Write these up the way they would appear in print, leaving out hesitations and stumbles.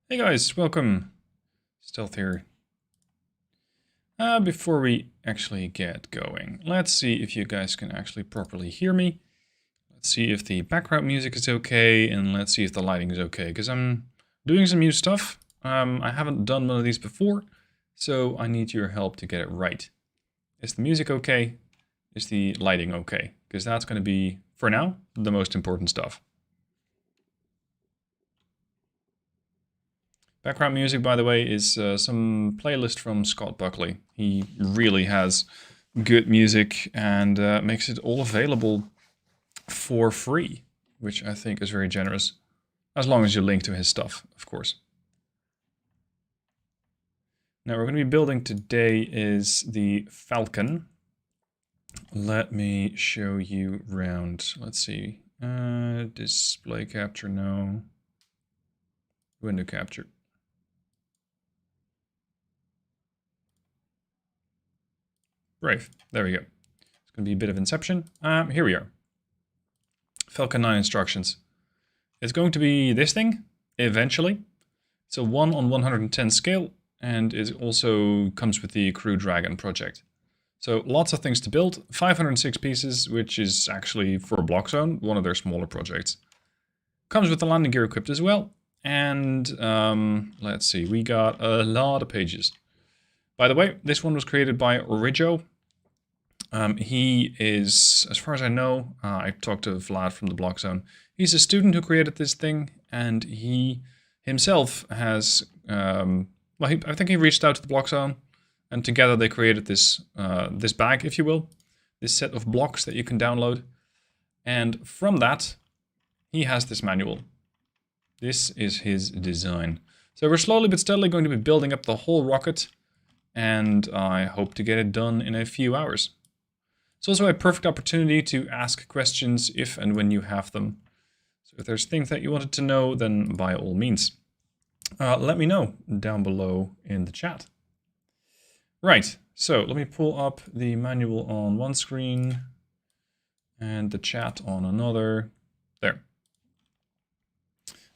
Hey guys, welcome. Stealth here. Before we actually get going, let's see if you guys can actually properly hear me. Let's see if the background music is okay, and let's see if the lighting is okay, because I'm doing some new stuff. I haven't done one of these before, so I need your help to get it right. Is the music okay? Is the lighting okay? Because that's going to be, for now, the most important stuff. Background music, by the way, is some playlist from Scott Buckley. He really has good music and makes it all available for free, which I think is very generous. As long as you link to his stuff, of course. Now, we're going to be building today is the Falcon. Let me show you around. Let's see. Display capture, no. Window capture. Brave. There we go. It's going to be a bit of inception. Here we are. Falcon 9 instructions. It's going to be this thing, eventually. It's a 1 on 110 scale, and it also comes with the Crew Dragon project. So lots of things to build. 506 pieces, which is actually, for Block Zone, one of their smaller projects. Comes with the landing gear equipped as well. And let's see, we got a lot of pages. By the way, this one was created by Origo. He is, as far as I know, I talked to Vlad from the Block Zone. He's a student who created this thing, and he himself has, I think he reached out to the Block Zone, and together they created this, this bag, if you will, this set of blocks that you can download. And from that, he has this manual. This is his design. So we're slowly but steadily going to be building up the whole rocket, and I hope to get it done in a few hours. It's also a perfect opportunity to ask questions if and when you have them. So if there's things that you wanted to know, then by all means, let me know down below in the chat. Right, so let me pull up the manual on one screen and the chat on another. There.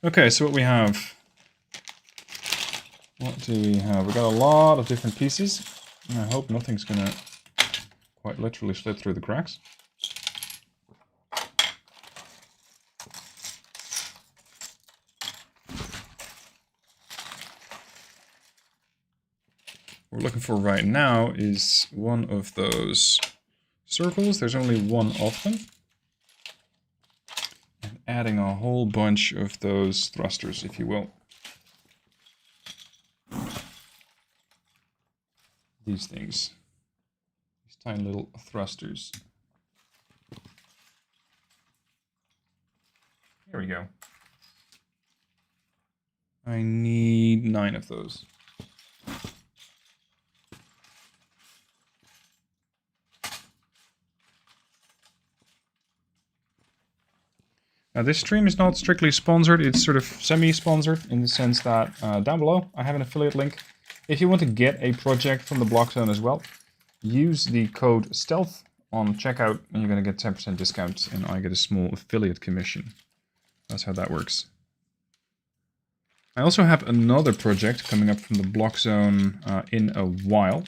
Okay, so what we have. What do we have? We got a lot of different pieces. I hope nothing's gonna quite literally slip through the cracks. What we're looking for right now is one of those circles. There's only one of them. And adding a whole bunch of those thrusters, if you will. These things. These tiny little thrusters. Here we go. I need 9 of those. Now this stream is not strictly sponsored, it's sort of semi-sponsored in the sense that down below I have an affiliate link. If you want to get a project from the Block Zone as well, use the code STEALTH on checkout and you're going to get 10% discount and I get a small affiliate commission. That's how that works. I also have another project coming up from the Block Zone in a while.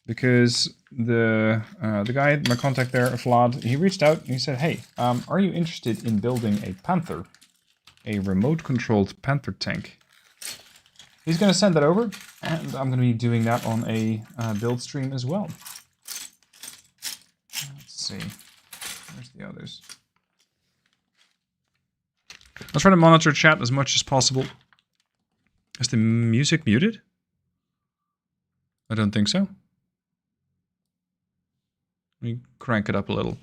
Because the guy, my contact there, Vlad, he reached out and he said, hey, are you interested in building a Panther? A remote-controlled Panther tank. He's going to send that over, and I'm going to be doing that on a build stream as well. Let's see. Where's the others? I'll try to monitor chat as much as possible. Is the music muted? I don't think so. Let me crank it up a little.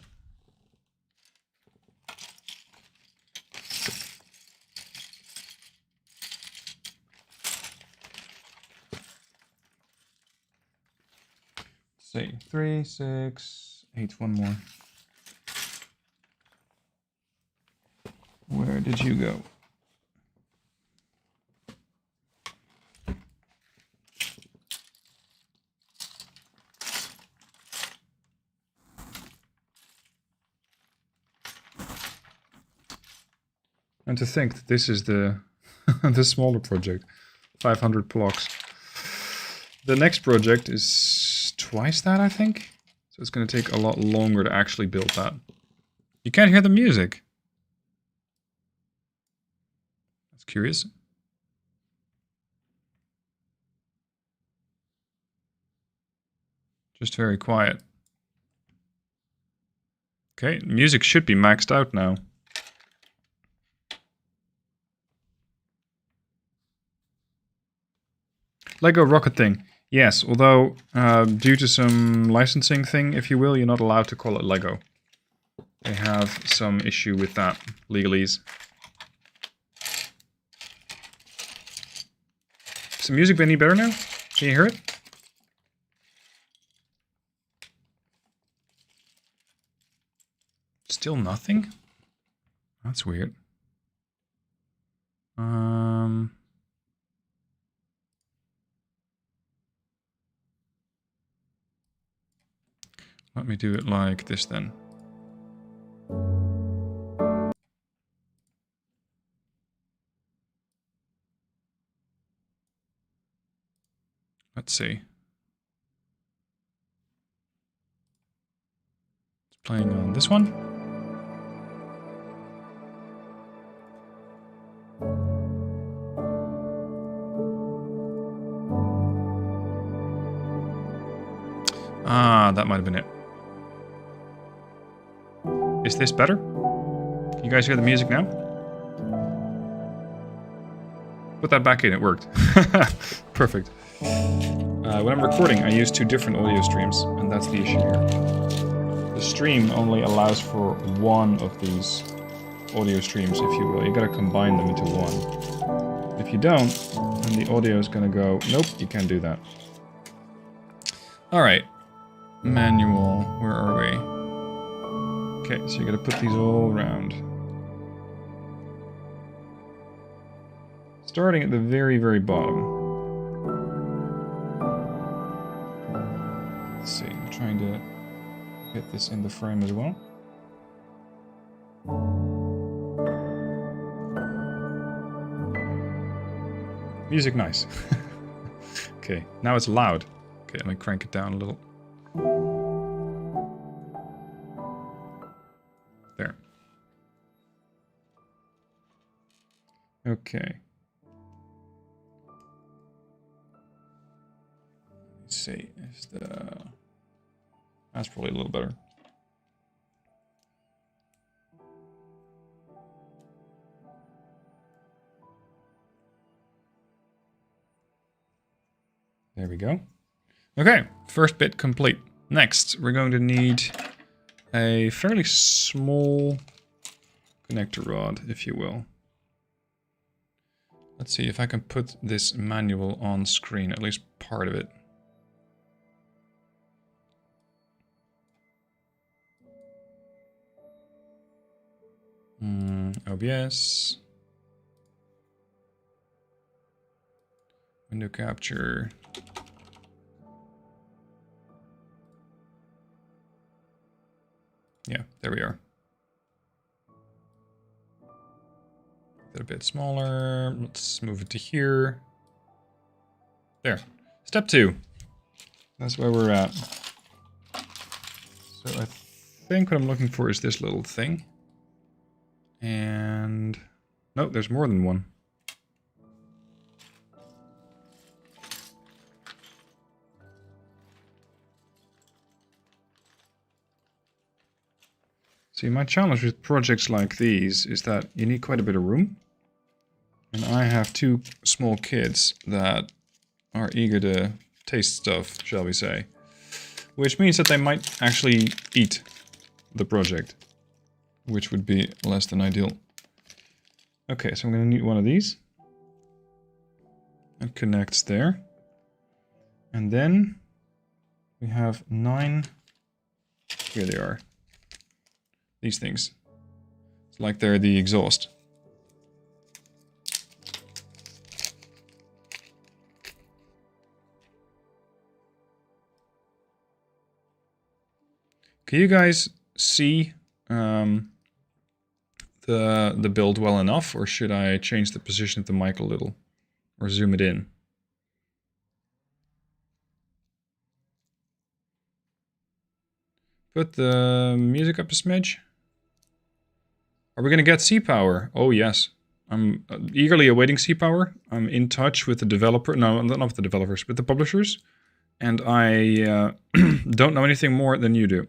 Let's see, 3, 6, 8, one more. Where did you go? And to think that this is the the smaller project. 500 blocks. The next project is twice that, I think. So it's going to take a lot longer to actually build that. You can't hear the music. That's curious. Just very quiet. Okay, music should be maxed out now. Lego rocket thing. Yes, although due to some licensing thing, if you will, you're not allowed to call it Lego. They have some issue with that, legalese. Is the music any better now? Can you hear it? Still nothing? That's weird. Let me do it like this then. Let's see. It's playing on this one. Ah, that might have been it. Is this better? Can you guys hear the music now? Put that back in, it worked. Perfect. When I'm recording, I use 2 different audio streams, and that's the issue here. The stream only allows for one of these audio streams, if you will. You gotta combine them into one. If you don't, then the audio is gonna go, nope, you can't do that. Alright. Manual, where are we? Okay, so you gotta put these all around. Starting at the very, very bottom. Let's see, I'm trying to get this in the frame as well. Music nice. Okay, now it's loud. Okay, let me crank it down a little. There. Okay. Let's see. Is the... That's probably a little better. There we go. Okay, first bit complete. Next, we're going to need a fairly small connector rod, if you will. Let's see if I can put this manual on screen, at least part of it. OBS. Window capture. Yeah, there we are. Get a bit smaller. Let's move it to here. There. Step 2. That's where we're at. So I think what I'm looking for is this little thing. And... no, there's more than one. See, my challenge with projects like these is that you need quite a bit of room. And I have 2 small kids that are eager to taste stuff, shall we say. Which means that they might actually eat the project. Which would be less than ideal. Okay, so I'm going to need one of these. That connects there. And then we have 9. Here they are. These things. It's like they're the exhaust. Can you guys see the build well enough, or should I change the position of the mic a little? Or zoom it in? Put the music up a smidge. Are we going to get sea power? Oh, yes. I'm eagerly awaiting sea power. I'm in touch with the developer. No, not with the developers, with the publishers. And I don't know anything more than you do.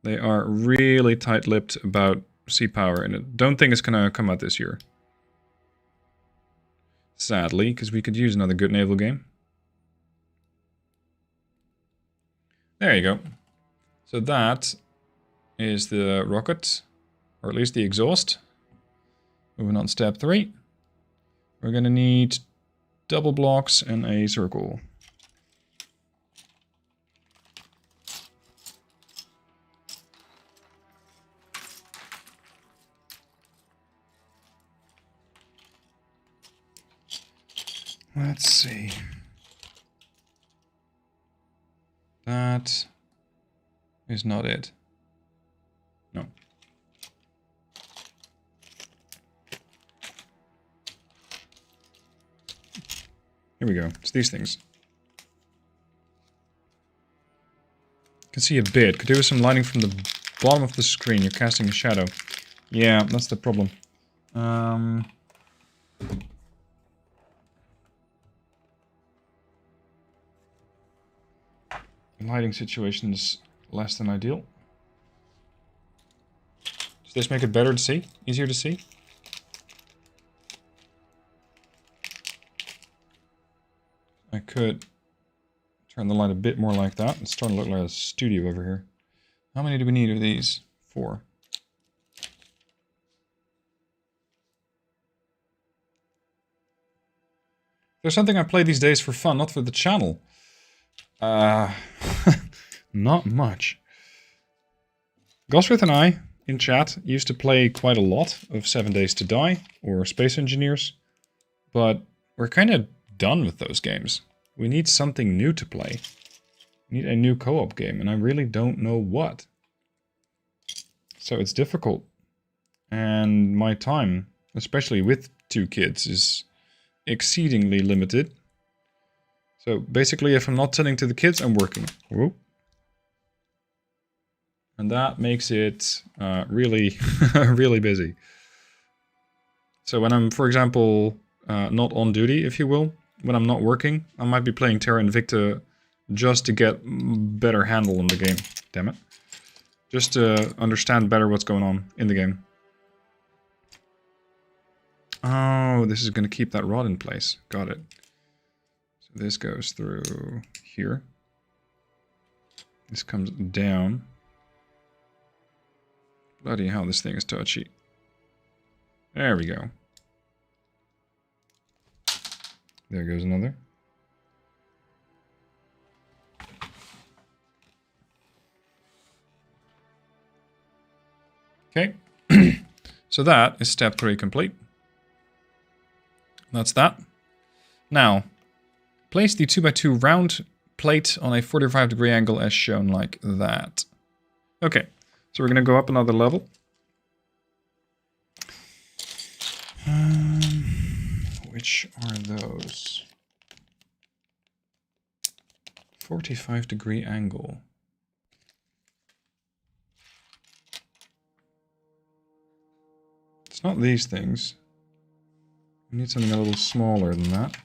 They are really tight-lipped about sea power, and I don't think it's going to come out this year. Sadly, because we could use another good naval game. There you go. So that is the rocket, or at least the exhaust. Moving on to step 3. We're going to need double blocks and a circle. Let's see. That is not it. No. Here we go. It's these things. You can see a bit. Could do with some lighting from the bottom of the screen. You're casting a shadow. Yeah, that's the problem. Lighting situation is less than ideal. Does this make it better to see? Easier to see? I could turn the light a bit more like that. It's starting to look like a studio over here. How many do we need of these? 4. There's something I play these days for fun, not for the channel. Not much. Gosrith and I, in chat, used to play quite a lot of 7 Days to Die, or Space Engineers, but we're kind of done with those games. We need something new to play. We need a new co-op game, and I really don't know what. So it's difficult. And my time, especially with 2 kids, is exceedingly limited. So basically, if I'm not tending to the kids, I'm working. Whoa. And that makes it really, really busy. So when I'm, for example, not on duty, if you will, when I'm not working, I might be playing Terra Invicta just to get better handle on the game. Damn it. Just to understand better what's going on in the game. Oh, this is going to keep that rod in place. Got it. So this goes through here. This comes down. Bloody hell, this thing is touchy. There we go. There goes another. Okay. So that is step 3 complete. That's that. Now, place the 2x2 round plate on a 45-degree angle as shown like that. Okay, so we're going to go up another level. Which are those? 45-degree angle. It's not these things. We need something a little smaller than that.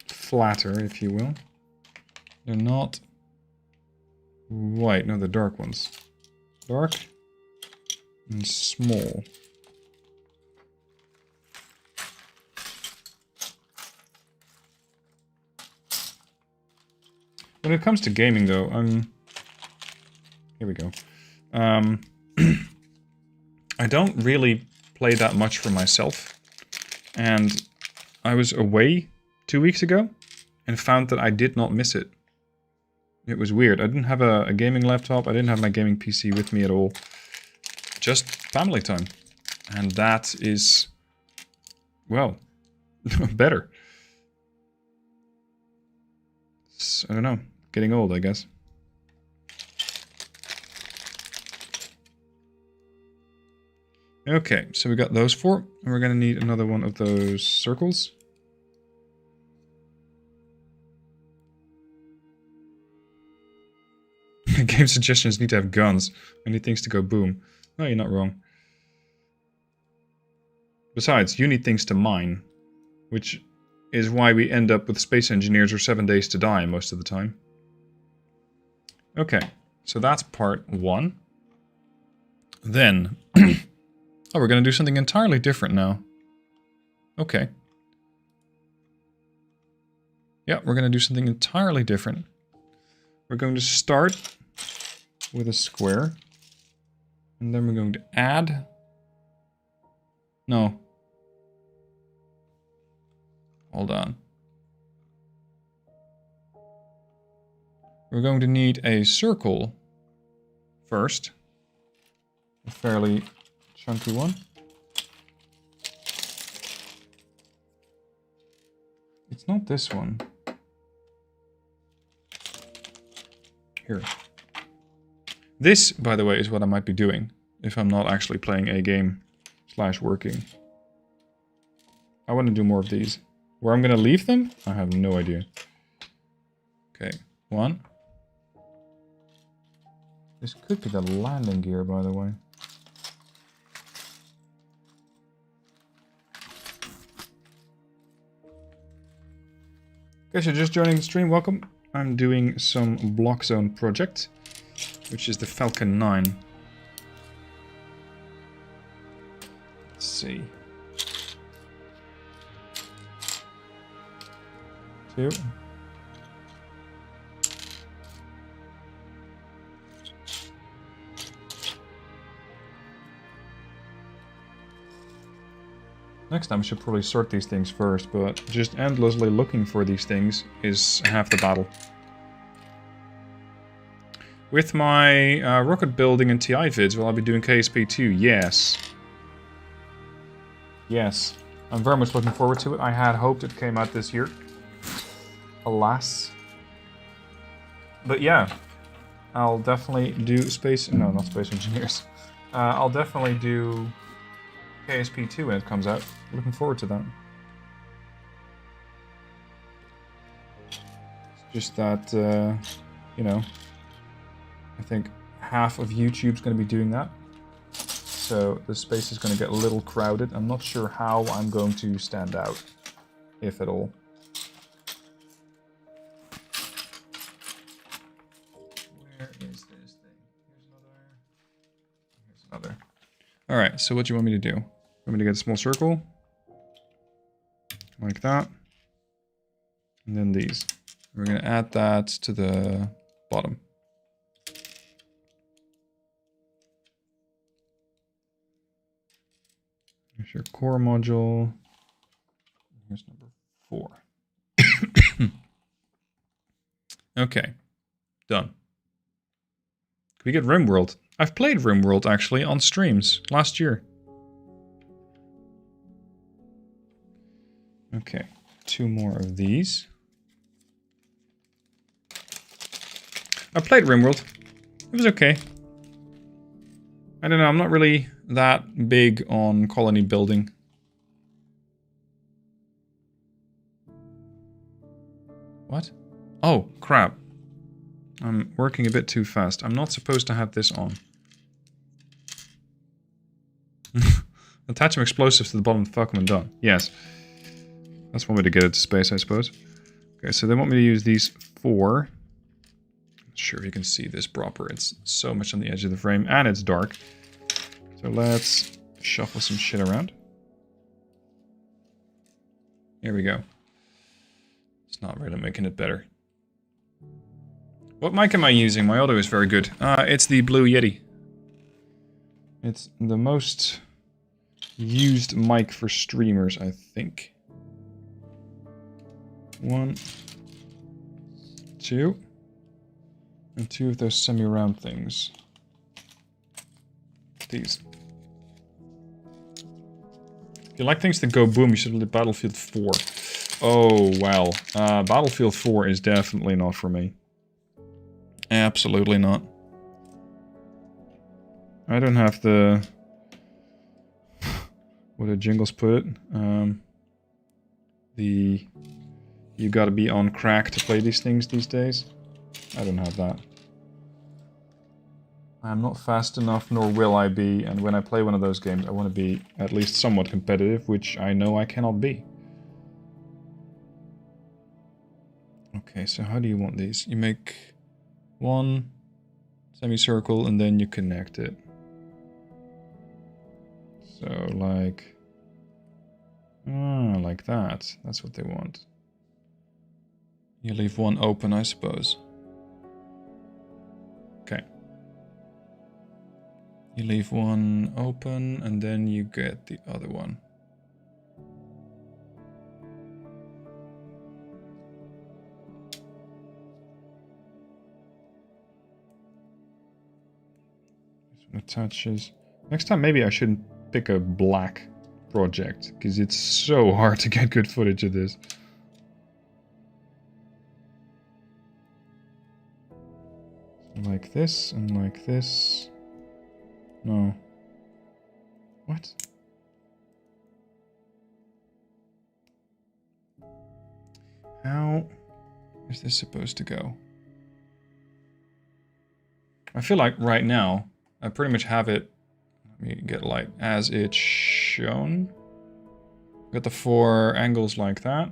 Flatter, if you will. They're not white. No, they're dark ones. Dark and small. When it comes to gaming, though, here we go. I don't really play that much for myself. And I was away 2 weeks ago and found that I did not miss it. It was weird. I didn't have a gaming laptop. I didn't have my gaming PC with me at all. Just family time. And that is, well, better. I don't know. Getting old, I guess. Okay, so we got those 4, and we're gonna need another one of those circles. game suggestions need to have guns. I need things to go boom. No, you're not wrong. Besides, you need things to mine. Which is why we end up with space engineers or 7 days to die most of the time. Okay, so that's part 1. Then... oh, we're going to do something entirely different now. Okay. Yeah, we're going to do something entirely different. We're going to start with a square. And then we're going to add... No. Hold on. We're going to need a circle first. A fairly chunky one. It's not this one. Here. This, by the way, is what I might be doing if I'm not actually playing a game / working. I want to do more of these. Where I'm going to leave them? I have no idea. Okay, 1. This could be the landing gear, by the way. Okay, so just joining the stream, welcome. I'm doing some block zone project, which is the Falcon 9. Let's see. 2. Next time I should probably sort these things first, but just endlessly looking for these things is half the battle. With my rocket building and TI vids, will I be doing KSP2? Yes. Yes. I'm very much looking forward to it. I had hoped it came out this year. Alas. But yeah. I'll definitely do space... No, not Space Engineers. I'll definitely do KSP2 when it comes out. Looking forward to that. It's just that, you know, I think half of YouTube's going to be doing that. So the space is going to get a little crowded. I'm not sure how I'm going to stand out, if at all. Where is this thing? Here's another. Alright, so what do you want me to do? Want me to get a small circle? Like that. And then these. We're going to add that to the bottom. Here's your core module. Here's number 4. Okay. Done. Can we get RimWorld? I've played RimWorld actually on streams last year. Okay. 2 more of these. I played RimWorld. It was okay. I don't know, I'm not really that big on colony building. What? Oh, crap. I'm working a bit too fast. I'm not supposed to have this on. Attach some explosives to the bottom of the Falcon and done. Yes. That's one way to get it to space, I suppose. Okay, so they want me to use these 4. Not sure if you can see this proper. It's so much on the edge of the frame, and it's dark. So let's shuffle some shit around. Here we go. It's not really making it better. What mic am I using? My audio is very good. It's the Blue Yeti. It's the most used mic for streamers, I think. 1, 2, and 2 of those semi-round things. These. If you like things that go boom, you should play Battlefield 4. Oh, well. Battlefield 4 is definitely not for me. Absolutely not. I don't have the... what did Jingles put it? The... You gotta be on crack to play these things these days. I don't have that. I'm not fast enough, nor will I be, and when I play one of those games, I want to be at least somewhat competitive, which I know I cannot be. Okay, so how do you want these? You make one semicircle and then you connect it. So like that. That's what they want. You leave one open, I suppose. Okay. You leave one open and then you get the other one. This one attaches. Next time maybe I shouldn't pick a black project, because it's so hard to get good footage of this. So like this and like this. No. What? How is this supposed to go? I feel like right now I pretty much have it. Let me get like as it's shown. Got the 4 angles like that.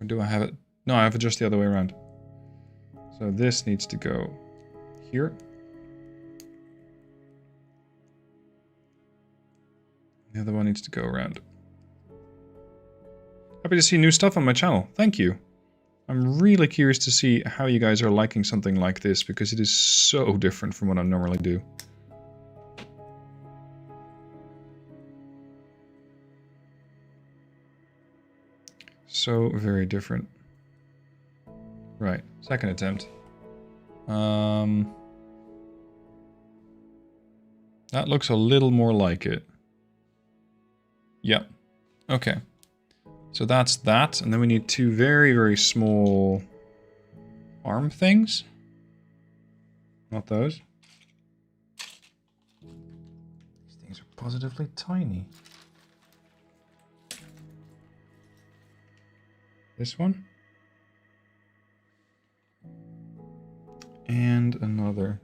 Or do I have it? No, I have it just the other way around. So this needs to go here. The other one needs to go around. Happy to see new stuff on my channel. Thank you. I'm really curious to see how you guys are liking something like this, because it is so different from what I normally do. So very different. Right, second attempt. That looks a little more like it. Yep. Okay. So that's that, and then we need 2 very, very small arm things. Not those. These things are positively tiny. This one. And another.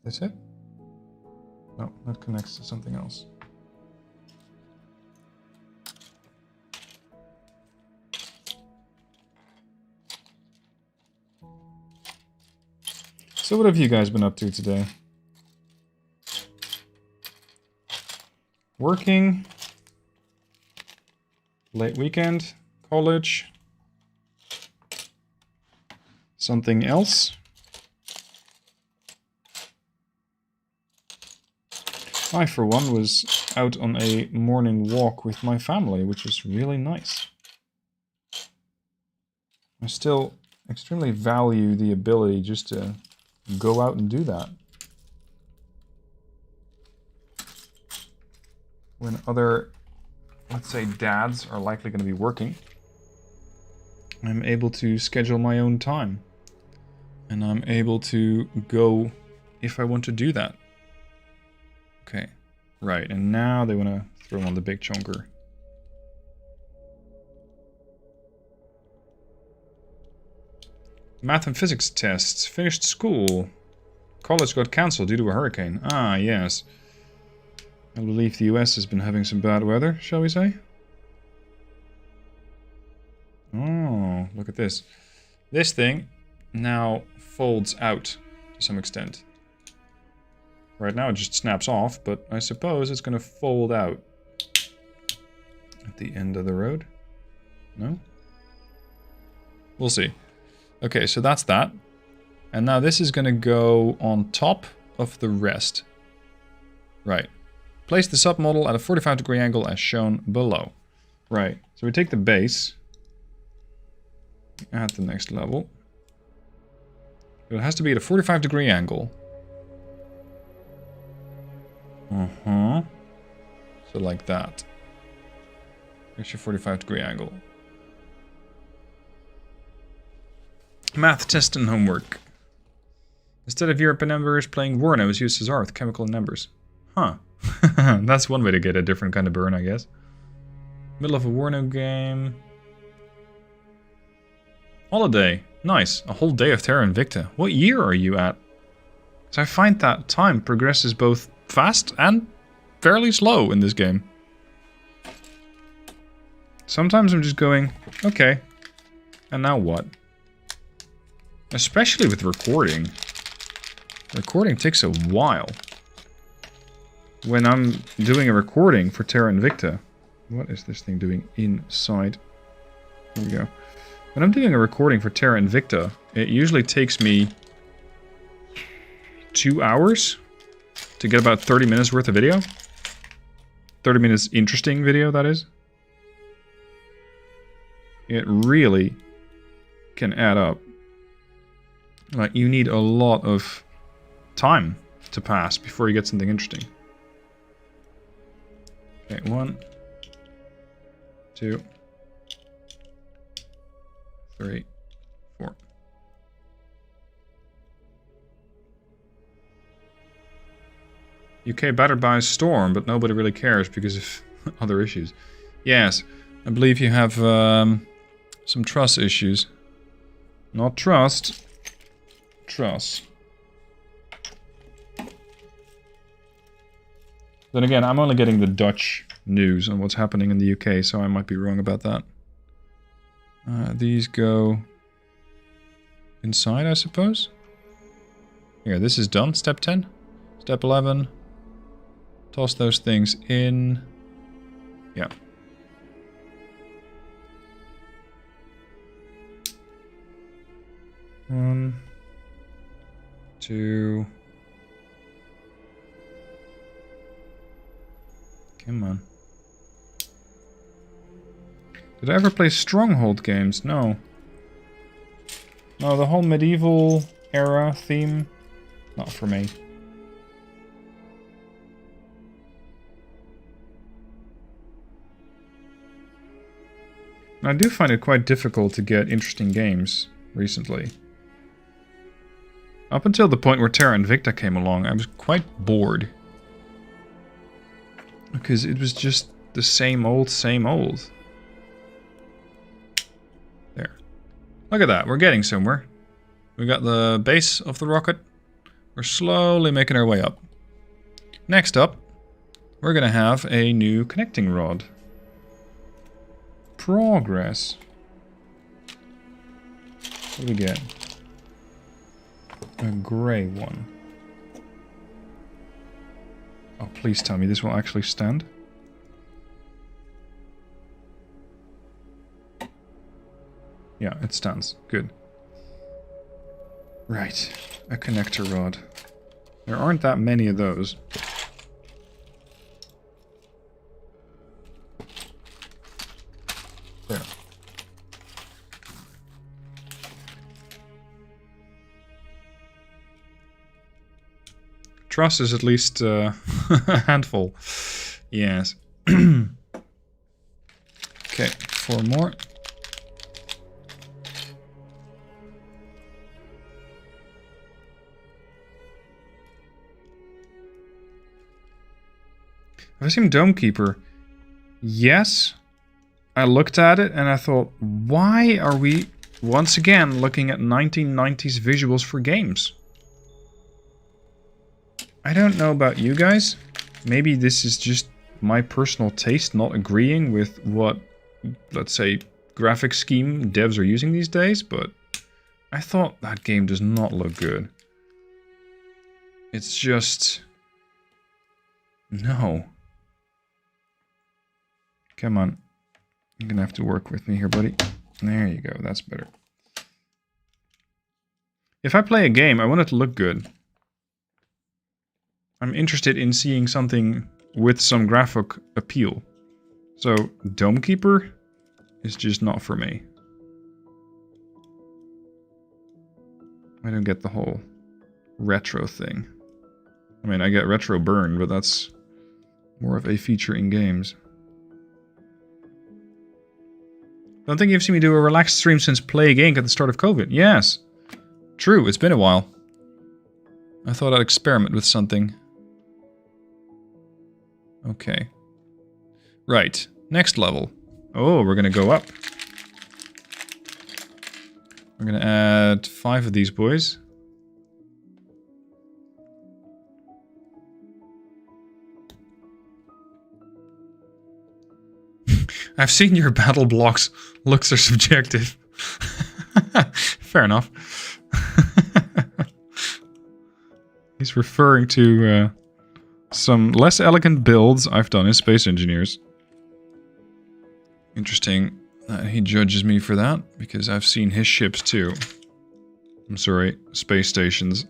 Is this it? No, that connects to something else. So what have you guys been up to today? Working? Late weekend? College? Something else? I, for one, was out on a morning walk with my family, which was really nice. I still extremely value the ability just to go out and do that. When other, let's say, dads are likely going to be working, I'm able to schedule my own time. And I'm able to go if I want to do that. Okay, right, and now they want to throw on the big chunker. Math and physics tests. Finished school. College got cancelled due to a hurricane. Ah, yes. I believe the US has been having some bad weather, shall we say? Oh, look at this. This thing now folds out to some extent. Right now it just snaps off, but I suppose it's going to fold out at the end of the road. No? We'll see. Okay, so that's that. And now this is going to go on top of the rest. Right. Place the submodel at a 45-degree angle as shown below. Right. So we take the base at the next level. It has to be at a 45-degree angle. So like that. Here's your 45-degree angle. Math test and homework. Instead of European embers, playing war knows use Cesar with chemical numbers. Huh. That's one way to get a different kind of burn, I guess. Middle of a Warno game. Holiday. Nice. A whole day of Terra Invicta. What year are you at? Because I find that time progresses both fast and fairly slow in this game. Sometimes I'm just going, okay, and now what? Especially with recording. Recording takes a while. When I'm doing a recording for Terra Invicta. What is this thing doing inside? Here we go. When I'm doing a recording for Terra Invicta, it usually takes me 2 hours to get about 30 minutes worth of video. 30 minutes interesting video, that is. It really can add up. Like, you need a lot of time to pass before you get something interesting. Okay, 1, 2, 3, 4. UK battered by a storm, but nobody really cares because of other issues. Yes, I believe you have some truss issues. Not trust. Truss. Then again, I'm only getting the Dutch news on what's happening in the UK, so I might be wrong about that. These go inside, I suppose. Here, this is done. Step 10. Step 11. Toss those things in. Yeah. One, 2. Come on. Did I ever play Stronghold games? No. No, the whole medieval era theme, not for me. I do find it quite difficult to get interesting games recently. Up until the point where Terra Invicta came along, I was quite bored. Because it was just the same old, same old. There. Look at that, we're getting somewhere. We got the base of the rocket. We're slowly making our way up. Next up, we're gonna have a new connecting rod. Progress. What do we get? A grey one. Oh, please tell me this will actually stand. Yeah, it stands. Good. Right. A connector rod. There aren't that many of those. There. Truss is at least a handful. Yes. Okay, 4 more. Have I seen Domekeeper? Yes. I looked at it and I thought, why are we once again looking at 1990s visuals for games? I don't know about you guys. Maybe this is just my personal taste not agreeing with what, let's say, graphic scheme devs are using these days, but I thought that game does not look good. It's just... no. Come on. You're gonna have to work with me here, buddy. There you go, that's better. If I play a game, I want it to look good. I'm interested in seeing something with some graphic appeal. So, Domekeeper is just not for me. I don't get the whole retro thing. I mean, I get retro burn, but that's more of a feature in games. Don't think you've seen me do a relaxed stream since Plague Inc. at the start of COVID. Yes. True, it's been a while. I thought I'd experiment with something. Okay. Right. Next level. Oh, we're gonna go up. We're gonna add 5 of these boys. I've seen your battle blocks. Looks are subjective. Fair enough. He's referring to some less elegant builds I've done in Space Engineers. Interesting that he judges me for that, because I've seen his ships too. I'm sorry, space stations.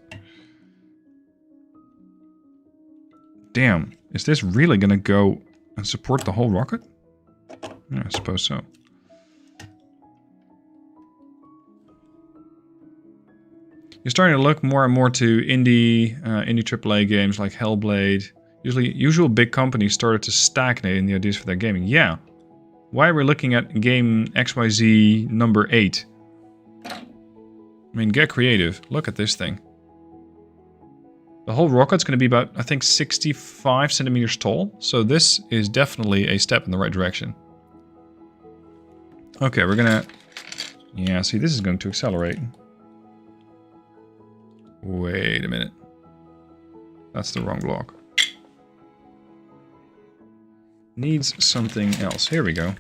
Damn, is this really gonna go and support the whole rocket? Yeah, I suppose so. You're starting to look more and more to indie AAA games like Hellblade. Usual big companies started to stagnate in the ideas for their gaming. Yeah. Why are we looking at game XYZ number 8? I mean, get creative. Look at this thing. The whole rocket's going to be about, I think, 65 centimeters tall. So this is definitely a step in the right direction. Okay, we're gonna... Yeah, see, this is going to accelerate. Wait a minute. That's the wrong block. Needs something else. Here we go.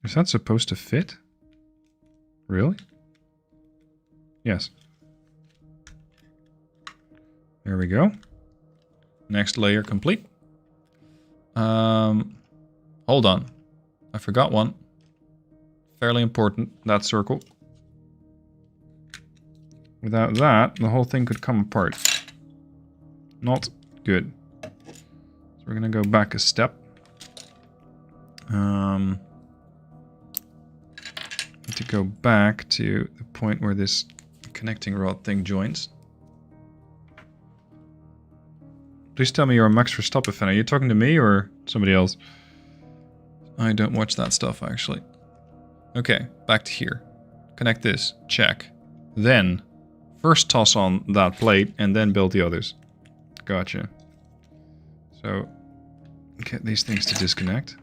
Is that supposed to fit? Really? Yes. There we go. Next layer complete. Hold on. I forgot one. Fairly important, that circle. Without that, the whole thing could come apart. Not good. So we're gonna go back a step. Need to go back to the point where this connecting rod thing joins. Please tell me you're a Max Verstappen fan. Are you talking to me or somebody else? I don't watch that stuff, actually. Okay, back to here. Connect this. Check. Then, first toss on that plate and then build the others. Gotcha. So, get these things to disconnect.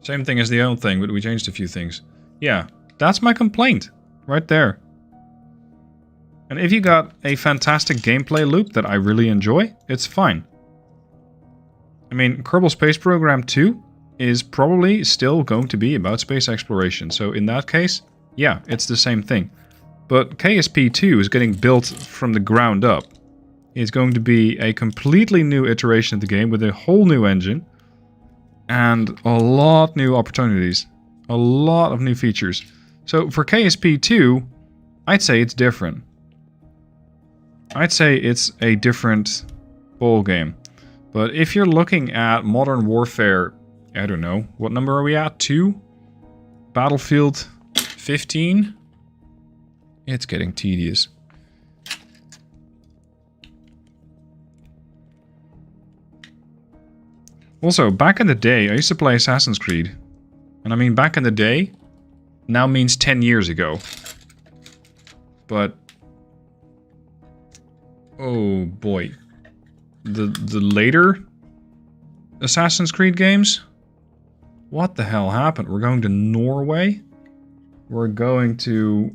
Same thing as the old thing, but we changed a few things. Yeah, that's my complaint. Right there. And if you got a fantastic gameplay loop that I really enjoy, it's fine. I mean, Kerbal Space Program 2 is probably still going to be about space exploration. So in that case, yeah, it's the same thing. But KSP2 is getting built from the ground up. It's going to be a completely new iteration of the game with a whole new engine. And a lot of new opportunities. A lot of new features. So for KSP2, I'd say it's different. I'd say it's a different ball game. But if you're looking at Modern Warfare, I don't know, what number are we at? 2? Battlefield 15? It's getting tedious. Also, back in the day, I used to play Assassin's Creed. And I mean, back in the day, now means 10 years ago. But... oh boy. The later Assassin's Creed games? What the hell happened? We're going to Norway? We're going to...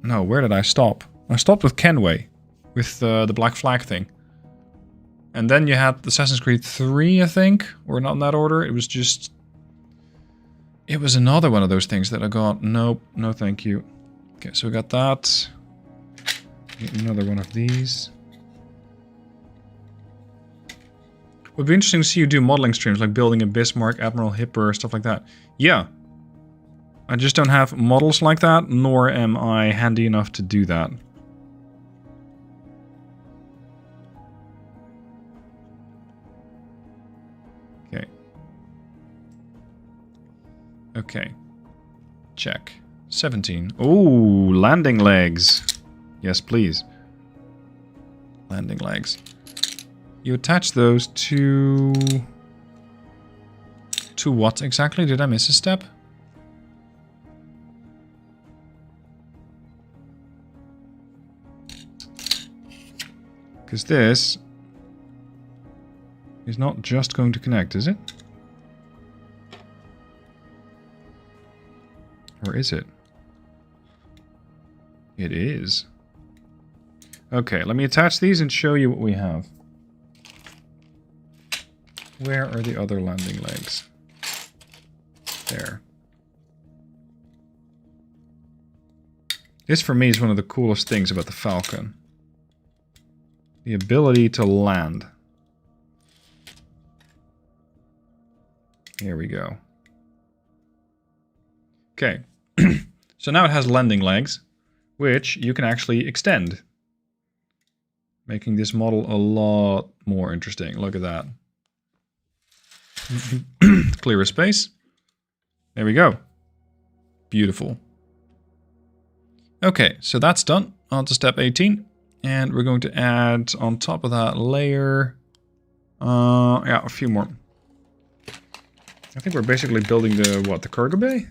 no, where did I stop? I stopped with Kenway. With the Black Flag thing. And then you had Assassin's Creed 3, I think? Or not in that order. It was just... it was another one of those things that I got. Nope, no thank you. Okay, so we got that. Get another one of these. Would be interesting to see you do modeling streams, like building a Bismarck, Admiral Hipper, stuff like that. Yeah. I just don't have models like that, nor am I handy enough to do that. Okay. Okay. Check. 17. Ooh, landing legs. Yes, please. landing legs. You attach those to... To what exactly? Did I miss a step? Because this is not just going to connect, is it? Or is it? It is. Okay, let me attach these and show you what we have. Where are the other landing legs? There. This for me is one of the coolest things about the Falcon. The ability to land. Here we go. Okay. So now it has landing legs, which you can actually extend. Making this model a lot more interesting. Look at that. Clear a space. There we go. Beautiful. Okay, so that's done. On to step 18. And we're going to add on top of that layer... yeah, a few more. I think we're basically building the, what, the cargo bay?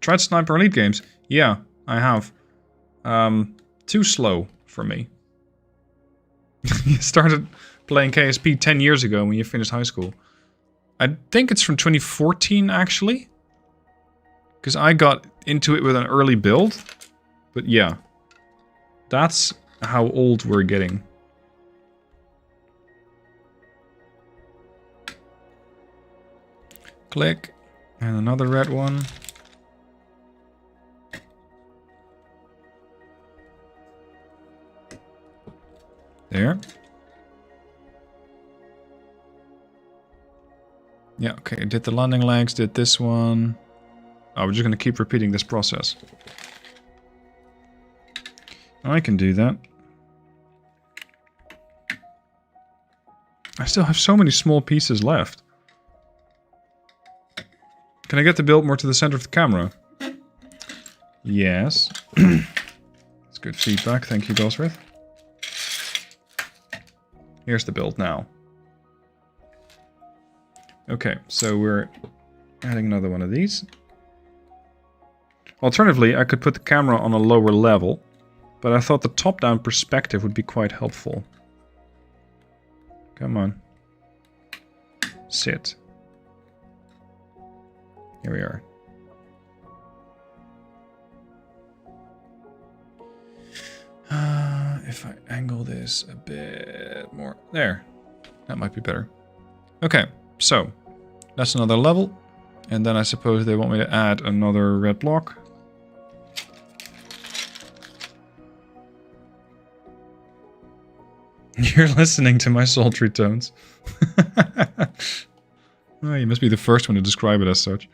Tried Sniper Elite games? Yeah, I have. Too slow for me. You started playing KSP 10 years ago when you finished high school. I think it's from 2014, actually. Because I got into it with an early build. But yeah. That's how old we're getting. Click. And another red one. There. Yeah, okay, did the landing legs, did this one. Oh, we're just going to keep repeating this process. I can do that. I still have so many small pieces left. Can I get the build more to the center of the camera? Yes. That's good feedback, thank you, Gosrith. Here's the build now. Okay, so we're adding another one of these. Alternatively, I could put the camera on a lower level, but I thought the top-down perspective would be quite helpful. Come on. Sit. Here we are. If I angle this a bit more... There. That might be better. Okay, so that's another level. And then I suppose they want me to add another red block. You're listening to my sultry tones. Oh, you must be the first one to describe it as such.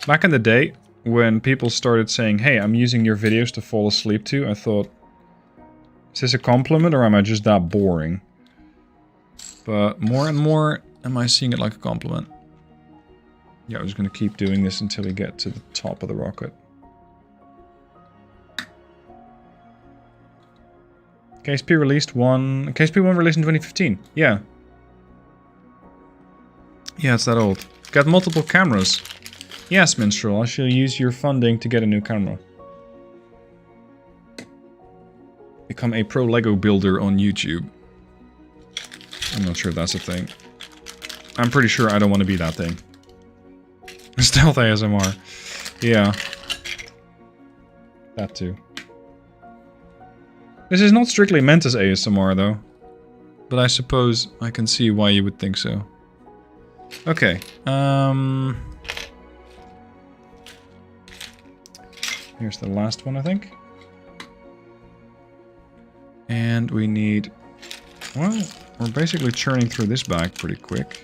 Back in the day, when people started saying, hey, I'm using your videos to fall asleep to, I thought, is this a compliment or am I just that boring? But more and more, am I seeing it like a compliment? Yeah, I'm just going to keep doing this until we get to the top of the rocket. KSP released one... KSP 1 released in 2015. Yeah. Yeah, it's that old. Got multiple cameras. Yes, Minstrel, I shall use your funding to get a new camera. Become a pro Lego builder on YouTube. I'm not sure if that's a thing. I'm pretty sure I don't want to be that thing. Stealth ASMR. Yeah. That too. This is not strictly meant as ASMR though. But I suppose I can see why you would think so. Okay. Here's the last one, I think. And we need... Well, we're basically churning through this bag pretty quick.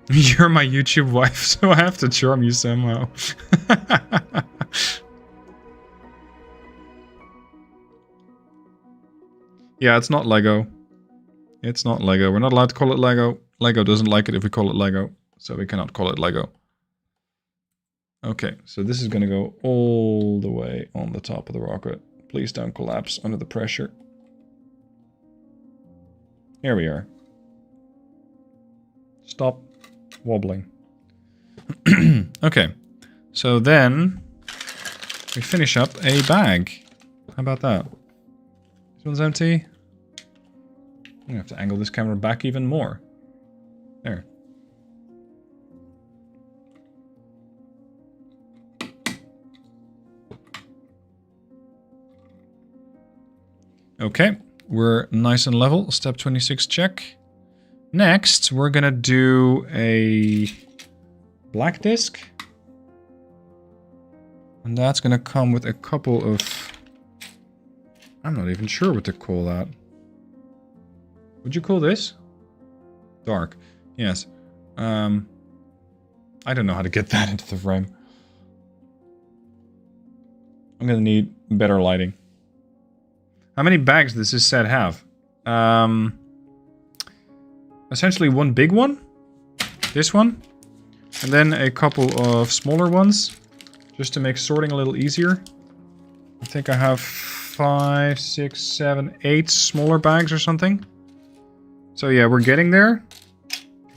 You're my YouTube wife, so I have to charm you somehow. Yeah, it's not Lego. It's not Lego. We're not allowed to call it Lego. Lego doesn't like it if we call it Lego. So we cannot call it Lego. Okay, so this is going to go all the way on the top of the rocket. Please don't collapse under the pressure. Here we are. Stop wobbling. Okay, so then we finish up a bag. How about that? This one's empty. I'm gonna have to angle this camera back even more. There. Okay, we're nice and level. Step 26 check. Next, we're gonna do a black disc. And that's gonna come with a couple of... I'm not even sure what to call that. Would you call this? Dark. Yes. I don't know how to get that into the frame. I'm gonna need better lighting. How many bags does this set have? Essentially one big one. This one. And then a couple of smaller ones. Just to make sorting a little easier. I think I have 5, 6, 7, 8 smaller bags or something. So yeah, we're getting there.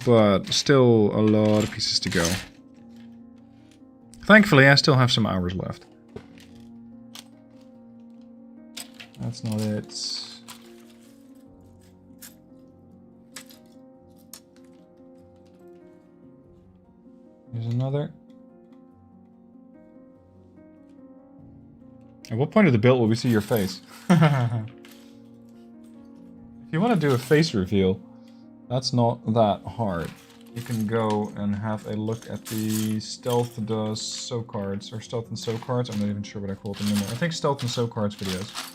But still a lot of pieces to go. Thankfully, I still have some hours left. That's not it. Here's another. At what point of the build will we see your face? If you want to do a face reveal, that's not that hard. You can go and have a look at the Stealth Does So cards, or Stealth and So cards. I'm not even sure what I call them anymore. I think Stealth and So cards videos.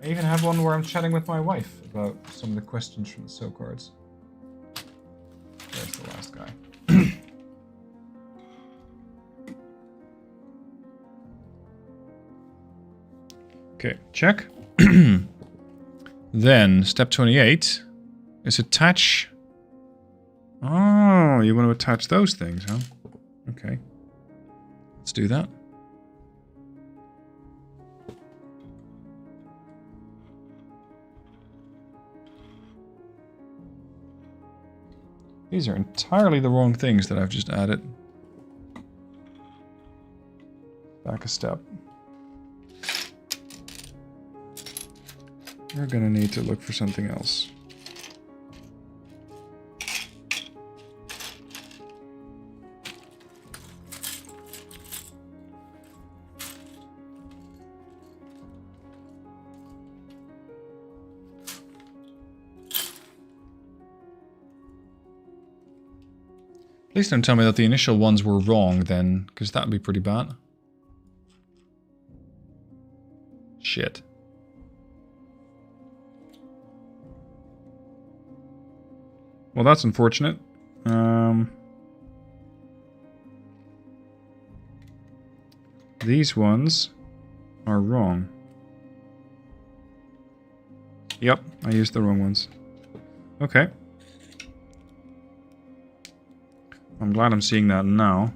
I even have one where I'm chatting with my wife about some of the questions from the So cards. There's the last guy. Okay, check. Then, step 28 is attach. Oh, you want to attach those things, huh? Okay. Let's do that. These are entirely the wrong things that I've just added. Back a step. We're gonna need to look for something else. Please don't tell me that the initial ones were wrong then, because that would be pretty bad. Shit. Well, that's unfortunate. These ones are wrong. Yep, I used the wrong ones. Okay. I'm glad I'm seeing that now.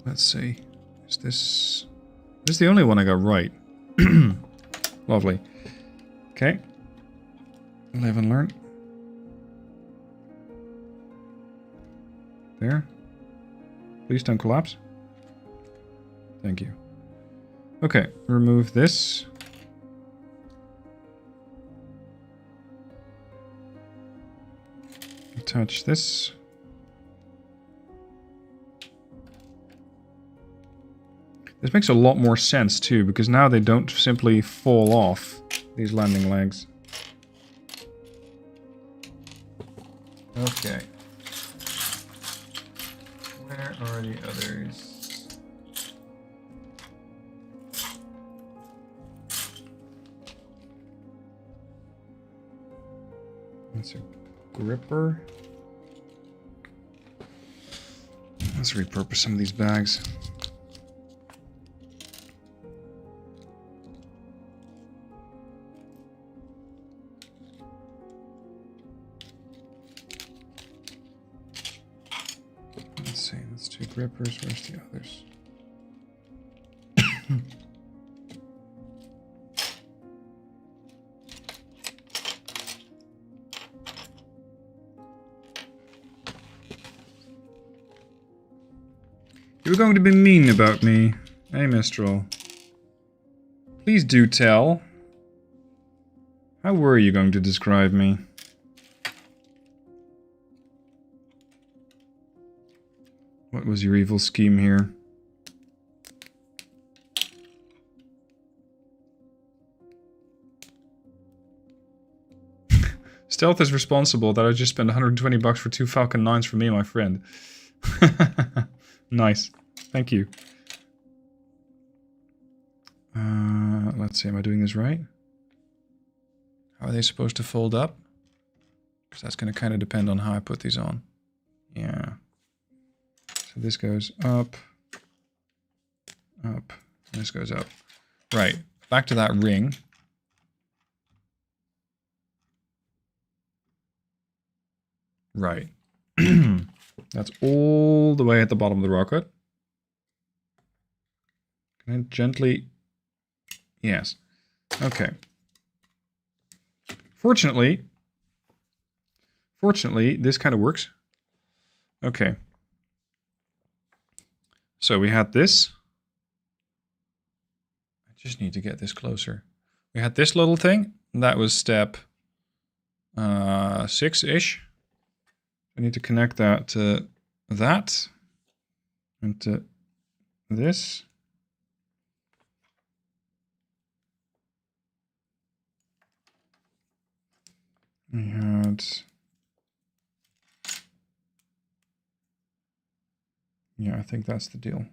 Let's see. Is this... This is the only one I got right. Lovely. Okay. Live and learn. There. Please don't collapse. Thank you. Okay, remove this. Attach this. This makes a lot more sense too, because now they don't simply fall off, these landing legs. Okay. Where are the others? That's a gripper. Let's repurpose some of these bags. Let's see, that's 2 grippers. Where's the others? You were going to be mean about me. Hey, Minstrel. Please do tell. How were you going to describe me? What was your evil scheme here? Stealth is responsible that I just spent 120 bucks for 2 Falcon 9s for me and my friend. Nice. Thank you. Let's see, am I doing this right? How are they supposed to fold up? Because that's going to kind of depend on how I put these on. Yeah. So this goes up, up, and this goes up. Right, back to that ring. Right. That's all the way at the bottom of the rocket. Can I gently... Yes. Okay. Fortunately, this kind of works. Okay. So we had this. I just need to get this closer. We had this little thing. That was step 6-ish. I need to connect that to that. And to this. We had... Yeah, I think that's the deal.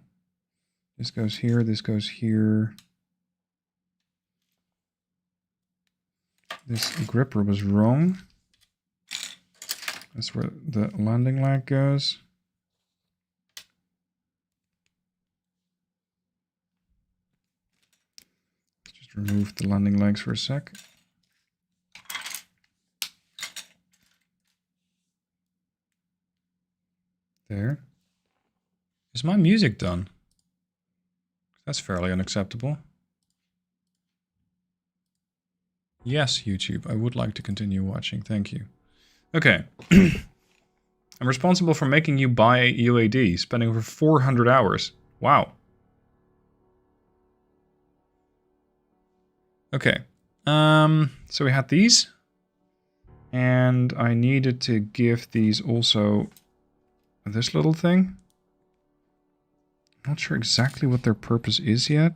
This goes here, this goes here. This gripper was wrong. That's where the landing leg goes. Let's just remove the landing legs for a sec. There. Is my music done? That's fairly unacceptable. Yes, YouTube, I would like to continue watching. Thank you. Okay. I'm responsible for making you buy UAD, spending over 400 hours. Wow. Okay. So we had these. And I needed to give these also this little thing. Not sure exactly what their purpose is yet.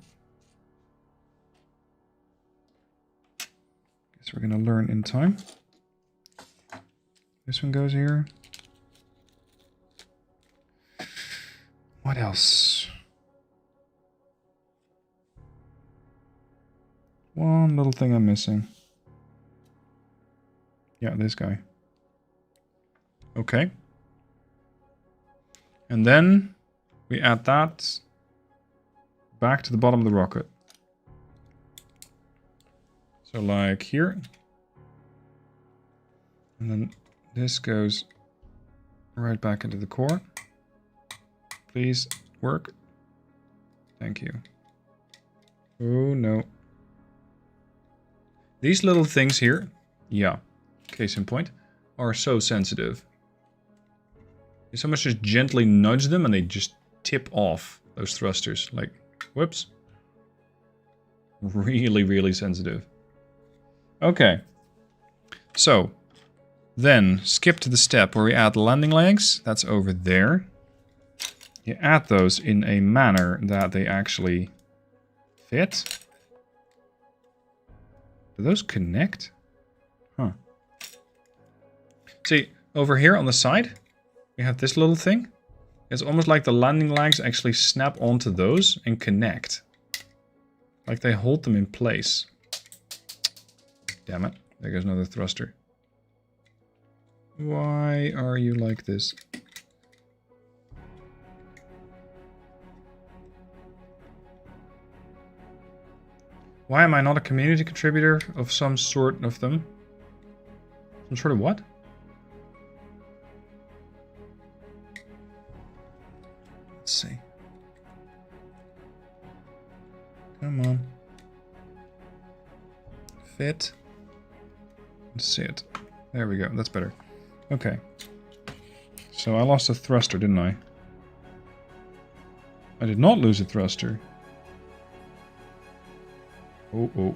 Guess we're gonna learn in time. This one goes here. What else? One little thing I'm missing. Yeah, this guy. Okay. And then we add that back to the bottom of the rocket. So like here. And then this goes right back into the core. Please work. Thank you. Oh no. These little things here, yeah, case in point, are so sensitive. You so much just gently nudge them and they just tip off those thrusters. Like, whoops. Really, really sensitive. Okay. So, then skip to the step where we add the landing legs. That's over there. You add those in a manner that they actually fit. Do those connect? Huh. See, over here on the side, we have this little thing. It's almost like the landing legs actually snap onto those and connect. Like they hold them in place. Damn it. There goes another thruster. Why are you like this? Why am I not a community contributor of some sort of them? Some sort of what? Let's see. Come on. Fit. Sit. There we go. That's better. Okay. So I lost a thruster, didn't I? I did not lose a thruster. Oh, oh.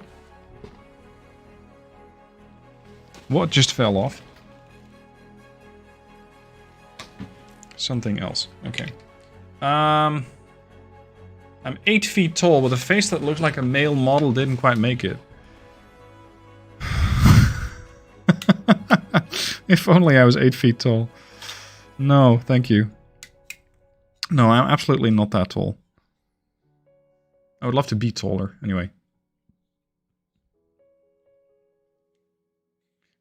What just fell off? Something else. Okay. I'm 8 feet tall with a face that looked like a male model didn't quite make it. If only I was 8 feet tall. No, thank you. No, I'm absolutely not that tall. I would love to be taller, anyway.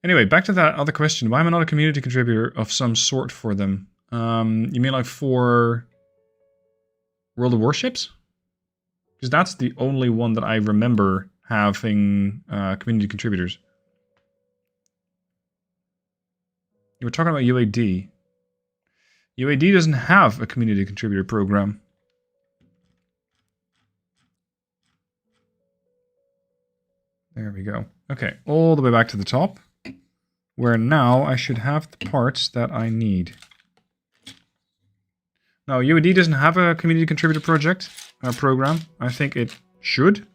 Anyway, back to that other question. Why am I not a community contributor of some sort for them? You mean like for World of Warships? Because that's the only one that I remember having community contributors. You were talking about UAD. UAD doesn't have a community contributor program. There we go. Okay, all the way back to the top. Where now I should have the parts that I need. No, UAD doesn't have a community contributor program. I think it should.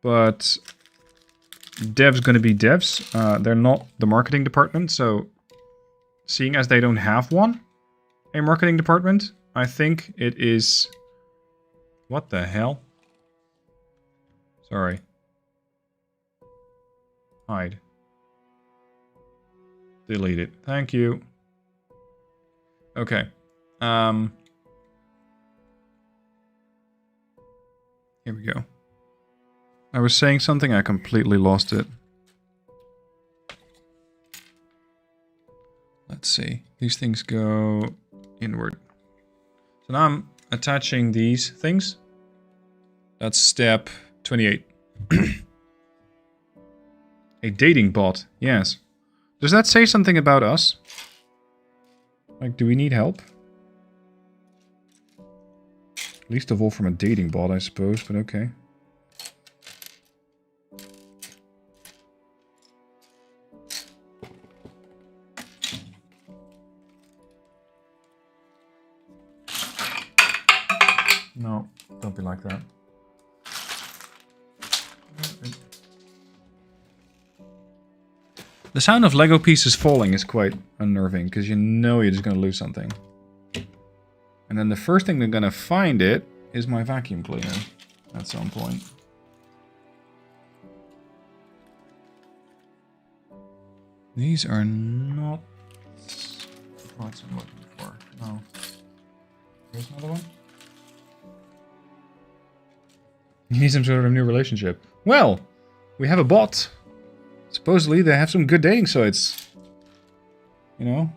But dev's going to be devs. They're not the marketing department, so seeing as they don't have one, a marketing department, I think it is... What the hell? Sorry. Hide. Delete it. Thank you. Okay. Here we go. I was saying something, I completely lost it. Let's see. These things go inward. So now I'm attaching these things. That's step 28. A dating bot. Yes. Does that say something about us? Like, do we need help? Least of all from a dating bot, I suppose, but okay. No, don't be like that. The sound of Lego pieces falling is quite unnerving, because you know you're just going to lose something. And then the first thing they're going to find it is my vacuum cleaner at some point. These are not the parts I'm looking for. No. Here's another one. You need some sort of new relationship. Well, we have a bot. Supposedly they have some good dating sites. You know?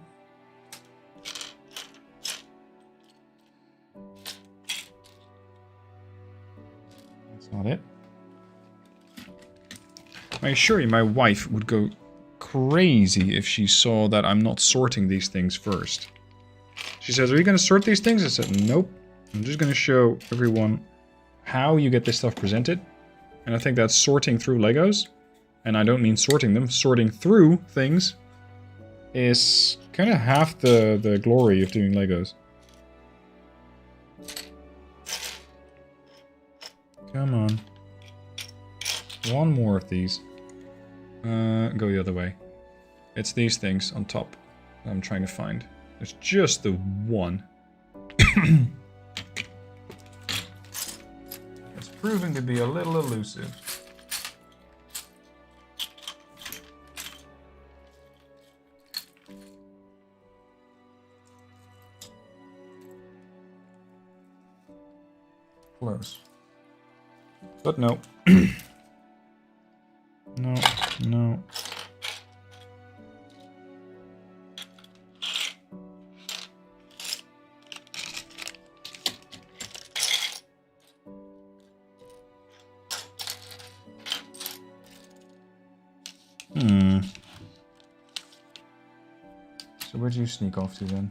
That's not it. I assure you, my wife would go crazy if she saw that I'm not sorting these things first. She says, "Are you going to sort these things?" I said, "Nope. I'm just going to show everyone how you get this stuff presented." And I think that's sorting through Legos. And I don't mean sorting them. Sorting through things is kind of half the glory of doing Legos. Come on. One more of these. Go the other way. It's these things on top that I'm trying to find. There's just the one. It's proving to be a little elusive. Close. But no. No, no. So where'd you sneak off to then?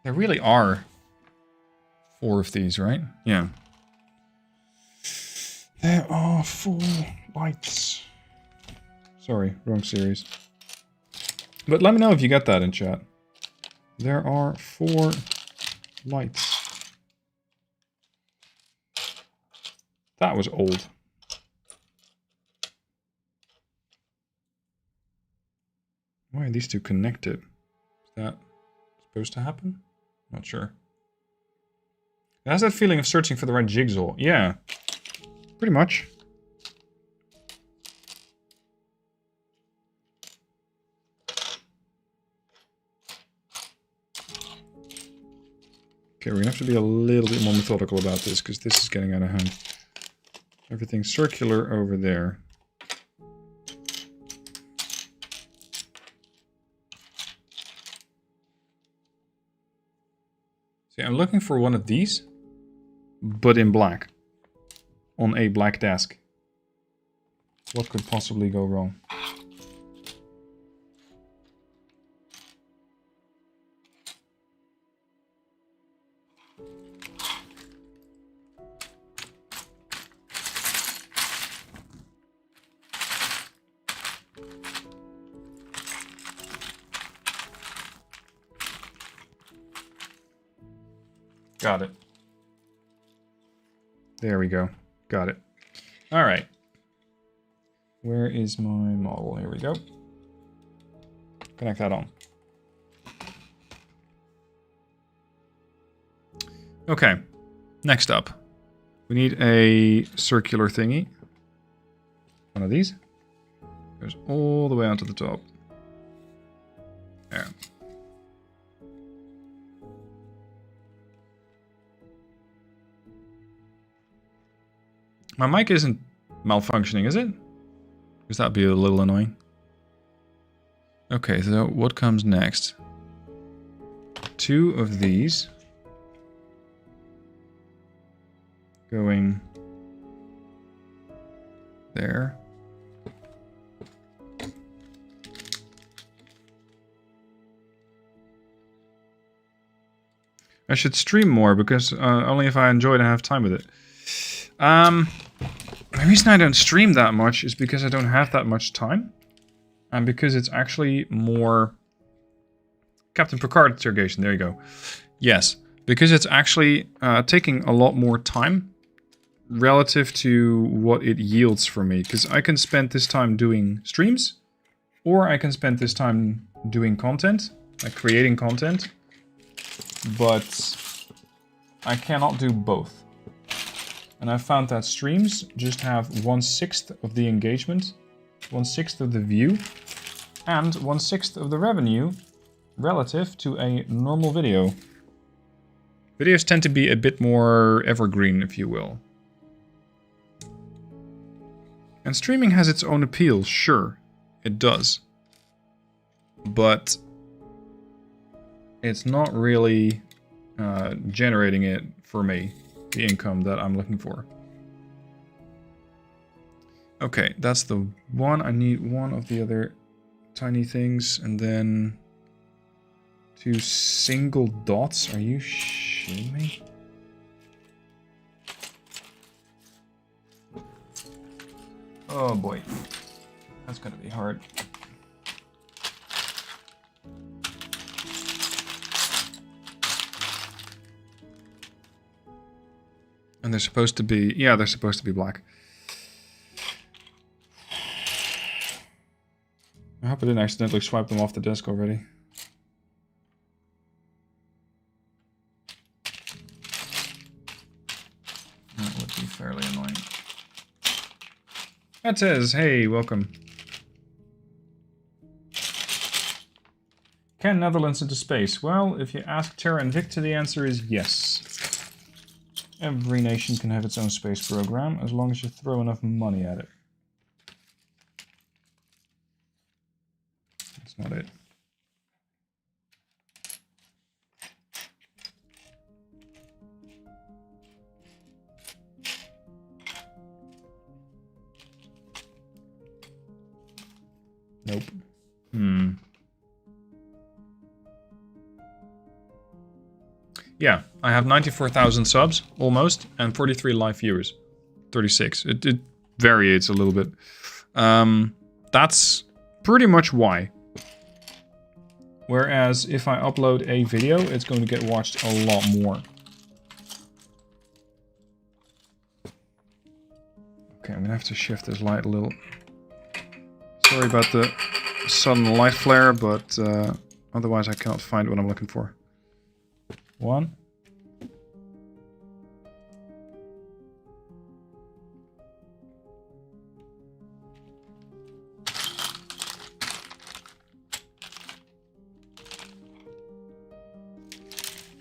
There really are 4 of these, right? Yeah. There are 4 lights. Sorry, wrong series. But let me know if you get that in chat. There are 4 lights. That was old. Why are these 2 connected? Is that supposed to happen? Not sure. It has that feeling of searching for the right jigsaw. Yeah. Pretty much. Okay, we're gonna have to be a little bit more methodical about this, because this is getting out of hand. Everything's circular over there. See, I'm looking for one of these, but in black. On a black desk. What could possibly go wrong? Got it. There we go. Got it. All right. Where is my model? Here we go. Connect that on. Okay. Next up. We need a circular thingy. One of these. Goes all the way onto the top. There. My mic isn't malfunctioning, is it? Because that'd be a little annoying. Okay, so what comes next? 2 of these. Going there. I should stream more, because only if I enjoy it and have time with it. The reason I don't stream that much is because I don't have that much time. And because it's actually more... Captain Picard interrogation, there you go. Yes, because it's actually taking a lot more time relative to what it yields for me. Because I can spend this time doing streams, or I can spend this time doing content, like creating content. But I cannot do both. And I found that streams just have 1/6 of the engagement, 1/6 of the view, and 1/6 of the revenue relative to a normal video. Videos tend to be a bit more evergreen, if you will. And streaming has its own appeal, sure, it does. But it's not really generating it for me. The income that I'm looking for. Okay, that's the one. I need one of the other tiny things, and then 2 single dots. Are you shitting me? Oh boy, that's gonna be hard. And they're supposed to be... Yeah, they're supposed to be black. I hope I didn't accidentally swipe them off the desk already. That would be fairly annoying. That says, hey, welcome. Can Netherlands into space? Well, if you ask Terra and Victor, the answer is yes. Every nation can have its own space program, as long as you throw enough money at it. It's not it. Nope. Yeah, I have 94,000 subs, almost, and 43 live viewers. 36. It varies a little bit. That's pretty much why. Whereas if I upload a video, it's going to get watched a lot more. Okay, I'm going to have to shift this light a little. Sorry about the sudden light flare, but otherwise I cannot find what I'm looking for. 1.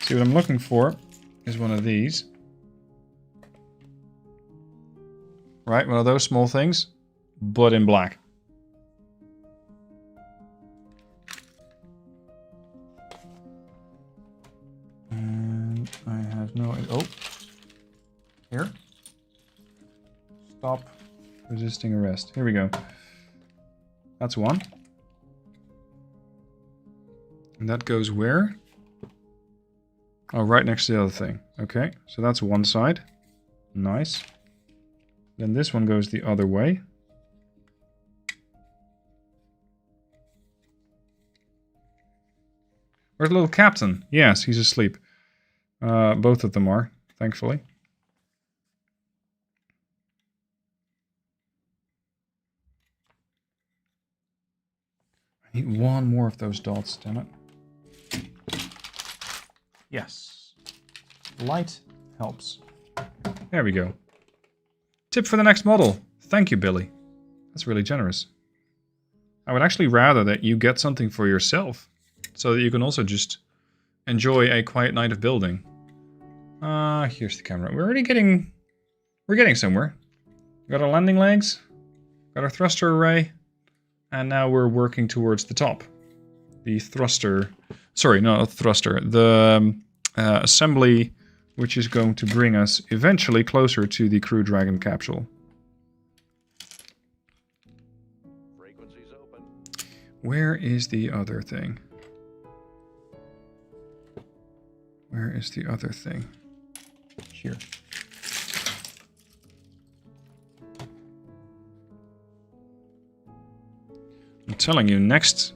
See, what I'm looking for is one of these. Right, one of those small things, but in black. And I have no... Oh. Here. Stop resisting arrest. Here we go. That's one. And that goes where? Oh, right next to the other thing. Okay, so that's one side. Nice. Then this one goes the other way. Where's the little captain? Yes, he's asleep. Both of them are, thankfully. I need one more of those dots, damn it. Yes. Light helps. There we go. Tip for the next model. Thank you, Billy. That's really generous. I would actually rather that you get something for yourself, so that you can also just enjoy a quiet night of building. Here's the camera. We're getting somewhere. We got our landing legs, got our thruster array, and now we're working towards the top. The thruster... Sorry, not thruster. The assembly, which is going to bring us eventually closer to the Crew Dragon capsule. Frequencies open. Where is the other thing? Where is the other thing? Here. I'm telling you, next...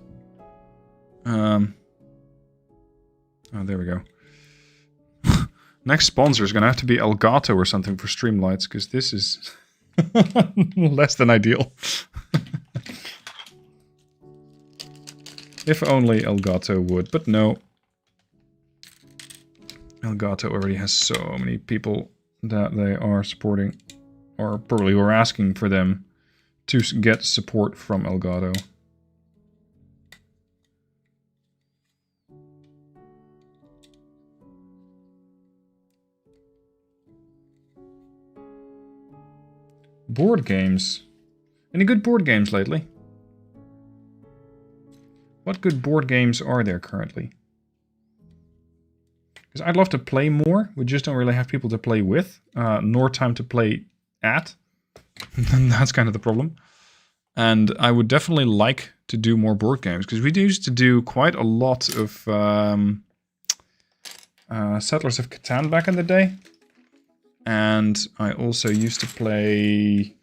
Oh, there we go. Next sponsor is going to have to be Elgato or something for Streamlights, because this is less than ideal. If only Elgato would, but no. Elgato already has so many people that they are supporting, or probably were asking for them to get support from Elgato. Board games. Any good board games lately? What good board games are there currently? Because I'd love to play more. We just don't really have people to play with, nor time to play at. That's kind of the problem. And I would definitely like to do more board games, because we used to do quite a lot of Settlers of Catan back in the day. And I also used to play...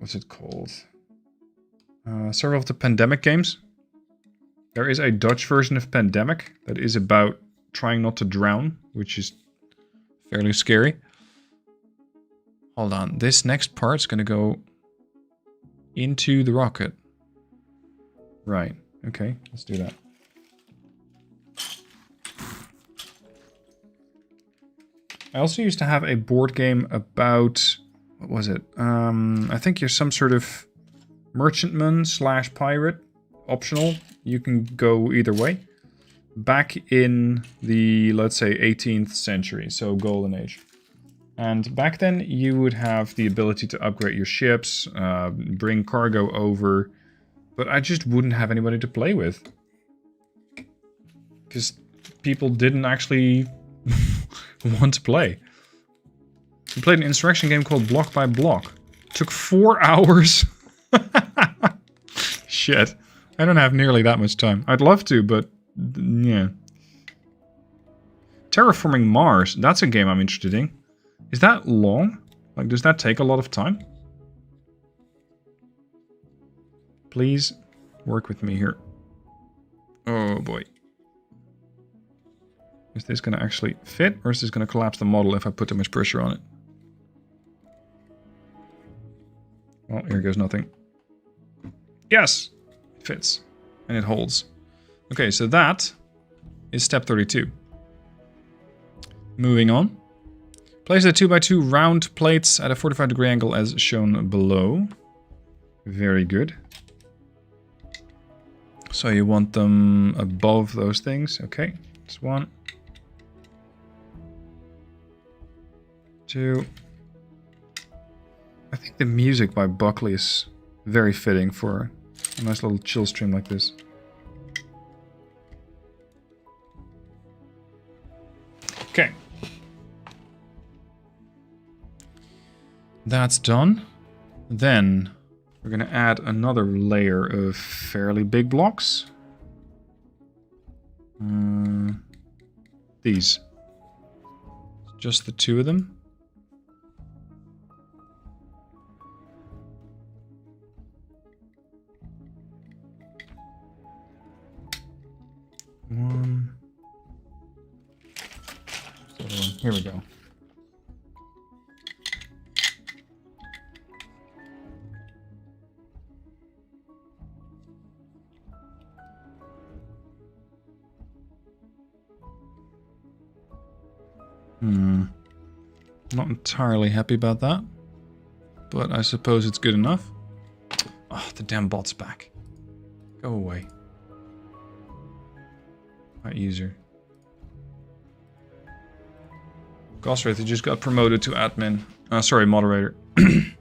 What's it called? Several of the Pandemic games. There is a Dutch version of Pandemic that is about trying not to drown, which is fairly scary. Hold on, this next part's gonna go into the rocket. Right, okay, let's do that. I also used to have a board game about... What was it? I think you're some sort of merchantman / pirate. Optional. You can go either way. Back in the, let's say, 18th century. So Golden Age. And back then you would have the ability to upgrade your ships. Bring cargo over. But I just wouldn't have anybody to play with. Because people didn't actually want to play. We played an insurrection game called Block by Block. It took 4 hours. Shit. I don't have nearly that much time. I'd love to, but yeah. Terraforming Mars. That's a game I'm interested in. Is that long? Like, does that take a lot of time? Please work with me here. Oh boy. Is this going to actually fit, or is this going to collapse the model if I put too much pressure on it? Well, here goes nothing. Yes! It fits. And it holds. Okay, so that is step 32. Moving on. Place the 2x2 round plates at a 45-degree angle as shown below. Very good. So you want them above those things. Okay, that's 1. 2. I think the music by Buckley is very fitting for a nice little chill stream like this. Okay. That's done. Then we're going to add another layer of fairly big blocks. These. Just the 2 of them. One. Here we go. Not entirely happy about that, but I suppose it's good enough. Oh, the damn bot's back. Go away. Right, user. Gosrith, you just got promoted to admin. Sorry, moderator. If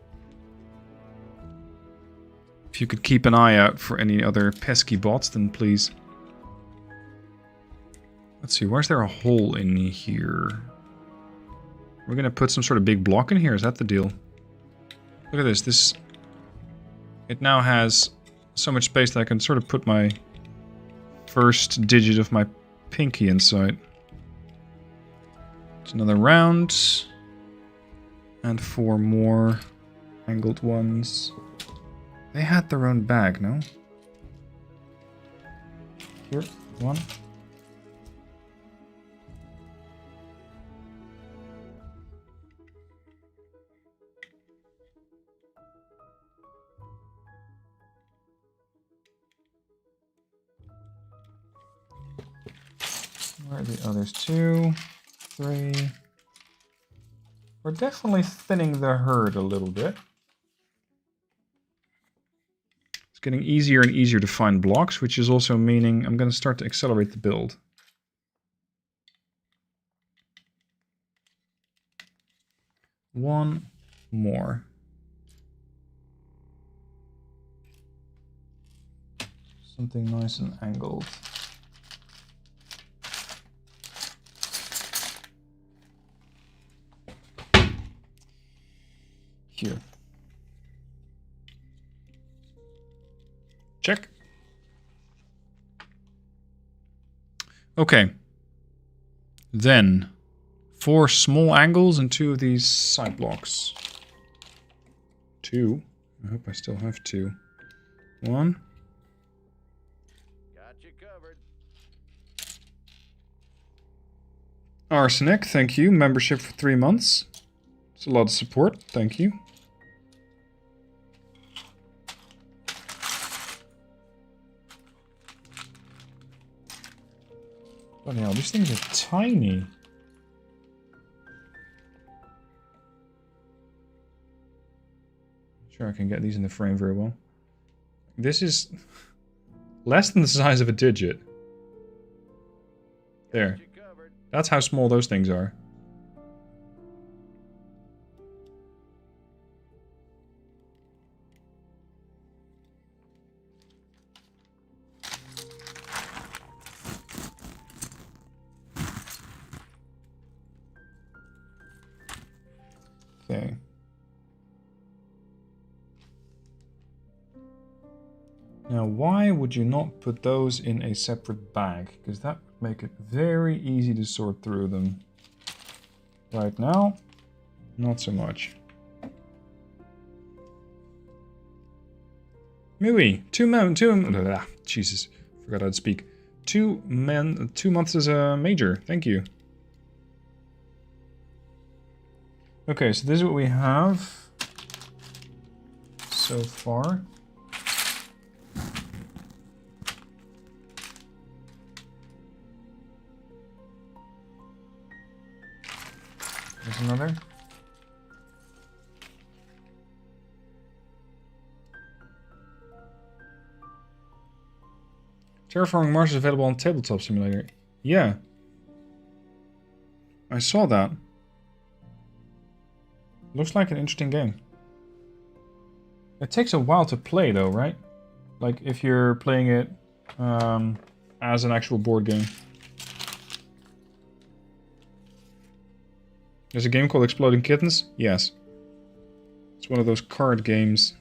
you could keep an eye out for any other pesky bots, then please. Let's see, where's there a hole in here? We're gonna put some sort of big block in here, is that the deal? Look at this, it now has so much space that I can sort of put my first digit of my pinky inside. It's another round. And 4 more angled ones. They had their own bag, no? Here, 1. Where are the others? 2, 3. We're definitely thinning the herd a little bit. It's getting easier and easier to find blocks, which is also meaning I'm going to start to accelerate the build. One more. Something nice and angled. Here. Check. Okay. Then 4 small angles and 2 of these side blocks. 2. I hope I still have 2. 1. Got you covered. Arsenic, thank you. Membership for 3 months. It's a lot of support. Thank you. Bloody hell, these things are tiny. Sure, I can get these in the frame very well. This is less than the size of a digit. There. That's how small those things are. Okay. Now, why would you not put those in a separate bag? Because that would make it very easy to sort through them. Right now, not so much. Mooey, Jesus, forgot how to speak. 2 months as a major, thank you. Okay, so this is what we have so far. There's another. Terraforming Mars is available on Tabletop Simulator. Yeah. I saw that. Looks like an interesting game. It takes a while to play though, right? Like if you're playing it as an actual board game. There's a game called Exploding Kittens? Yes. It's one of those card games.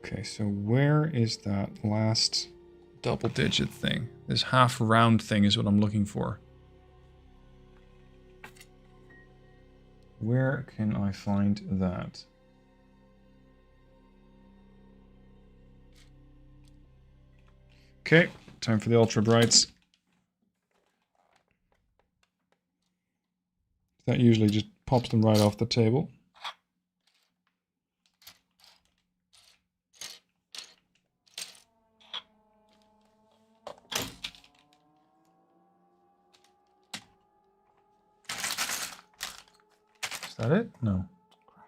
Okay, so where is that last double-digit thing? This half-round thing is what I'm looking for. Where can I find that? Okay, time for the Ultra Brights. That usually just pops them right off the table. Is that it? No. Crap.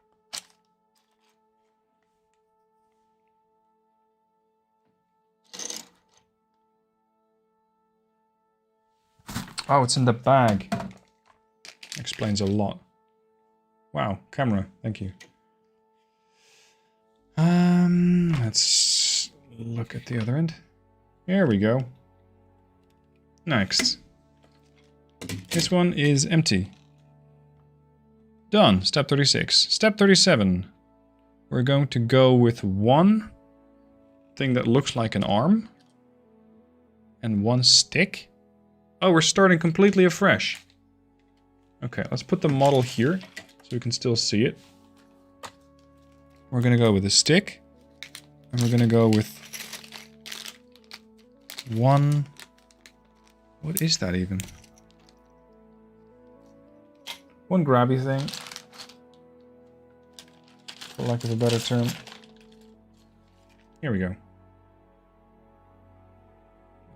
Oh, it's in the bag. Explains a lot. Wow, camera, thank you. Let's look at the other end. There we go. Next. This one is empty. Done. Step 36. Step 37. We're going to go with one thing that looks like an arm. And one stick. Oh, we're starting completely afresh. Okay, let's put the model here so we can still see it. We're going to go with a stick. And we're going to go with one... What is that even? One grabby thing. For lack of a better term. Here we go. It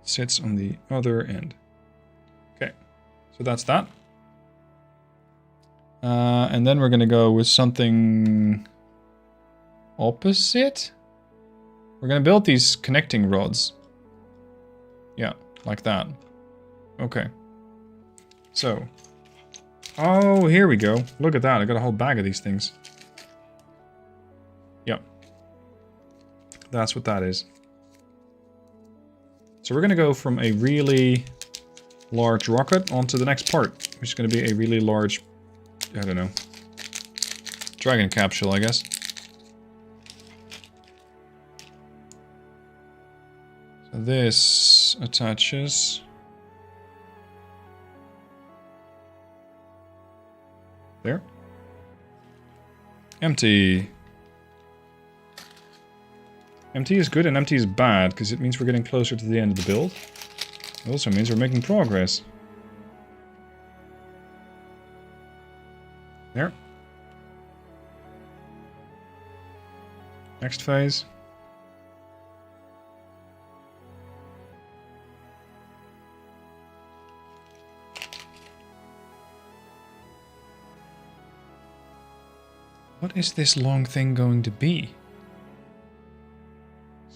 sits on the other end. Okay, so that's that. And then we're going to go with something opposite. We're going to build these connecting rods. Yeah, like that. Okay. So. Oh, here we go. Look at that. I got a whole bag of these things. Yep. That's what that is. So we're going to go from a really large rocket onto the next part, which is going to be a really large, I don't know, dragon capsule, I guess. So this attaches. There. Empty. Empty is good and empty is bad, because it means we're getting closer to the end of the build. It also means we're making progress. There. Next phase. What is this long thing going to be?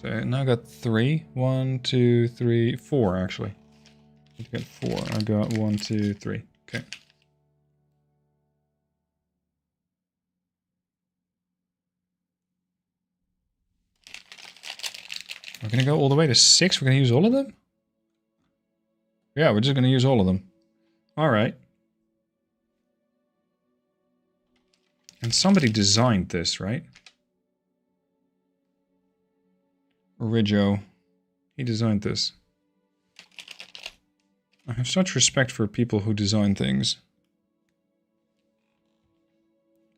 So now I got 3. 1, 2, 3, 4 actually. I got 4. I got 1, 2, 3. Okay. We're gonna go all the way to 6? We're gonna use all of them? Yeah, we're just gonna use all of them. Alright. And somebody designed this, right? Origo. He designed this. I have such respect for people who design things.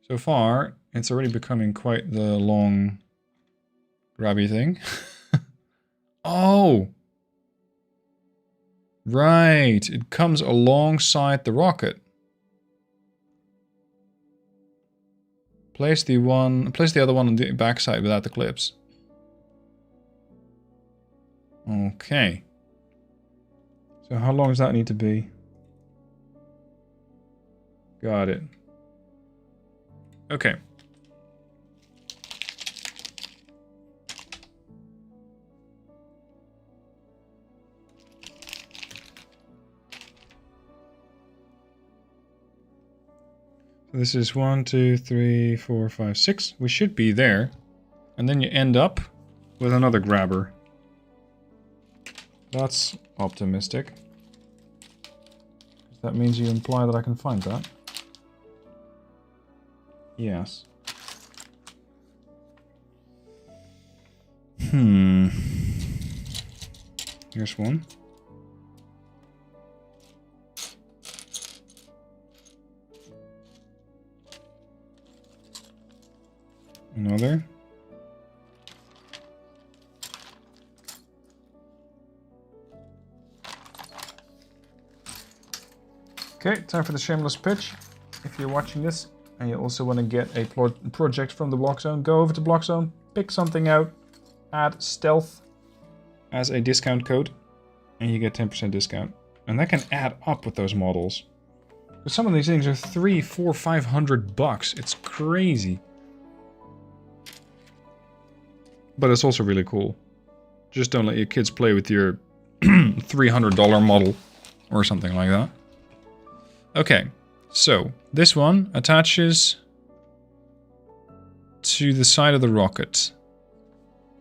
So far, it's already becoming quite the long, grabby thing. Oh! Right, it comes alongside the rocket. Place the other one on the backside without the clips. Okay. So how long does that need to be? Got it. Okay. This is 1, 2, 3, 4, 5, 6. We should be there. And then you end up with another grabber. That's optimistic. That means you imply that I can find that. Yes. Here's one. Another. Okay, time for the shameless pitch. If you're watching this and you also want to get a project from the block zone, go over to block zone, pick something out, add stealth as a discount code, and you get 10% discount. And that can add up with those models. Some of these things are $300, $400, $500. It's crazy. But it's also really cool. Just don't let your kids play with your $300 model or something like that. Okay, so this one attaches to the side of the rocket.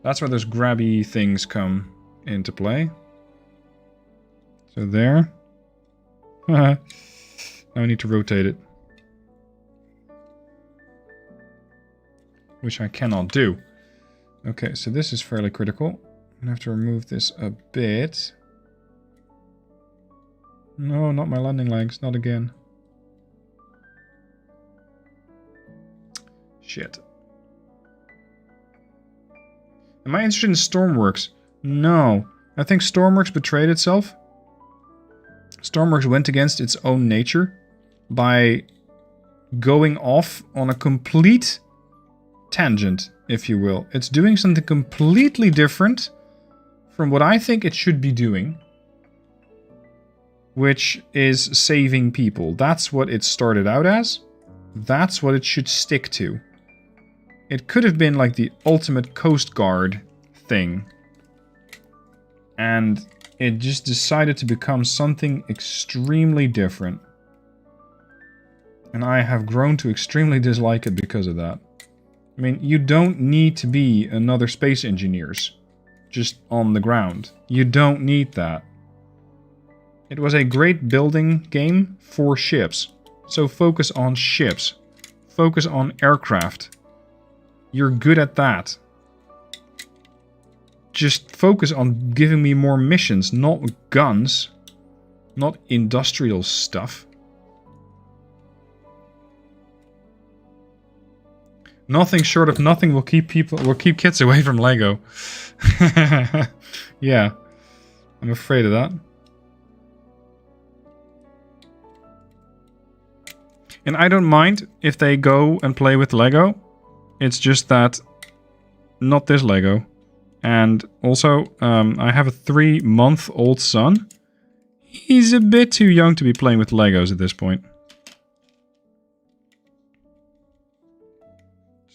That's where those grabby things come into play. So there. Now I need to rotate it. Which I cannot do. Okay, so this is fairly critical. I'm gonna have to remove this a bit. No, not my landing legs, not again. Shit. Am I interested in Stormworks? No. I think Stormworks betrayed itself. Stormworks went against its own nature by going off on a complete tangent, if you will. It's doing something completely different from what I think it should be doing, which is saving people. That's what it started out as. That's what it should stick to. It could have been like the ultimate Coast Guard thing. And it just decided to become something extremely different. And I have grown to extremely dislike it because of that. I mean, you don't need to be another Space Engineers just on the ground. You don't need that. It was a great building game for ships. So focus on ships. Focus on aircraft. You're good at that. Just focus on giving me more missions, not guns. Not industrial stuff. Nothing short of nothing will keep kids away from Lego. Yeah. I'm afraid of that. And I don't mind if they go and play with Lego. It's just that not this Lego. And also, I have a 3-month-old son. He's a bit too young to be playing with Legos at this point.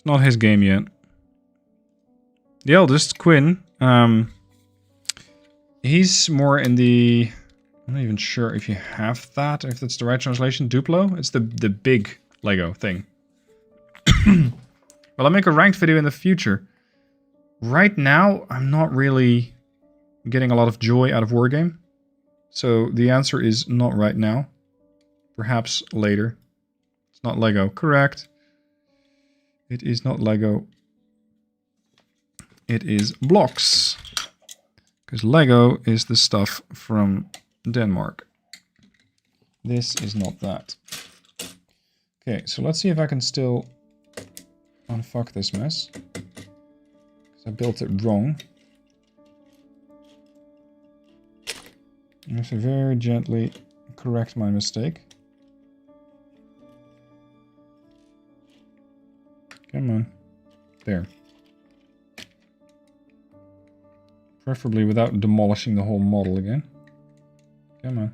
not his game yet. The eldest, Quinn, he's more in the... I'm not even sure if you have that, if that's the right translation. Duplo? It's the big Lego thing. Well, I'll make a ranked video in the future. Right now, I'm not really getting a lot of joy out of Wargame. So the answer is not right now. Perhaps later. It's not Lego. Correct. It is not Lego. It is blocks. Because Lego is the stuff from Denmark. This is not that. Okay, so let's see if I can still unfuck this mess. Because I built it wrong. I have to very gently correct my mistake. Come on. There. Preferably without demolishing the whole model again. Come on.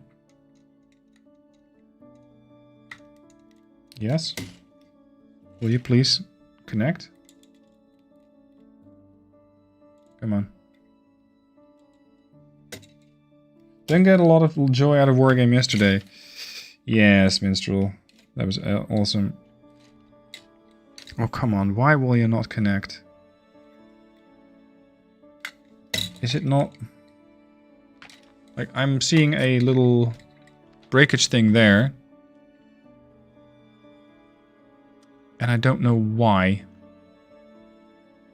Yes? Will you please connect? Come on. Didn't get a lot of joy out of Wargame yesterday. Yes, Minstrel. That was awesome. Oh, come on. Why will you not connect? Is it not... Like, I'm seeing a little breakage thing there. And I don't know why.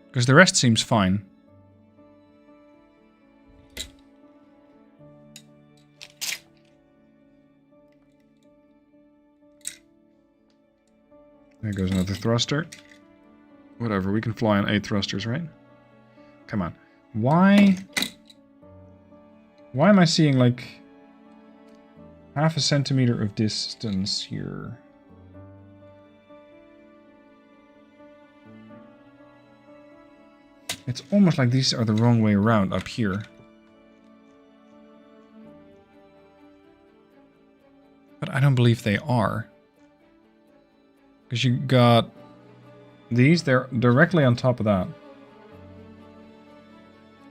Because the rest seems fine. There goes another thruster. Whatever, we can fly on 8 thrusters, right? Come on. Why am I seeing like half a centimeter of distance here? It's almost like these are the wrong way around up here. But I don't believe they are. Because you got these, they're directly on top of that.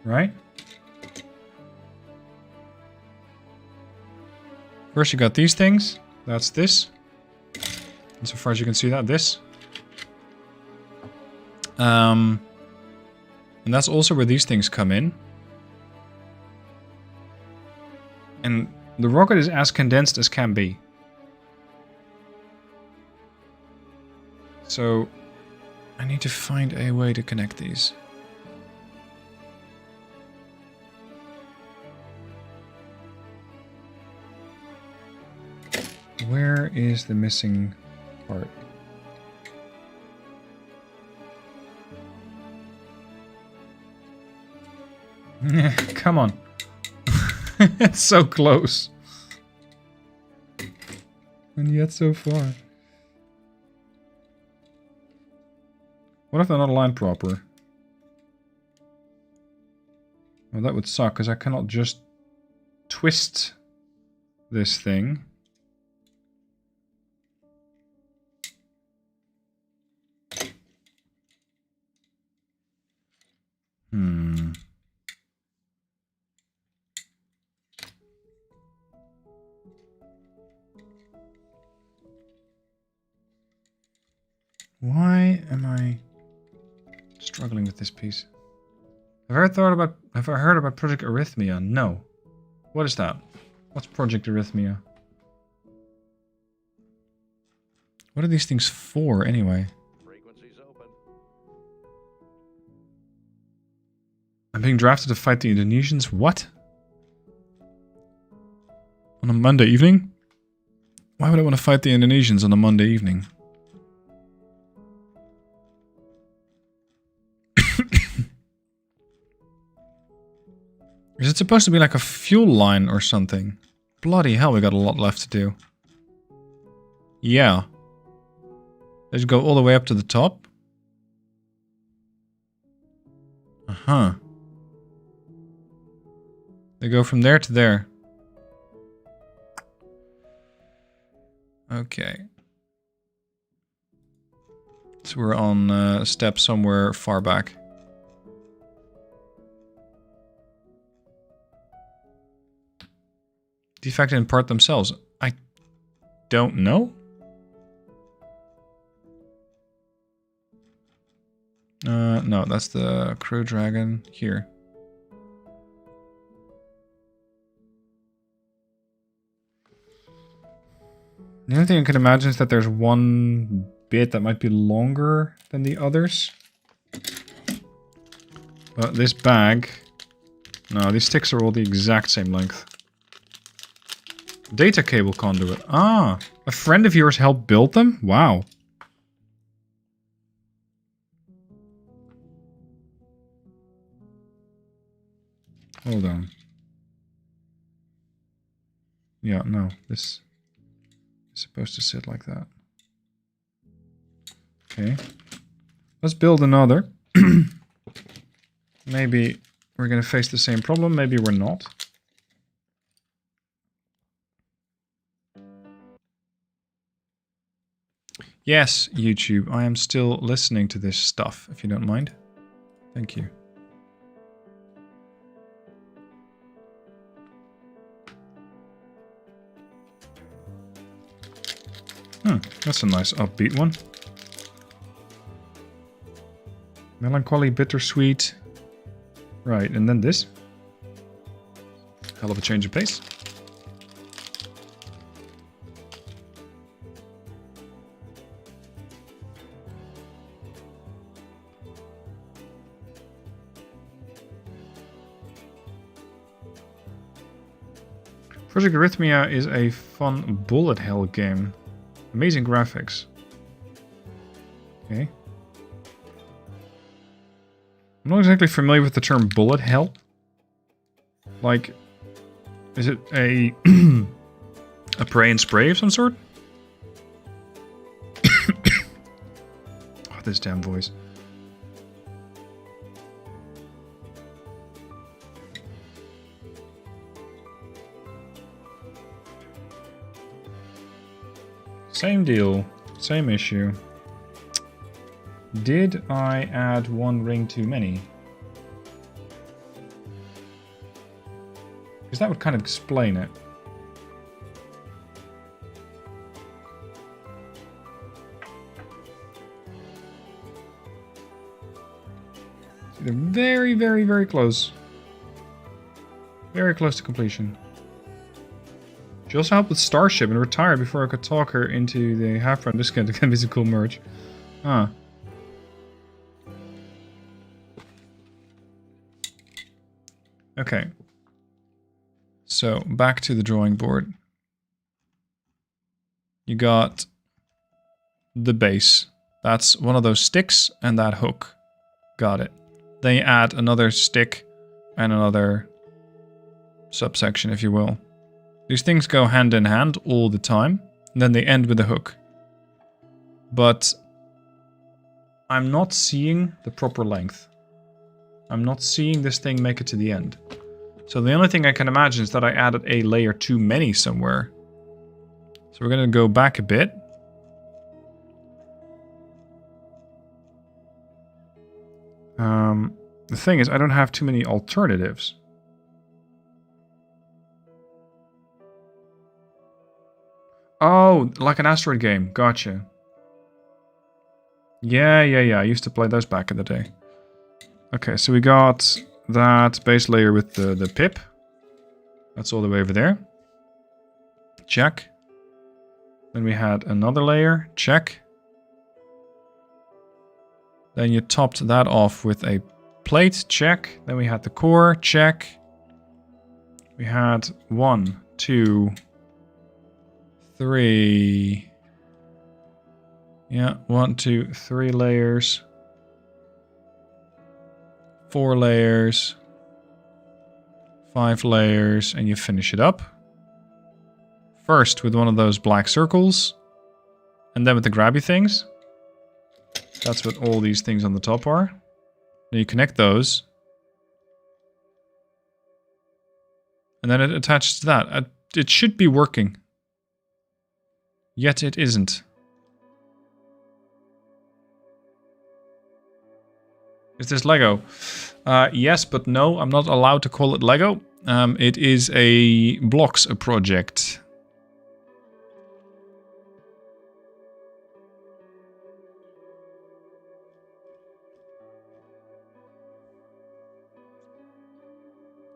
Right? First you got these things. That's this. And so far as you can see that, this. And that's also where these things come in. And the rocket is as condensed as can be. So I need to find a way to connect these. Where is the missing part? Come on. It's so close. And yet so far. What if they're not aligned proper? Well, that would suck, because I cannot just twist this thing. Why am I struggling with this piece? Have I heard about Project Arrhythmia? No. What is that? What's Project Arrhythmia? What are these things for, anyway? Frequencies open. I'm being drafted to fight the Indonesians? What? On a Monday evening? Why would I want to fight the Indonesians on a Monday evening? Is it supposed to be like a fuel line or something? Bloody hell, we got a lot left to do. Yeah. Let's go all the way up to the top. Uh-huh. They go from there to there. Okay. So we're on a step somewhere far back. Defect in part themselves. I don't know. No, that's the crew dragon here. The only thing I can imagine is that there's one bit that might be longer than the others. But this bag... No, these sticks are all the exact same length. Data cable conduit. Ah, a friend of yours helped build them? Wow. Hold on. Yeah, no, this is supposed to sit like that. Okay. Let's build another. Maybe we're going to face the same problem, maybe we're not. Yes, YouTube, I am still listening to this stuff, if you don't mind. Thank you. That's a nice upbeat one. Melancholy, bittersweet. Right, and then this. Hell of a change of pace. Project Arrhythmia is a fun bullet hell game. Amazing graphics. Okay. I'm not exactly familiar with the term bullet hell. Like, is it a a pray and spray of some sort? Oh, this damn voice. Same deal, same issue. Did I add one ring too many? Because that would kind of explain it. They're very, very, very close. Very close to completion. She also helped with Starship and retired before I could talk her into the half-run discount. It can be some cool merch. Huh. Okay. So, back to the drawing board. You got the base. That's one of those sticks and that hook. Got it. Then you add another stick and another subsection, if you will. These things go hand in hand all the time, and then they end with a hook. But I'm not seeing the proper length. I'm not seeing this thing make it to the end. So the only thing I can imagine is that I added a layer too many somewhere. So we're going to go back a bit. The thing is, I don't have too many alternatives. Oh, like an asteroid game. Gotcha. Yeah. I used to play those back in the day. Okay, so we got that base layer with the pip. That's all the way over there. Check. Then we had another layer. Check. Then you topped that off with a plate. Check. Then we had the core. Check. We had 1, 2... 3. Yeah, 1, 2, 3 layers. 4 layers. 5 layers, and you finish it up. First with one of those black circles, and then with the grabby things. That's what all these things on the top are. Then you connect those. And then it attaches to that. It should be working. Yet it isn't. Is this Lego? Yes, but no, I'm not allowed to call it Lego. It is a blocks project.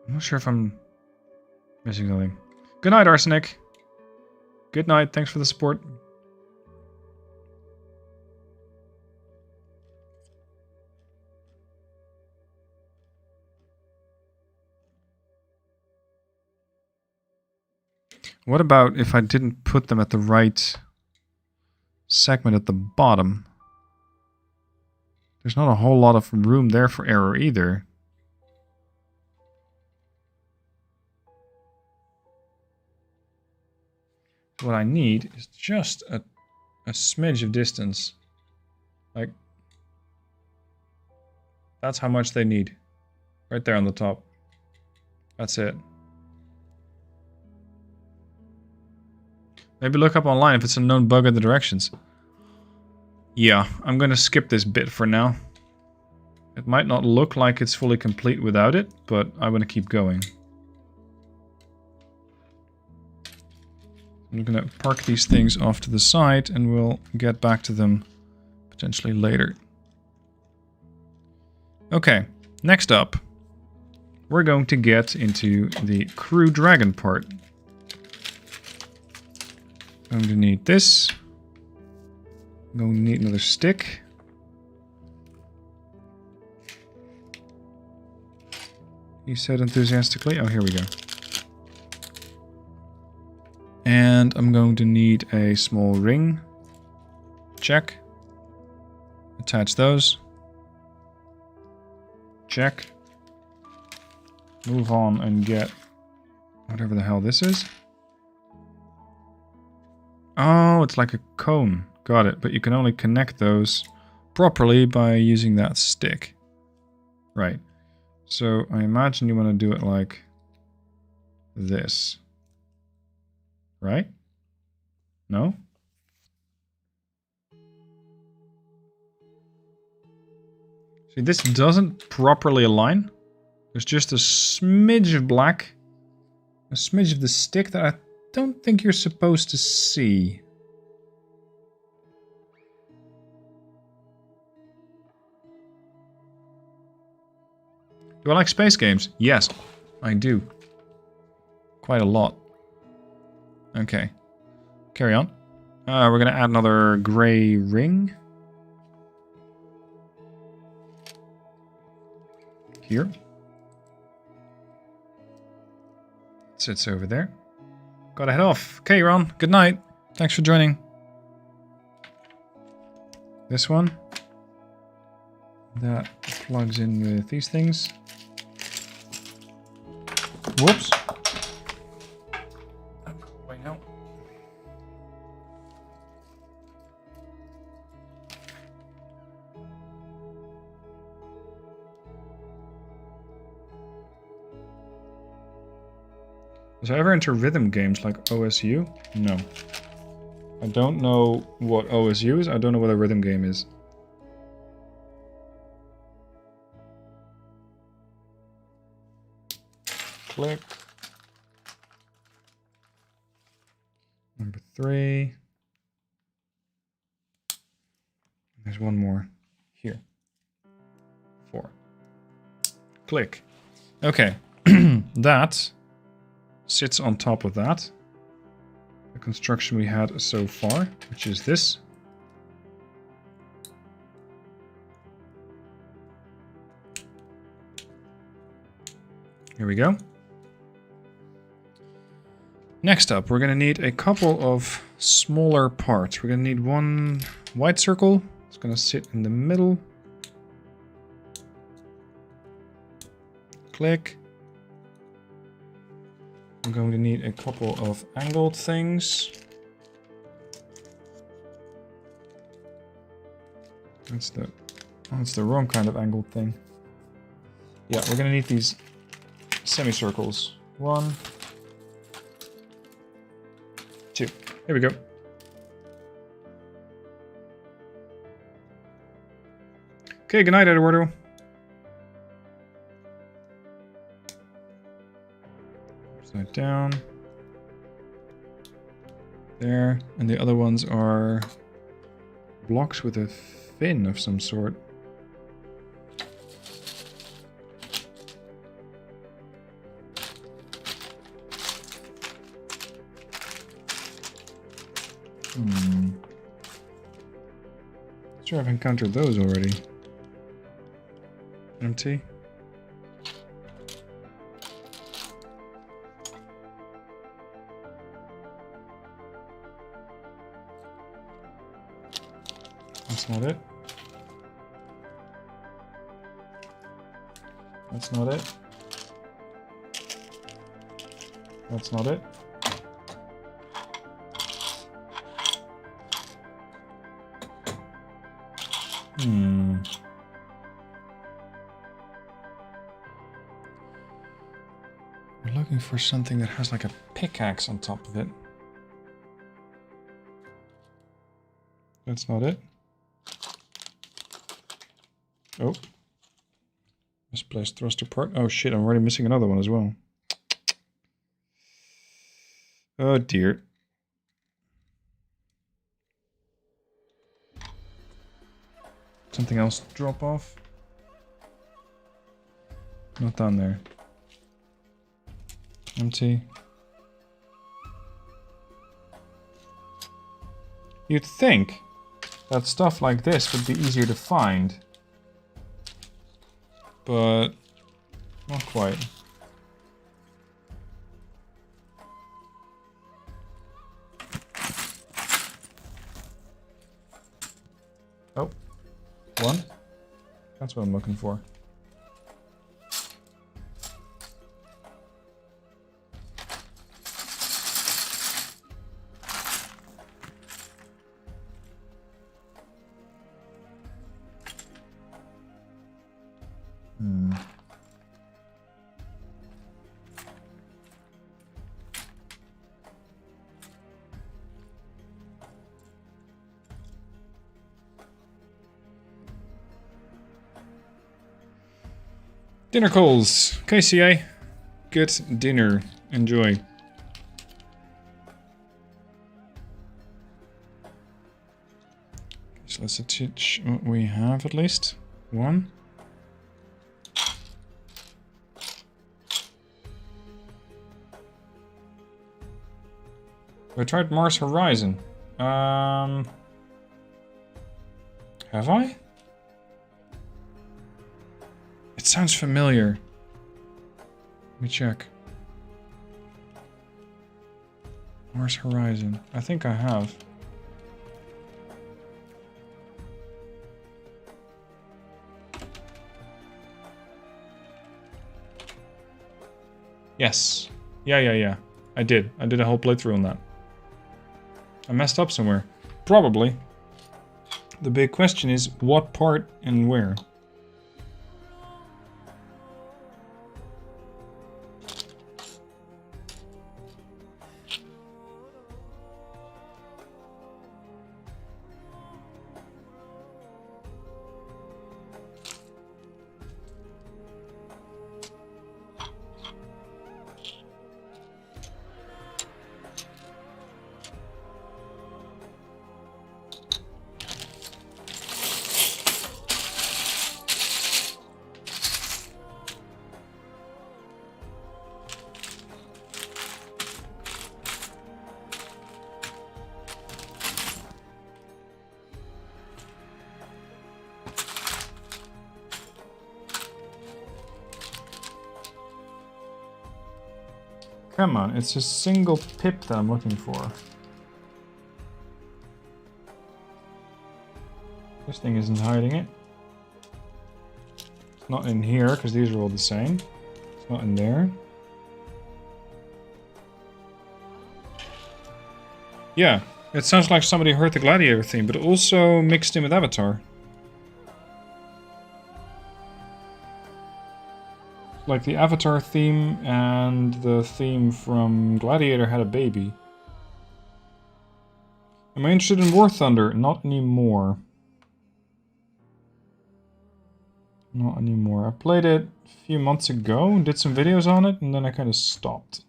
I'm not sure if I'm missing something. Good night, Arsenic. Good night, thanks for the support. What about if I didn't put them at the right segment at the bottom? There's not a whole lot of room there for error either. What I need is just a smidge of distance. Like, that's how much they need. Right there on the top. That's it. Maybe look up online if it's a known bug in the directions. Yeah, I'm gonna skip this bit for now. It might not look like it's fully complete without it, but I'm gonna keep going. I'm gonna park these things off to the side and we'll get back to them potentially later. Okay, next up, we're going to get into the Crew Dragon part. I'm going to need this. I'm going to need another stick. He said enthusiastically. Oh, here we go. And I'm going to need a small ring. Check. Attach those. Check. Move on and get whatever the hell this is. Oh, it's like a cone. Got it. But you can only connect those properly by using that stick. Right. So I imagine you want to do it like this. Right? No? See, this doesn't properly align. There's just a smidge of black. A smidge of the stick that I don't think you're supposed to see. Do I like space games? Yes, I do. Quite a lot. Okay. Carry on. We're going to add another gray ring. Here. Sits over there. Gotta head off. Okay, Ron. Good night. Thanks for joining. This one. That plugs in with these things. Whoops. Wait, no. Was I ever into rhythm games like OSU? No. I don't know what OSU is. I don't know what a rhythm game is. Click. Number 3. There's one more here. 4. Click. Okay. That sits on top of that. The construction we had so far, which is this. Here we go. Next up, we're going to need a couple of smaller parts. We're going to need one white circle. It's going to sit in the middle. Click. I'm going to need a couple of angled things. That's the wrong kind of angled thing. Yeah, we're going to need these semicircles. 1, 2. Here we go. Okay, good night, Eduardo. Upside down. There. And the other ones are blocks with a fin of some sort. Sure, I've encountered those already. Empty. That's not it. That's not it. That's not it. We're looking for something that has like a pickaxe on top of it. That's not it. Oh. Misplaced thruster part. Oh shit, I'm already missing another one as well. Oh dear. Something else drop off? Not down there. Empty. You'd think that stuff like this would be easier to find. But not quite. Oh. One? That's what I'm looking for. Dinner calls. KCA. Good dinner. Enjoy. So let's teach what we have at least. One. I tried Mars Horizon. Have I? It sounds familiar. Let me check. Mars Horizon. I think I have. Yes. Yeah. I did. I did a whole playthrough on that. I messed up somewhere. Probably. The big question is what part and where? Come on, it's a single pip that I'm looking for. This thing isn't hiding it. It's not in here, because these are all the same. It's not in there. Yeah, it sounds like somebody heard the Gladiator theme, but also mixed in with Avatar. Like the Avatar theme and the theme from Gladiator had a baby. Am I interested in War Thunder? Not anymore. Not anymore. I played it a few months ago and did some videos on it, and then I kind of stopped.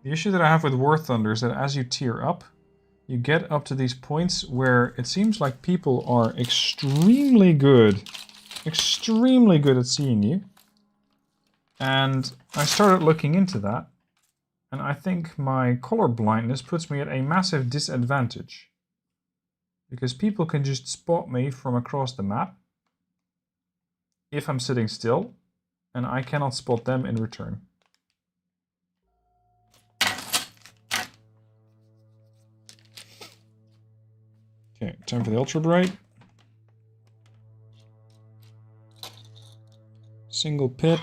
The issue that I have with War Thunder is that as you tier up, you get up to these points where it seems like people are extremely good at seeing you. And I started looking into that, and I think my color blindness puts me at a massive disadvantage. Because people can just spot me from across the map if I'm sitting still, and I cannot spot them in return. Okay, time for the Ultra Bright. Single pip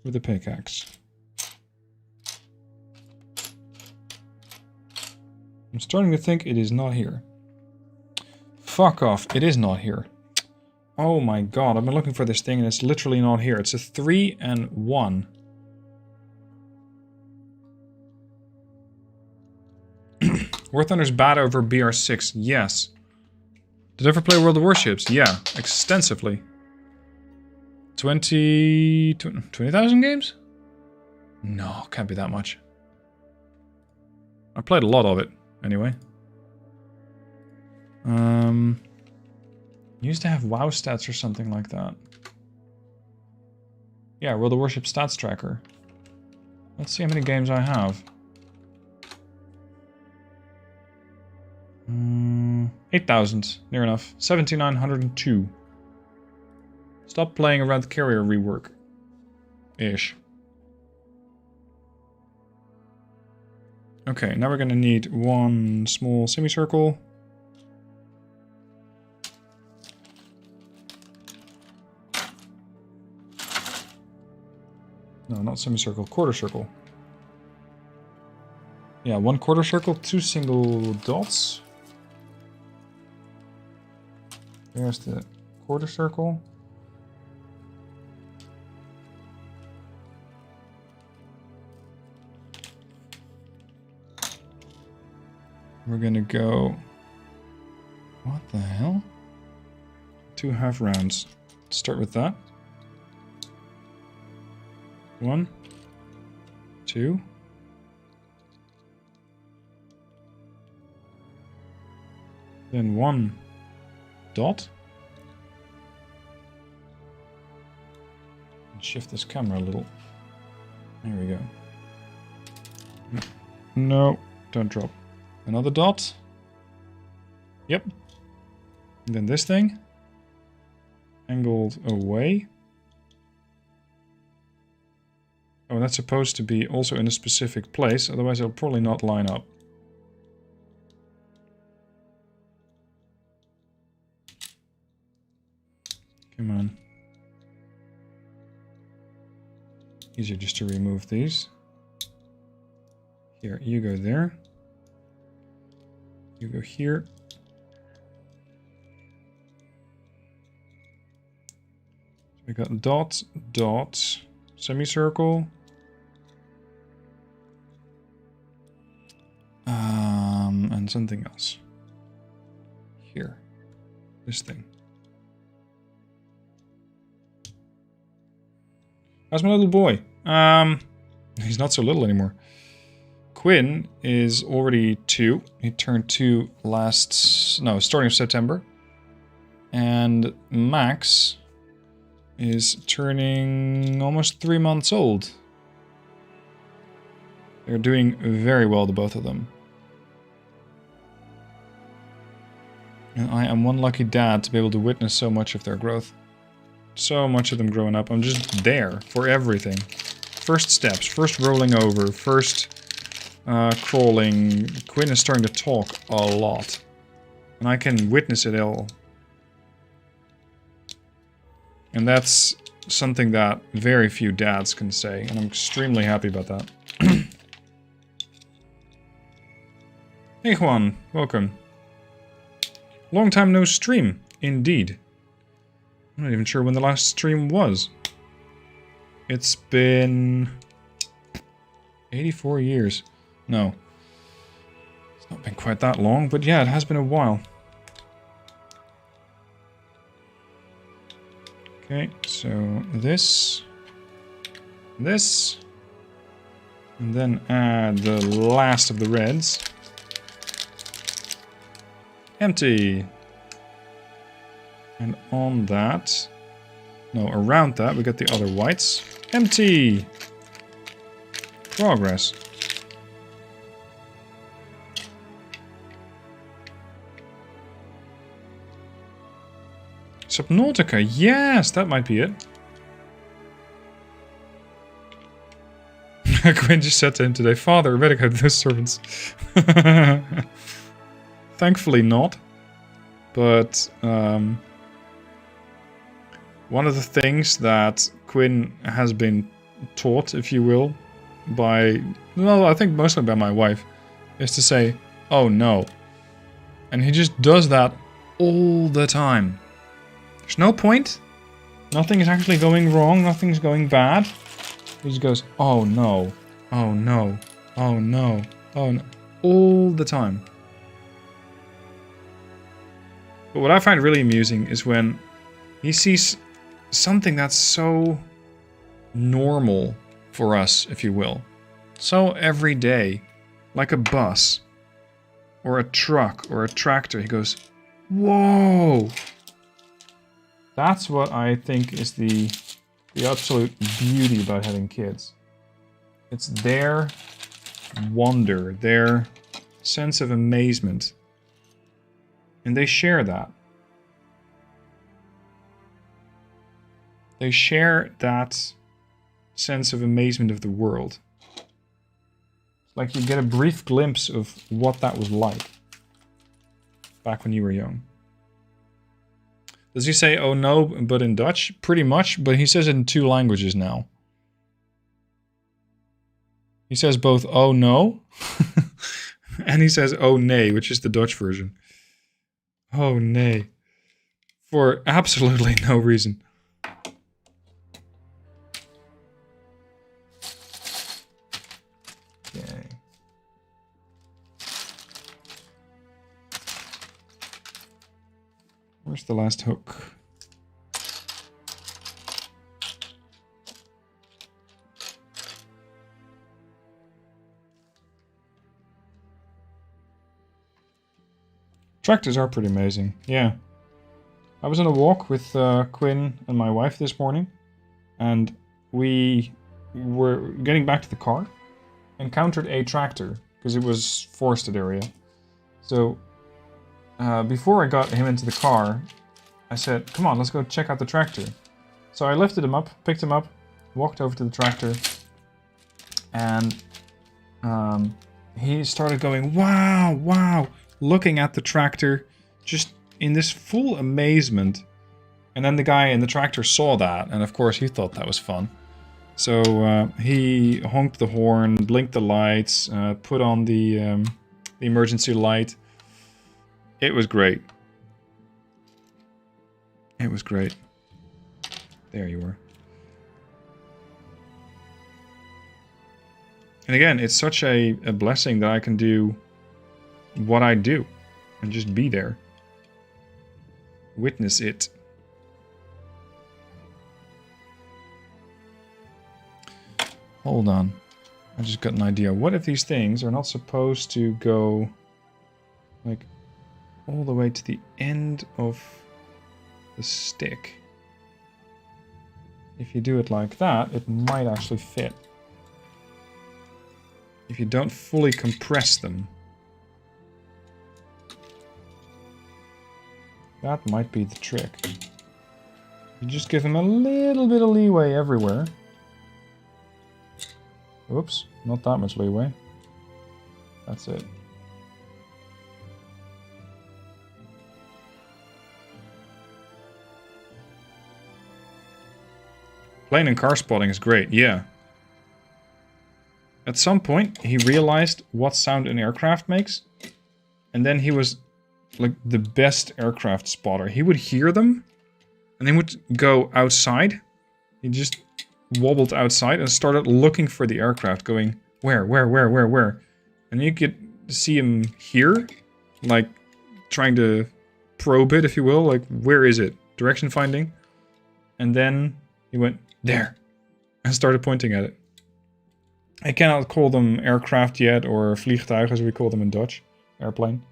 with a pickaxe. I'm starting to think it is not here. Fuck off, it is not here. Oh my god, I've been looking for this thing and it's literally not here. It's a 3 and 1. War Thunder's bad over BR6, yes. Did I ever play World of Warships? Yeah, extensively. 20,000 games? No, can't be that much. I played a lot of it, anyway. Used to have WoW stats or something like that. Yeah, World of Warship stats tracker. Let's see how many games I have. 8,000, near enough. 7,902. Stop playing around carrier rework. Ish. Okay, now we're gonna need one small semicircle. No, not semicircle, quarter circle. Yeah, one quarter circle, 2 single dots. There's the quarter circle. We're gonna go... What the hell? 2 half rounds. Start with that. 1, 2. Then 1 dot. And shift this camera a little. There we go. No, don't drop. Another dot. Yep. And then this thing. Angled away. Oh, that's supposed to be also in a specific place, otherwise it'll probably not line up. Come on. Easier just to remove these. Here, you go there. You go here. We got dot, dot, semicircle. And something else. Here. This thing. How's my little boy? He's not so little anymore. Quinn is already 2. He turned 2 starting of September. And Max is turning almost 3 months old. They're doing very well, the both of them. And I am one lucky dad to be able to witness so much of their growth. So much of them growing up. I'm just there for everything. First steps, first rolling over, first crawling. Quinn is starting to talk a lot. And I can witness it all. And that's something that very few dads can say. And I'm extremely happy about that. Hey Juan, welcome. Long time no stream, indeed. I'm not even sure when the last stream was. It's been 84 years. No. It's not been quite that long, but yeah, it has been a while. Okay, so this, And then add the last of the reds. Empty. And on that... No, around that we got the other whites. Empty. Progress. Subnautica, yes, that might be it. Gwen just said to him today, Father, I better go to those servants. Thankfully not. But one of the things that Quinn has been taught, if you will, by, well, I think mostly by my wife, is to say, oh no. And he just does that all the time. There's no point. Nothing is actually going wrong. Nothing's going bad. He just goes, oh no. Oh no. Oh no. Oh no. All the time. But what I find really amusing is when he sees something that's so normal for us, if you will. So everyday. Like a bus. Or a truck. Or a tractor. He goes, whoa. That's what I think is the absolute beauty about having kids. It's their wonder, their sense of amazement. And they share that. They share that sense of amazement of the world. It's like you get a brief glimpse of what that was like back when you were young. Does he say, oh no, but in Dutch? Pretty much, but he says it in 2 languages now. He says both oh no, and he says oh nee, which is the Dutch version. Oh nee. For absolutely no reason. Okay. Where's the last hook? Tractors are pretty amazing, yeah. I was on a walk with Quinn and my wife this morning, and we were getting back to the car, encountered a tractor, because it was forested area. So, before I got him into the car, I said, come on, let's go check out the tractor. So I lifted him up, picked him up, walked over to the tractor, and he started going, wow, wow, looking at the tractor, just in this full amazement. And then the guy in the tractor saw that, and of course he thought that was fun. So he honked the horn, blinked the lights, put on the emergency light. It was great. It was great. There you were. And again, it's such a blessing that I can do what I do and just be there. Witness it. Hold on. I just got an idea. What if these things are not supposed to go like all the way to the end of the stick? If you do it like that, it might actually fit. If you don't fully compress them. That might be the trick. You just give them a little bit of leeway everywhere. Oops, not that much leeway. That's it. Plane and car spotting is great, yeah. At some point, he realized what sound an aircraft makes. And then he was like the best aircraft spotter. He would hear them, and then would go outside. He just wobbled outside and started looking for the aircraft, going, where? And you could see him here, like trying to probe it, if you will, like where is it? Direction finding. And then he went, there, and started pointing at it. I cannot call them aircraft yet, or vliegtuig as we call them in Dutch. Airplane.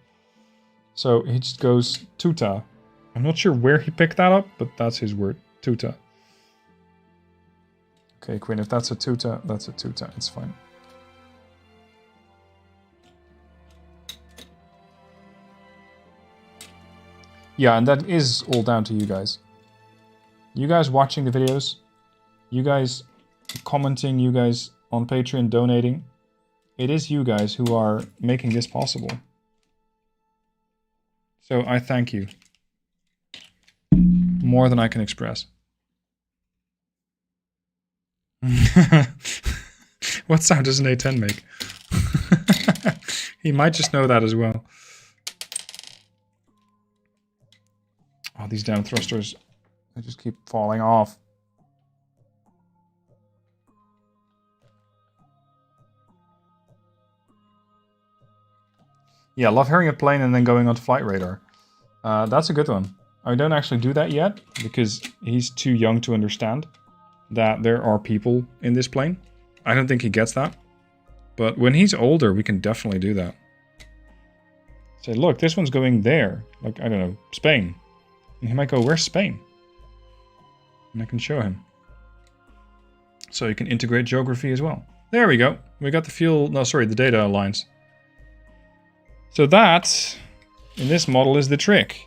So he just goes tuta. I'm not sure where he picked that up, but that's his word. Tuta. Okay, Queen, if that's a tuta, that's a tuta. It's fine. Yeah, and that is all down to you guys. You guys watching the videos, you guys commenting, you guys on Patreon donating. It is you guys who are making this possible. So I thank you. More than I can express. What sound does an A10 make? He might just know that as well. Oh, these damn thrusters, they just keep falling off. Yeah, love hearing a plane and then going onto flight radar. That's a good one. I don't actually do that yet, because he's too young to understand that there are people in this plane. I don't think he gets that. But when he's older, we can definitely do that. Say, look, this one's going there. Like, I don't know, Spain. And he might go, where's Spain? And I can show him. So you can integrate geography as well. There we go. We got the fuel, no, sorry, the data lines. So that, in this model, is the trick.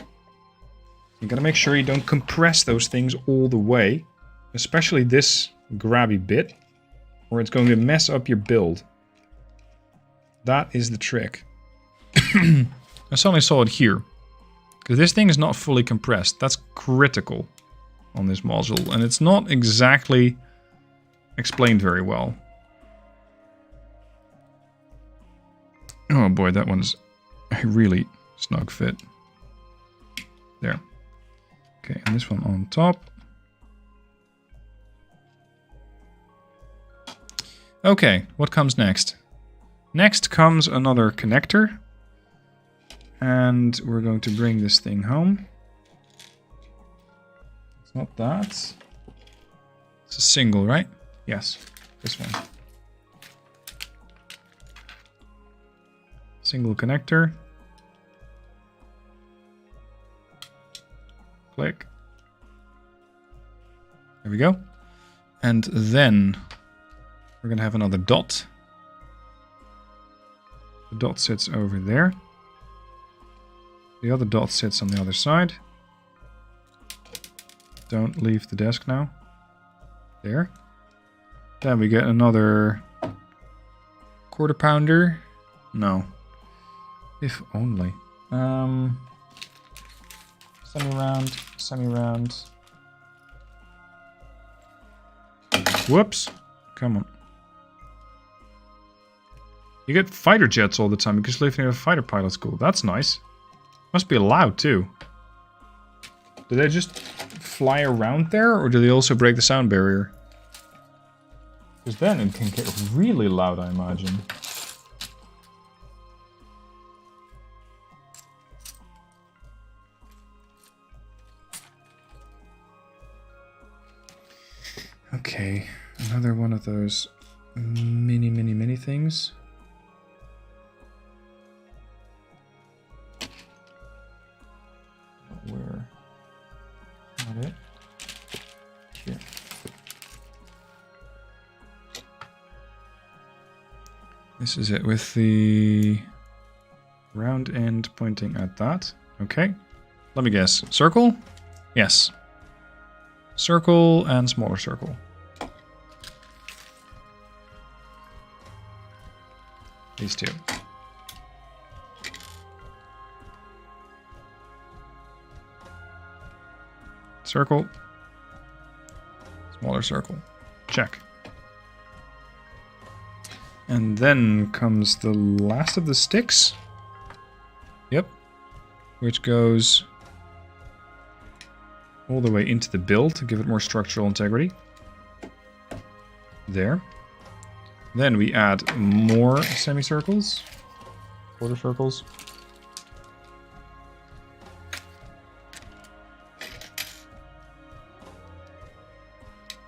You gotta make sure you don't compress those things all the way. Especially this grabby bit, or it's going to mess up your build. That is the trick. I suddenly saw it here. Because this thing is not fully compressed. That's critical on this module. And it's not exactly explained very well. Oh boy, that one's a really snug fit. There. Okay, and this one on top. Okay, what comes next? Next comes another connector. And we're going to bring this thing home. It's not that. It's a single, right? Yes, this one. Single connector. Click. There we go. And then we're going to have another dot. The dot sits over there. The other dot sits on the other side. Don't leave the desk now. There. Then we get another quarter pounder. No. If only. Semi-round, semi-round. Whoops. Come on. You get fighter jets all the time because you live near a fighter pilot school. That's nice. Must be allowed too. Do they just fly around there, or do they also break the sound barrier? Because then it can get really loud, I imagine. Okay, another one of those mini things. Where? Not it. Here. This is it with the round end pointing at that. Okay. Let me guess. Circle? Yes. Circle and smaller circle. These two. Circle. Smaller circle. Check. And then comes the last of the sticks. Yep. Which goes all the way into the build to give it more structural integrity. There. Then we add more semicircles. Quarter circles.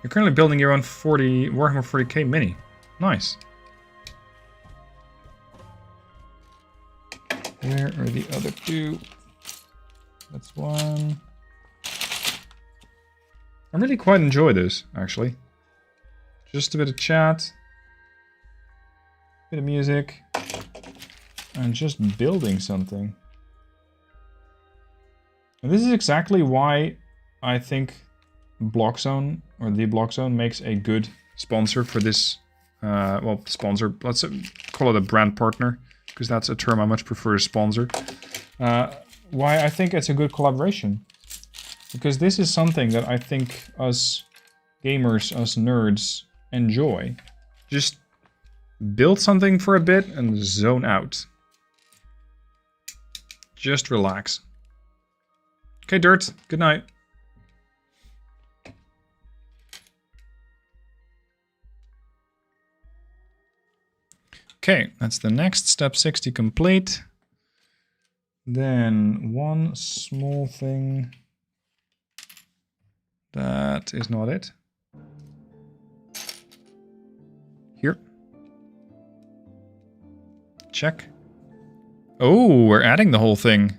You're currently building your own Warhammer 40k mini. Nice. 2. That's 1. I really quite enjoy this, actually. Just a bit of chat. Bit of music. And just building something. And this is exactly why I think Blockzone, or the Blockzone, makes a good sponsor for this. Well, sponsor, let's call it a brand partner, because that's a term I much prefer to sponsor. Why I think it's a good collaboration. Because this is something that I think us gamers, us nerds, enjoy. Just build something for a bit and zone out. Just relax. Okay, Dirt, good night. Okay, that's the next step 60 complete. Then one small thing. That is not it. Here. Check. Oh, we're adding the whole thing.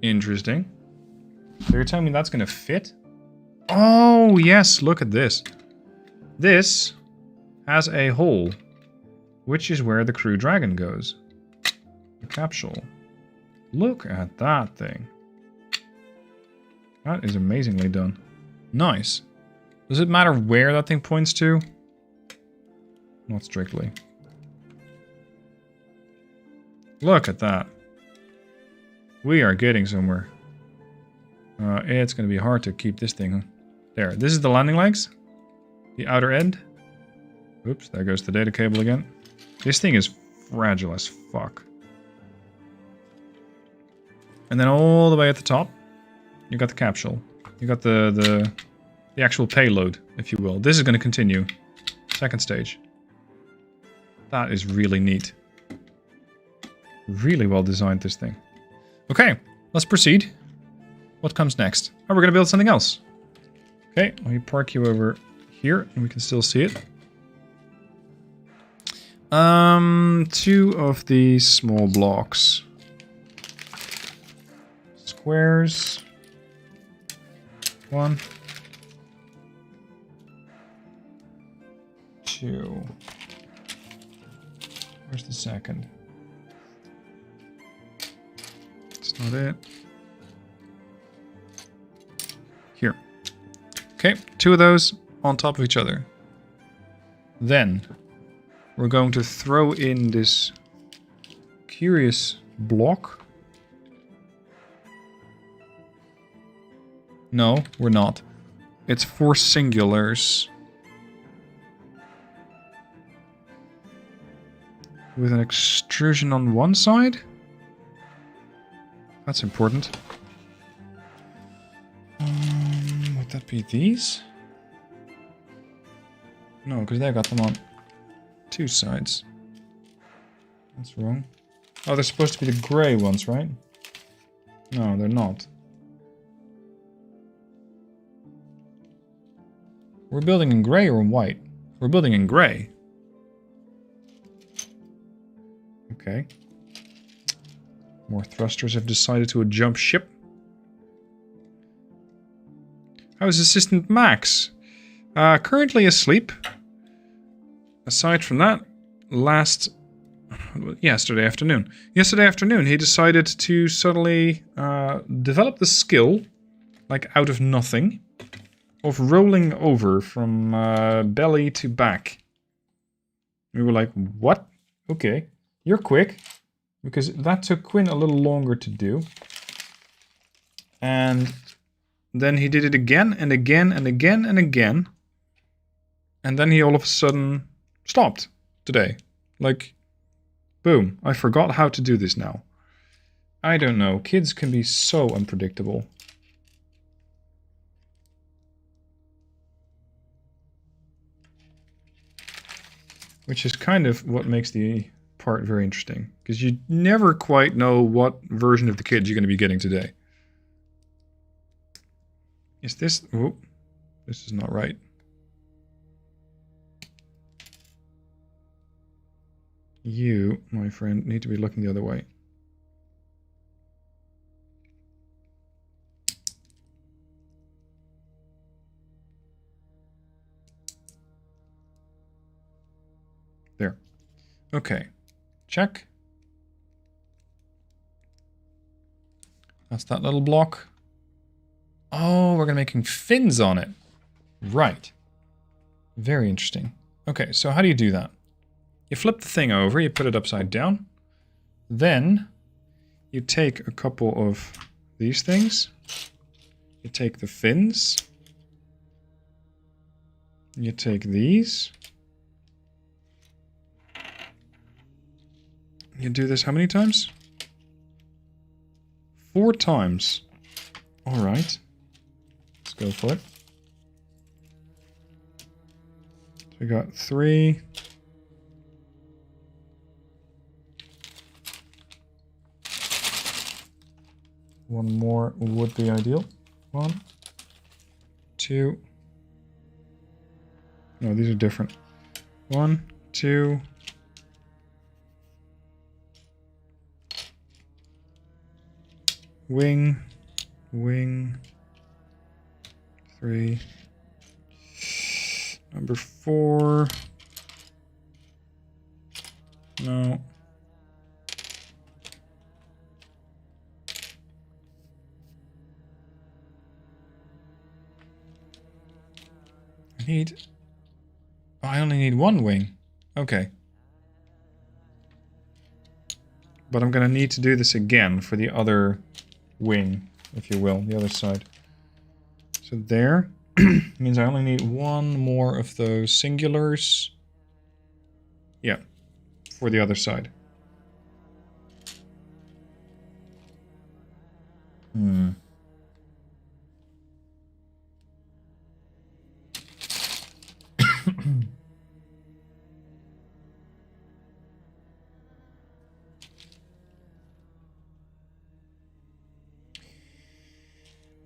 Interesting. So you're telling me that's going to fit? Oh, yes, look at this. This has a hole, which is where the crew dragon goes. The capsule. Look at that thing. That is amazingly done. Nice. Does it matter where that thing points to? Not strictly. Look at that. We are getting somewhere. It's going to be hard to keep this thing. There. This is the landing legs. The outer end. Oops, there goes the data cable again. This thing is fragile as fuck. And then all the way at the top, you got the capsule. You got the actual payload, if you will. This is going to continue. Second stage. That is really neat. Really well designed, this thing. Okay, let's proceed. What comes next? Oh, we're going to build something else. Okay, let me park you over here, and we can still see it. 2 of these small blocks. Squares. 1. 2. Where's the second? That's not it. Here. Okay, 2 of those on top of each other. Then we're going to throw in this curious block. No, we're not. It's 4 singulars. With an extrusion on one side? That's important. Would that be these? No, because they got them on 2 sides. That's wrong. Oh, they're supposed to be the grey ones, right? No, they're not. We're building in grey or in white? We're building in grey. Okay. More thrusters have decided to jump ship. How is Assistant Max? Currently asleep. Aside from that, yesterday afternoon. Yesterday afternoon, he decided to suddenly develop the skill, like out of nothing, of rolling over from belly to back. We were like, what? Okay, you're quick. Because that took Quinn a little longer to do. And then he did it again and again and again and again. And then he all of a sudden stopped today. Like, boom, I forgot how to do this now. I don't know, kids can be so unpredictable. Which is kind of what makes the part very interesting. Because you never quite know what version of the kid you're going to be getting today. Is this... Oh, this is not right. You, my friend, need to be looking the other way. There. Okay. Check. That's that little block. Oh, we're going to be making fins on it. Right. Very interesting. Okay, so how do you do that? You flip the thing over, you put it upside down. Then you take a couple of these things. You take the fins. You take these. You do this how many times? 4 times. All right. Let's go for it. So we got 3. One more would be ideal. 1, 2. No, these are different. 1, 2. Wing, wing, 3, number 4, no, I only need 1 wing, okay. But I'm gonna need to do this again for the other wing, if you will, the other side. So there means I only need 1 more of those singulars. Yeah, for the other side.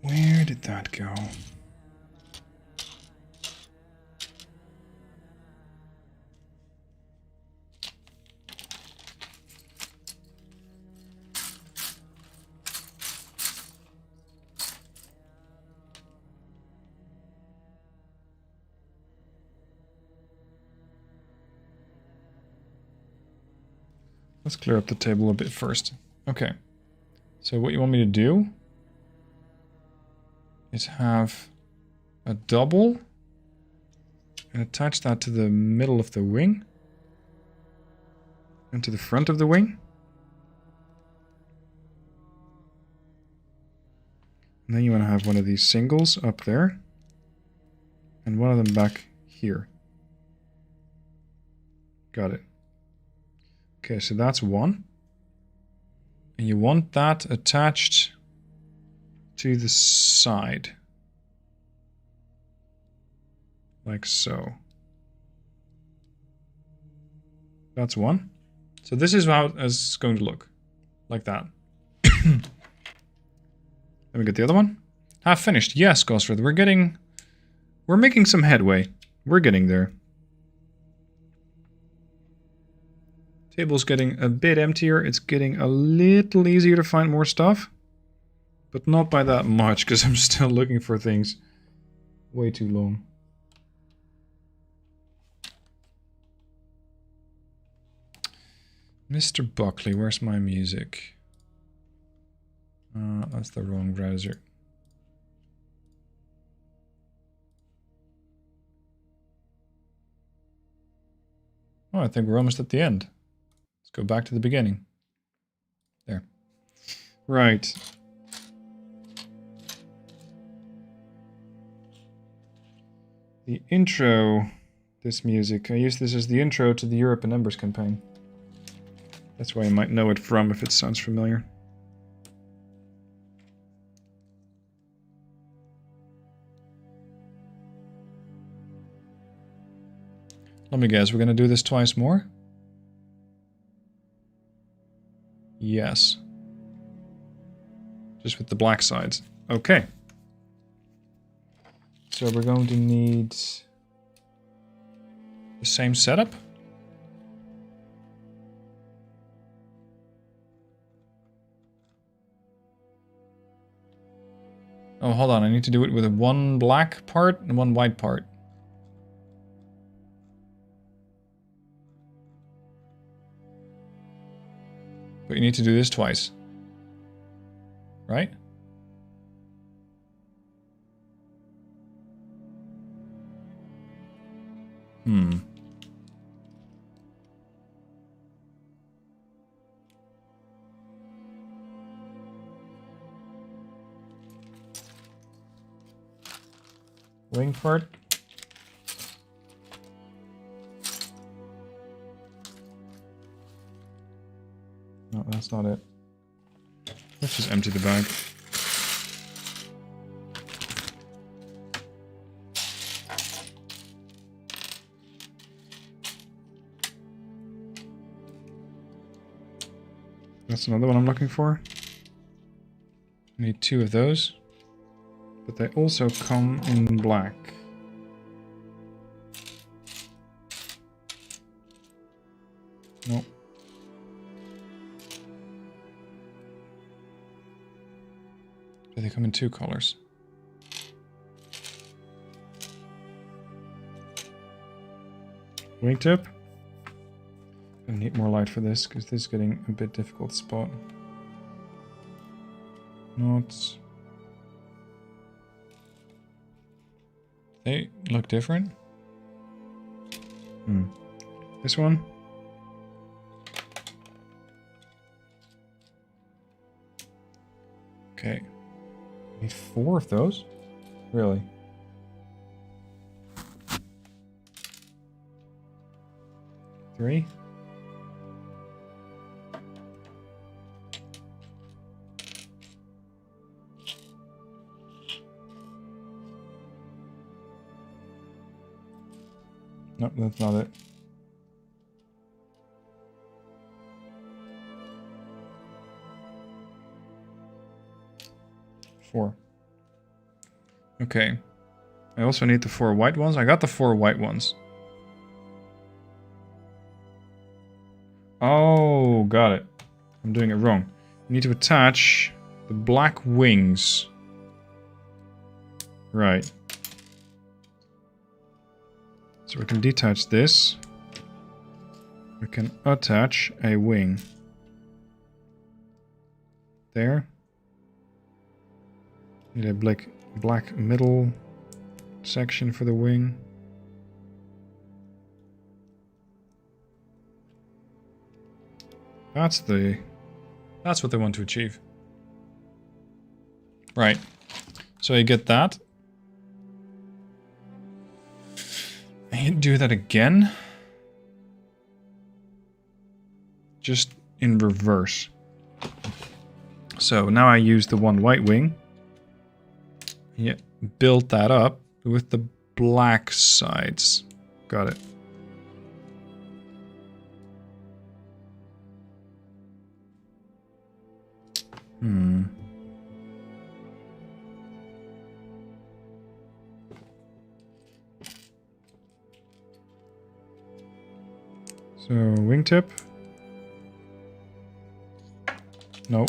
Where did that go? Let's clear up the table a bit first. Okay. So what you want me to do is have a double and attach that to the middle of the wing and to the front of the wing. And then you want to have one of these singles up there and one of them back here. Got it. Okay, so that's 1. And you want that attached to the side. Like so. That's 1. So this is how it's going to look. Like that. Let me get the other one. Half finished. Yes, Gosrith. We're making some headway. We're getting there. Table's getting a bit emptier. It's getting a little easier to find more stuff. But not by that much, because I'm still looking for things way too long. Mr. Buckley, where's my music? That's the wrong browser. Oh, I think we're almost at the end. Let's go back to the beginning. There. Right. The intro, this music, I use this as the intro to the Europe and Embers campaign. That's why you might know it from if it sounds familiar. Let me guess, we're gonna do this twice more? Yes. Just with the black sides. Okay. So we're going to need the same setup. Oh, hold on. I need to do it with one black part and one white part. But you need to do this twice. Right? Hmm. Wing part. No, that's not it. Let's just empty the bag. That's another one I'm looking for. I need 2 of those. But they also come in black. Nope. They come in 2 colors. Wingtip. I need more light for this because this is getting a bit difficult to spot. Not. They look different. This one. Okay. Need 4 of those? Really? Three? Nope, that's not it. Four. Okay. I also need the 4 white ones. I got the 4 white ones. Oh, got it. I'm doing it wrong. You need to attach the black wings. Right. So we can detach this. We can attach a wing. There. Need a black middle section for the wing. That's what they want to achieve. Right. So you get that. And you do that again. Just in reverse. So now I use the one white wing. Yeah, build that up with the black sides. Got it. So, wingtip. Nope.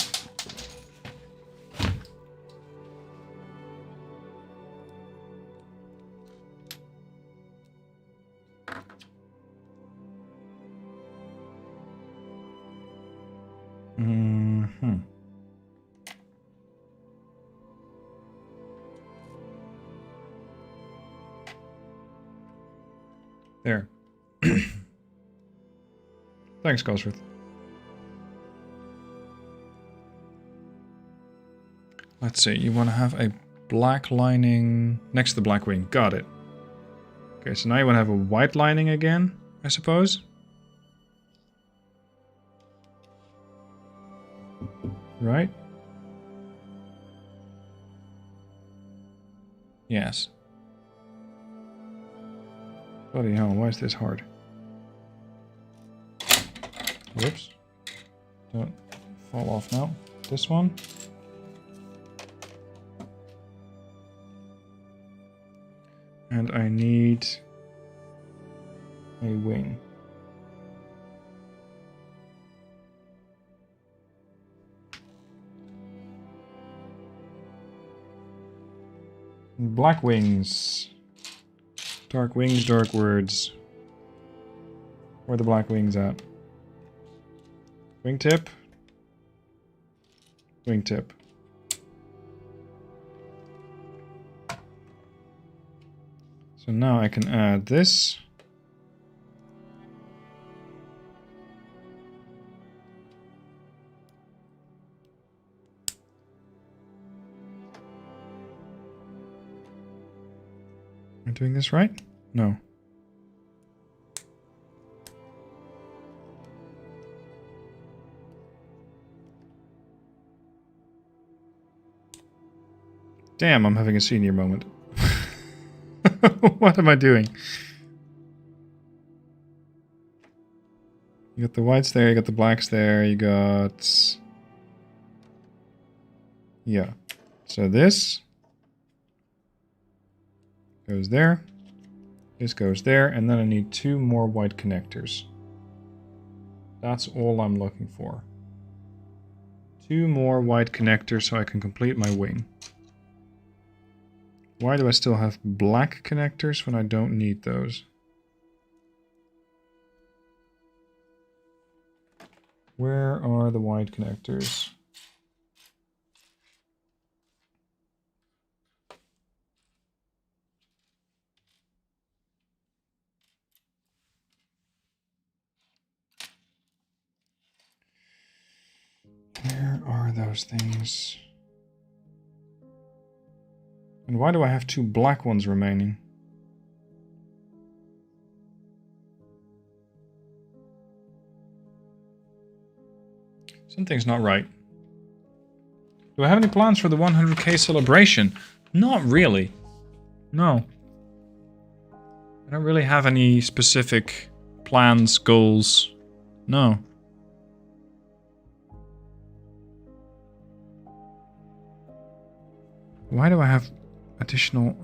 There. Thanks, Gosrith. Let's see, you want to have a black lining next to the black wing. Got it. Okay, so now you want to have a white lining again, I suppose? Right? Yes. Bloody hell, why is this hard? Whoops. Don't fall off now. This one. And I need a wing. Black wings. Dark wings, dark words. Where are the black wings at? Wingtip. Wingtip. So now I can add this. Am I doing this right? No. Damn, I'm having a senior moment. What am I doing? You got the whites there, you got the blacks there, you got... Yeah. So this goes there. This goes there, and then I need 2 more white connectors. That's all I'm looking for. 2 more white connectors so I can complete my wing. Why do I still have black connectors when I don't need those? Where are the white connectors? Where are those things? And why do I have 2 black ones remaining? Something's not right. Do I have any plans for the 100k celebration? Not really. No. I don't really have any specific plans, goals. No. Why do I have additional...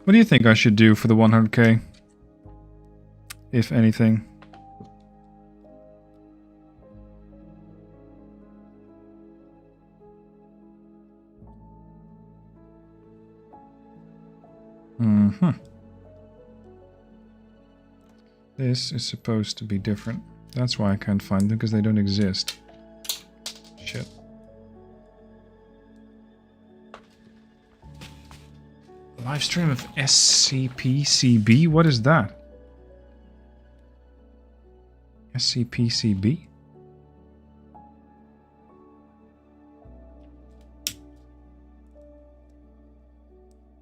What do you think I should do for the 100k? If anything. This is supposed to be different. That's why I can't find them, because they don't exist. Shit. Live stream of SCPCB? What is that? SCPCB?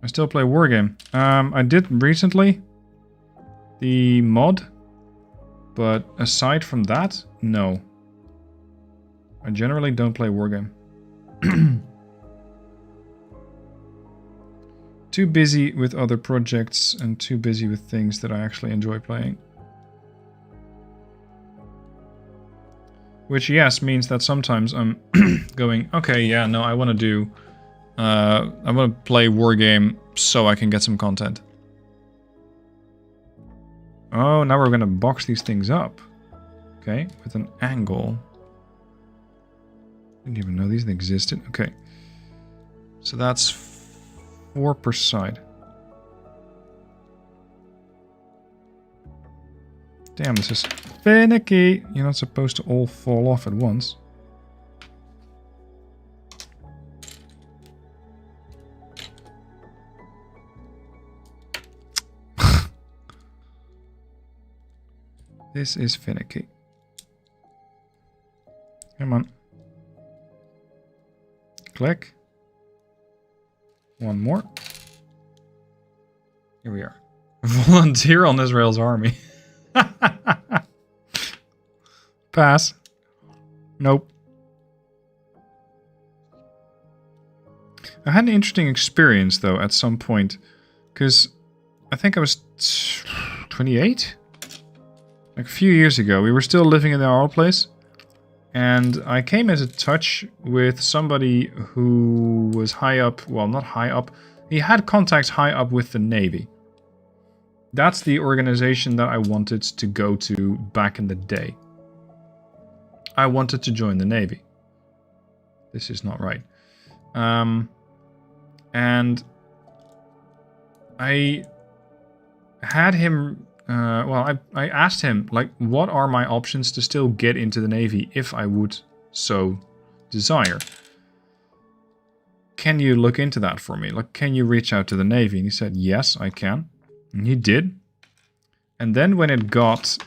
I still play Wargame. I did recently. The mod. But aside from that, no. I generally don't play Wargame. Too busy with other projects and too busy with things that I actually enjoy playing. Which, yes, means that sometimes I'm going, okay, yeah, no, I want to do... I want to play Wargame so I can get some content. Oh, now we're going to box these things up. Okay, with an angle. Didn't even know these existed. Okay. So that's 4 per side. Damn, this is finicky. You're not supposed to all fall off at once. This is finicky. Come on. Click. One more. Here we are. Volunteer on Israel's army. Pass. Nope. I had an interesting experience though at some point. Because I think I was 28? Like a few years ago. We were still living in our old place. And I came into touch with somebody who was high up, well, not high up. He had contacts high up with the Navy. That's the organization that I wanted to go to back in the day. I wanted to join the Navy. This is not right. And I had him... I asked him, like, what are my options to still get into the Navy if I would so desire? Can you look into that for me? Like, can you reach out to the Navy? And he said, yes, I can. And he did. And then when it got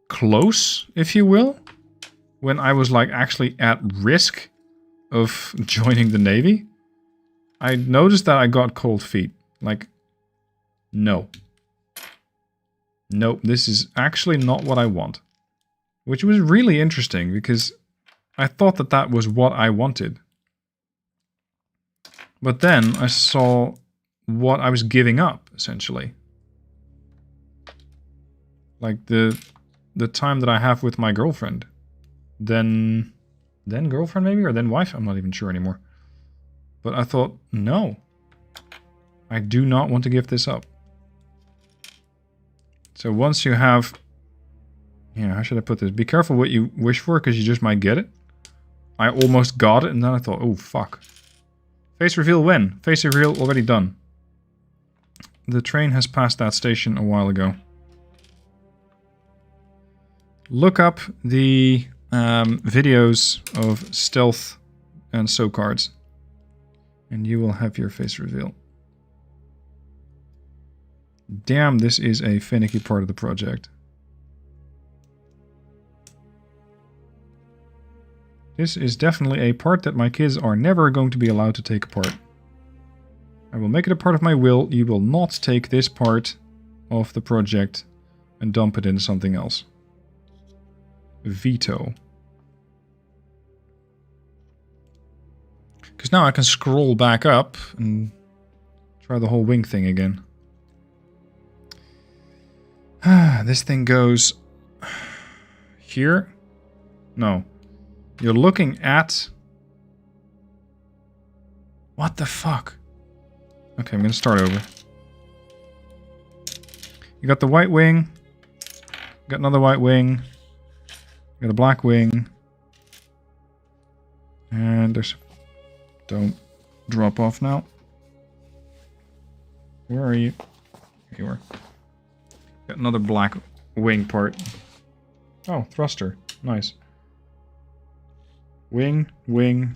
close, if you will, when I was, like, actually at risk of joining the Navy, I noticed that I got cold feet. Like, no. Nope, this is actually not what I want. Which was really interesting, because I thought that that was what I wanted. But then I saw what I was giving up, essentially. Like the time that I have with my girlfriend. Then girlfriend maybe, or then wife? I'm not even sure anymore. But I thought, no. I do not want to give this up. So once you have... Yeah, how should I put this? Be careful what you wish for, because you just might get it. I almost got it, and then I thought, oh, fuck. Face reveal when? Face reveal already done. The train has passed that station a while ago. Look up the videos of stealth and so cards. And you will have your face reveal. Damn, this is a finicky part of the project. This is definitely a part that my kids are never going to be allowed to take apart. I will make it a part of my will. You will not take this part of the project and dump it into something else. Veto. Because now I can scroll back up and try the whole wing thing again. This thing goes here? No. You're looking at... What the fuck? Okay, I'm gonna start over. You got the white wing. You got another white wing. You got a black wing. And there's... Don't drop off now. Where are you? Here you are. Got another black wing part. Oh, thruster. Nice. Wing, wing.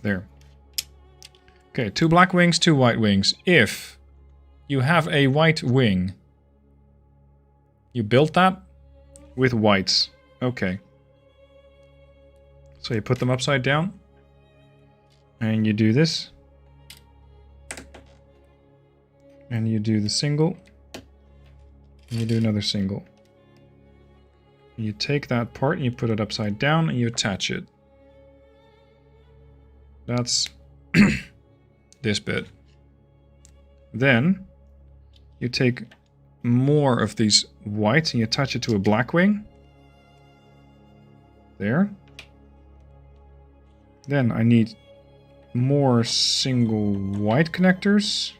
There. Okay, 2 black wings, 2 white wings. If you have a white wing, you built that with whites. Okay. So you put them upside down. And you do this. And you do the single. And you do another single. And you take that part and you put it upside down and you attach it. That's this bit. Then you take more of these whites and you attach it to a black wing. There. Then I need more single white connectors,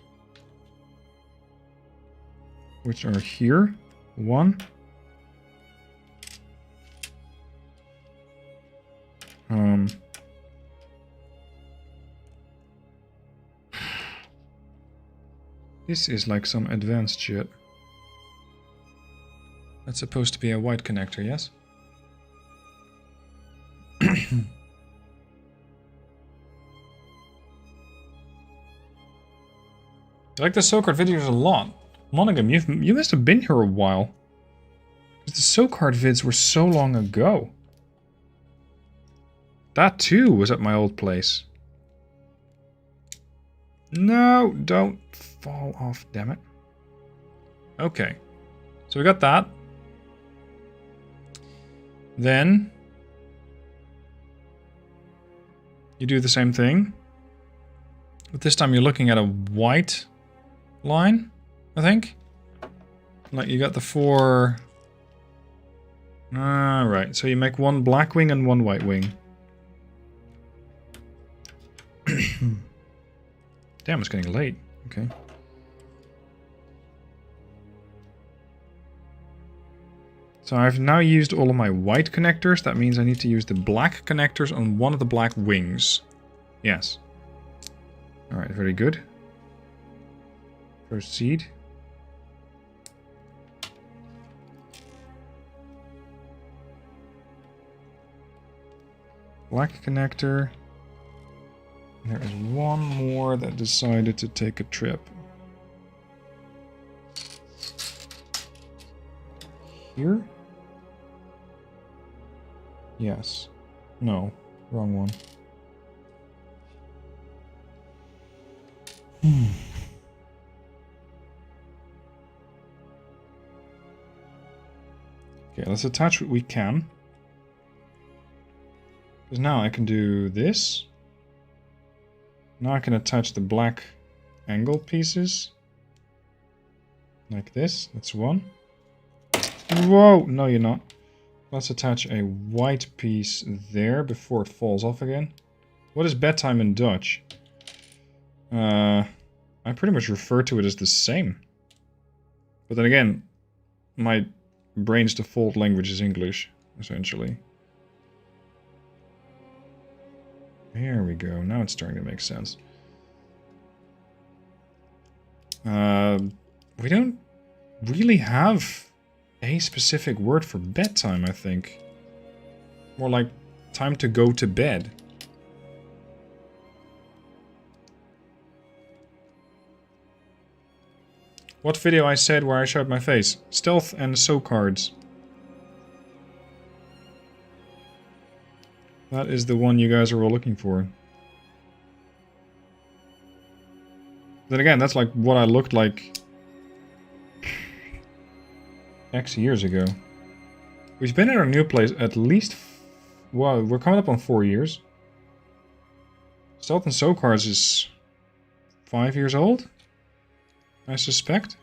which are here. 1. This is like some advanced shit. That's supposed to be a white connector, yes? I like the SoCard videos a lot. Monogam, you must have been here a while. Because the SoCard vids were so long ago. That too was at my old place. No, don't fall off, damn it. Okay. So we got that. Then you do the same thing. But this time you're looking at a white line, I think. Like you got the 4 Right, so you make one black wing and one white wing. Damn, it's getting late. Okay. So I've now used all of my white connectors. That means I need to use the black connectors on one of the black wings. Yes. Alright, very good. Proceed. Black connector. There is one more that decided to take a trip. Here? Yes. No. Wrong one. Okay, let's attach what we can. Because now I can do this. Now I can attach the black angle pieces. Like this. That's one. Whoa! No, you're not. Let's attach a white piece there before it falls off again. What is bedtime in Dutch? I pretty much refer to it as the same. But then again, my brain's default language is English, essentially. There we go. Now it's starting to make sense. We don't really have a specific word for bedtime, I think. More like time to go to bed. What video I said where I showed my face? Stealth and so cards. That is the one you guys are all looking for. Then again, that's like what I looked like X years ago. We've been in our new place at least... Well, we're coming up on 4 years. Stealth and so cards is 5 years old, I suspect.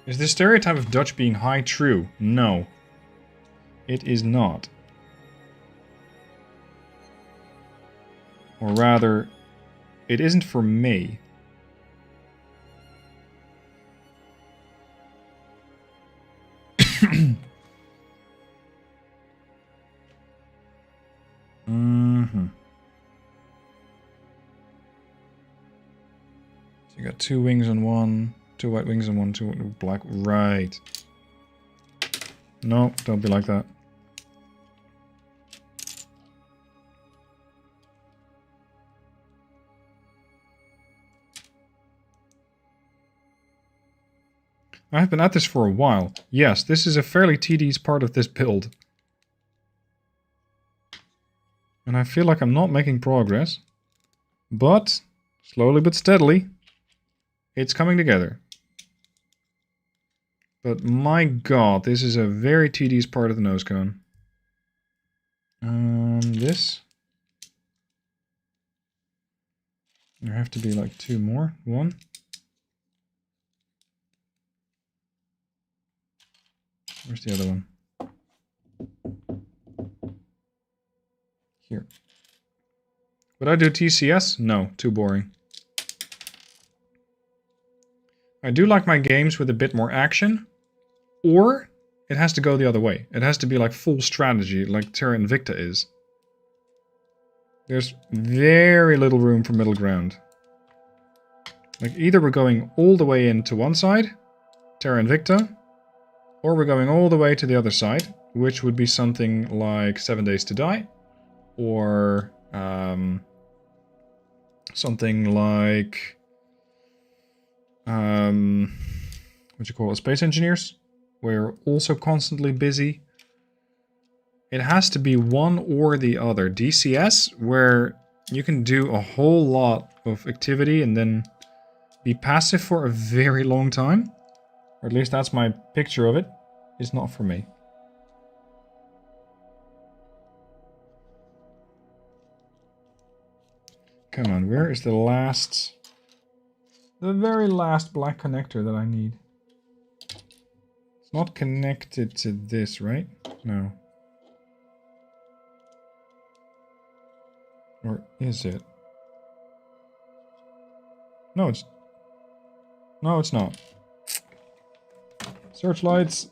Is the stereotype of Dutch being high true? No. It is not. Or rather, it isn't for me. So you got 2 wings on one, 2 white wings on one, 2 black. Right. No, don't be like that. I've been at this for a while. Yes, this is a fairly tedious part of this build. And I feel like I'm not making progress. But, slowly but steadily, it's coming together. But my god, this is a very tedious part of the nose cone. This. There have to be like 2 more. 1. Where's the other one? Here. Would I do TCS? No, too boring. I do like my games with a bit more action, or it has to go the other way. It has to be like full strategy, like Terra Invicta is. There's very little room for middle ground. Like either we're going all the way into one side, Terra Invicta, or we're going all the way to the other side, which would be something like 7 Days to Die, or something like what you call it, Space Engineers. We're also constantly busy. It has to be one or the other. DCS, where you can do a whole lot of activity and then be passive for a very long time, or at least that's my picture of it, is not for me. Come on, where is the last The very last black connector that I need. It's not connected to this, right? No. Or is it? No, it's... No, it's not. Searchlights.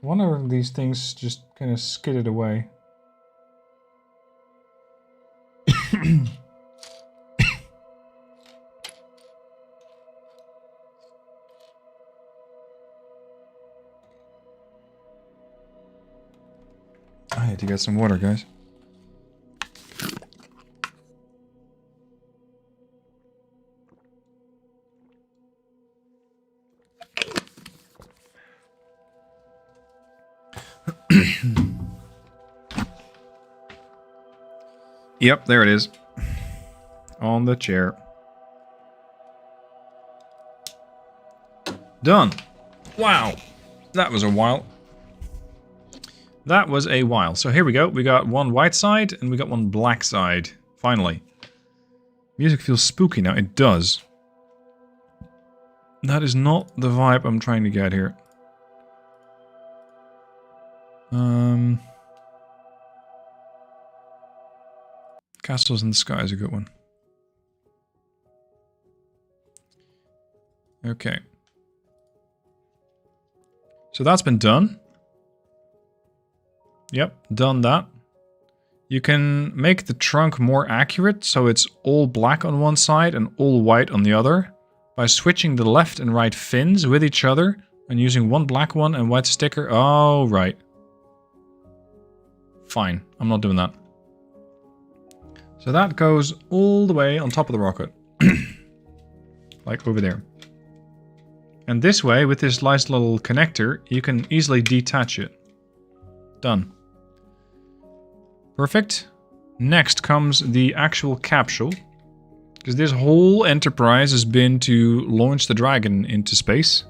One of these things just kind of skidded away. I had to get some water, guys. Yep, there it is. On the chair. Done. Wow. That was a while. That was a while. So here we go. We got one white side and we got one black side. Finally. Music feels spooky now. It does. That is not the vibe I'm trying to get here. Castles in the Sky is a good one. Okay. So that's been done. Yep, done that. You can make the trunk more accurate, so it's all black on one side and all white on the other, by switching the left and right fins with each other and using one black one and white sticker. Oh, right. Fine, I'm not doing that. So that goes all the way on top of the rocket. Like over there. And this way, with this nice little connector, you can easily detach it. Done. Perfect. Next comes the actual capsule. Because this whole enterprise has been to launch the Dragon into space.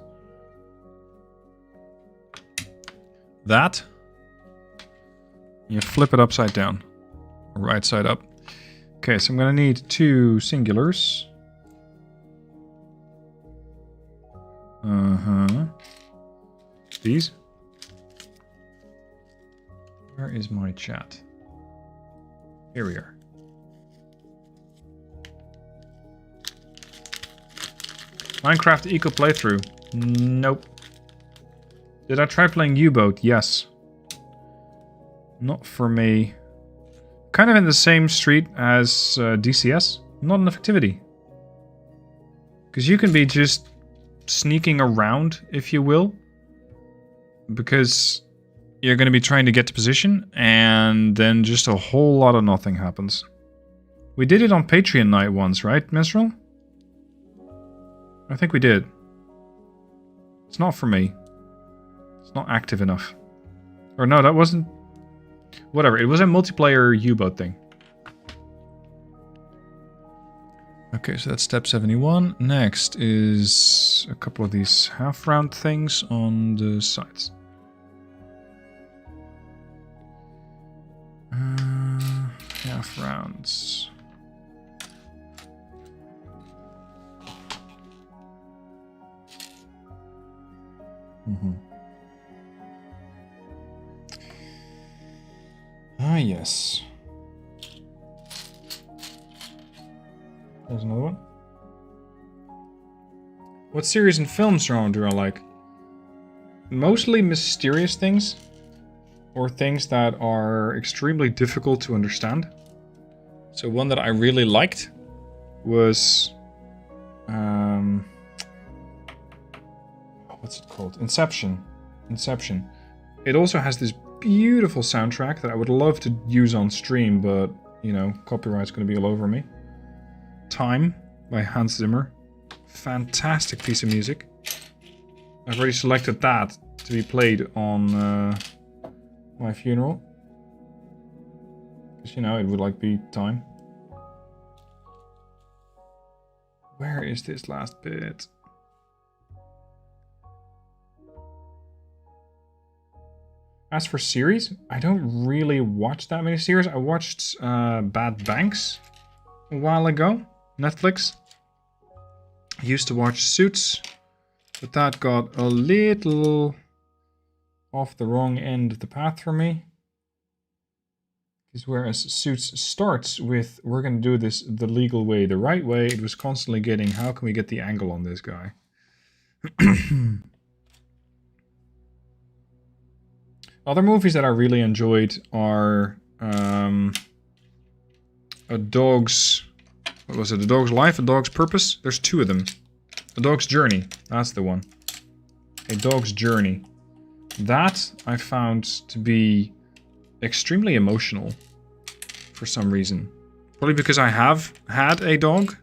That. You flip it upside down. Or right side up. Okay, so I'm going to need 2 singulars. These. Where is my chat? Here we are. Minecraft Eco playthrough. Nope. Did I try playing U-Boat? Yes. Not for me. Kind of in the same street as DCS. Not enough activity. Because you can be just sneaking around, if you will. Because you're going to be trying to get to position, and then just a whole lot of nothing happens. We did it on Patreon night once, right, Minstrel? I think we did. It's not for me. It's not active enough. Or no, that wasn't... Whatever, it was a multiplayer U-boat thing. Okay, so that's step 71. Next is a couple of these half-round things on the sides. Half-rounds. Ah, yes. There's another one. What series and film genre do I like? Mostly mysterious things. Or things that are extremely difficult to understand. So one that I really liked was... what's it called? Inception. Inception. It also has this beautiful soundtrack that I would love to use on stream, but, you know, copyright's going to be all over me. Time by Hans Zimmer. Fantastic piece of music. I've already selected that to be played on my funeral. Because, you know, it would like be time. Where is this last bit? As for series, I don't really watch that many series. I watched Bad Banks a while ago, Netflix. I used to watch Suits, but that got a little off the wrong end of the path for me. Because whereas Suits starts with, we're going to do this the legal way, the right way, it was constantly getting, how can we get the angle on this guy? Other movies that I really enjoyed are A Dog's... What was it? A Dog's Life? A Dog's Purpose? There's two of them. A Dog's Journey. That's the one. A Dog's Journey. That I found to be extremely emotional for some reason. Probably because I have had a dog.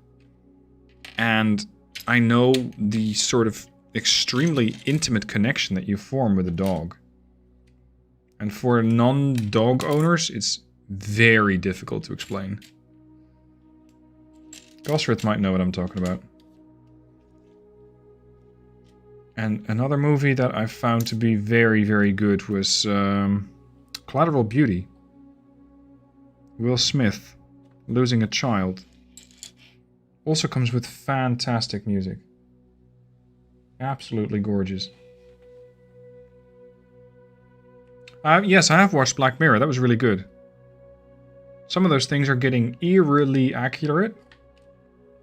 And I know the sort of extremely intimate connection that you form with a dog. And for non-dog owners, it's very difficult to explain. Gosrith might know what I'm talking about. And another movie that I found to be very, very good was Collateral Beauty. Will Smith, losing a child. Also comes with fantastic music. Absolutely gorgeous. Yes, I have watched Black Mirror. That was really good. Some of those things are getting eerily accurate.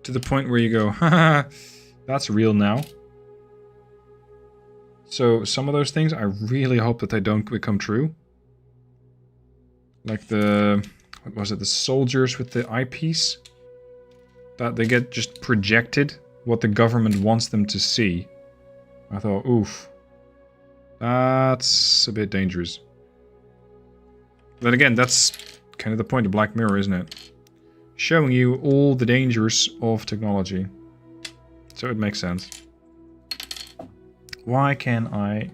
To the point where you go, haha, that's real now. So some of those things, I really hope that they don't become true. Like the, what was it, the soldiers with the eyepiece? That they get just projected what the government wants them to see. I thought, oof. That's a bit dangerous. Then again, that's kind of the point of Black Mirror, isn't it? Showing you all the dangers of technology. So it makes sense. Why can I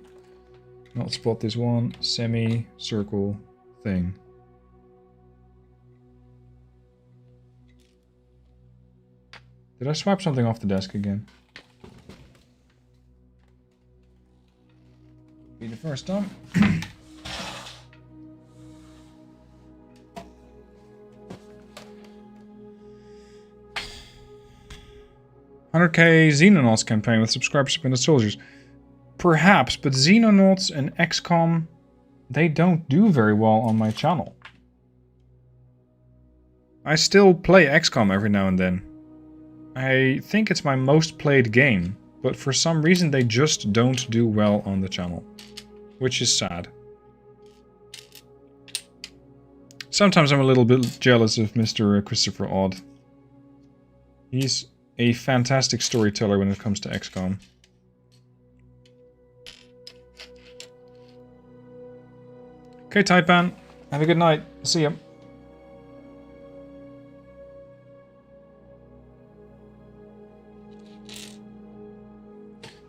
not spot this one semi-circle thing? Did I swipe something off the desk again? Be the first time. 100k Xenonauts campaign with subscribers spent soldiers. Perhaps, but Xenonauts and XCOM, they don't do very well on my channel. I still play XCOM every now and then. I think it's my most played game, but for some reason they just don't do well on the channel. Which is sad. Sometimes I'm a little bit jealous of Mr. Christopher Odd. He's a fantastic storyteller when it comes to XCOM. Okay, Taipan. Have a good night. See ya.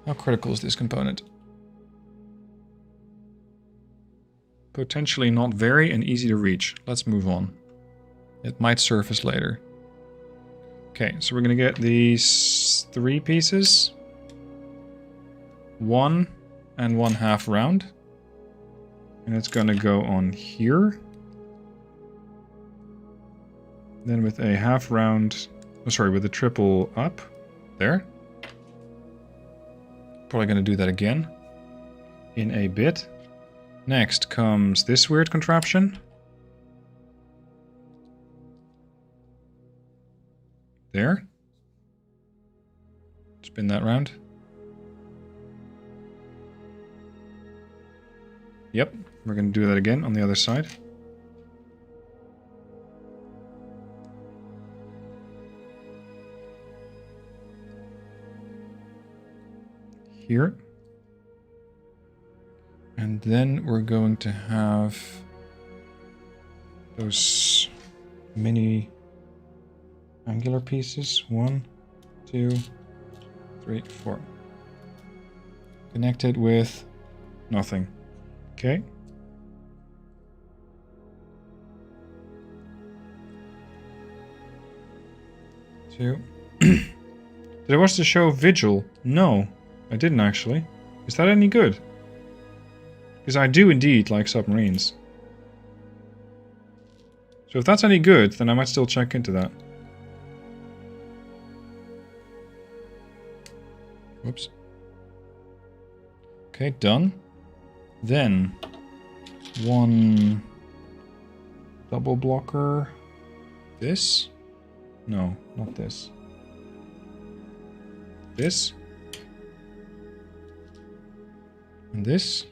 How critical is this component? Potentially not very and easy to reach. Let's move on. It might surface later. Okay, so we're gonna get these 3 pieces. 1 and 1/2 round. And it's gonna go on here. Then with a half round, oh sorry, with a triple up. There. Probably gonna do that again. In a bit. Next comes this weird contraption. There. Spin that round. Yep, we're going to do that again on the other side. Here. And then we're going to have those mini angular pieces. 1, 2, 3, 4. Connected with nothing. Okay. Two. Did I watch the show Vigil? No, I didn't actually. Is that any good? Because I do indeed like submarines. So if that's any good, then I might still check into that. Whoops. Okay, done. Then, one double blocker. This? No, not this. This? And this?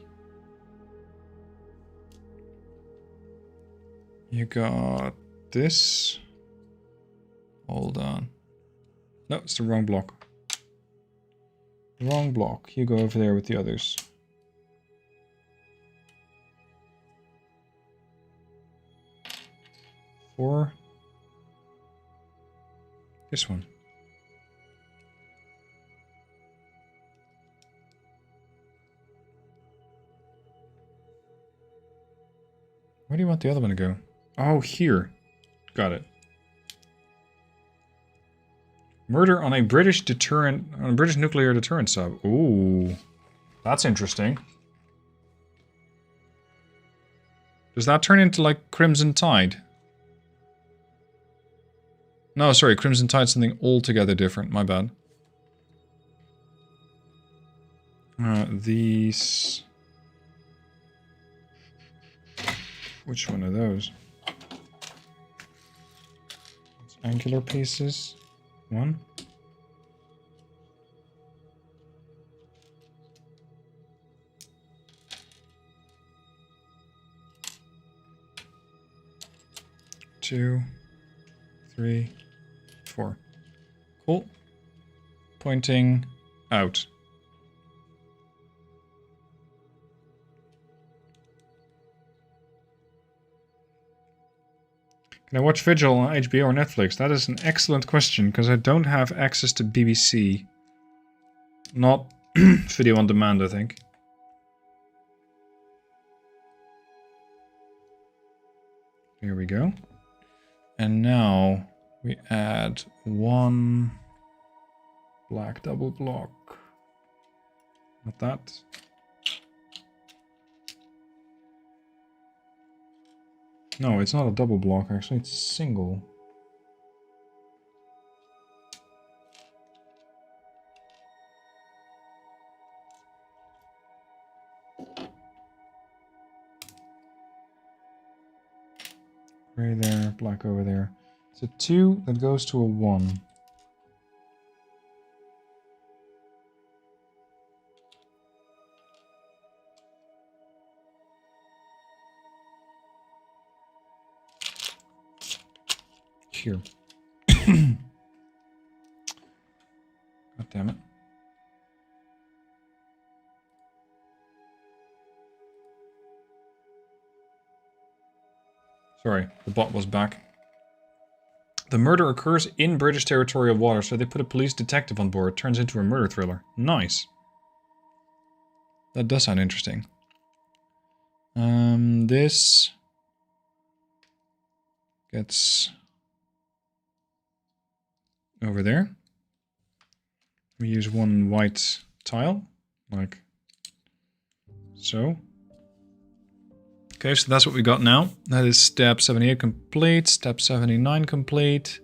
You got this. Hold on. No, it's the wrong block. Wrong block. You go over there with the others. For this one. Where do you want the other one to go? Oh, here. Got it. Murder on a British deterrent, on a British nuclear deterrent sub. Ooh, that's interesting. Does that turn into like Crimson Tide? No, sorry, Crimson Tide's something altogether different. My bad. These. Which one are those? It's angular pieces. One. Two. 3, 4. Cool. Pointing out. Can I watch Vigil on HBO or Netflix? That is an excellent question, because I don't have access to BBC. Not video on demand, I think. Here we go. And now we add one black double block. Not that. No, it's not a double block, actually, it's a single. Gray there, black over there. It's a 2 that goes to a 1. Here. God damn it. Sorry, the bot was back. The murder occurs in British territorial water, so they put a police detective on board. It turns into a murder thriller. Nice. That does sound interesting. This gets over there. We use one white tile, like so. Okay, so that's what we got now. That is step 78 complete, step 79 complete,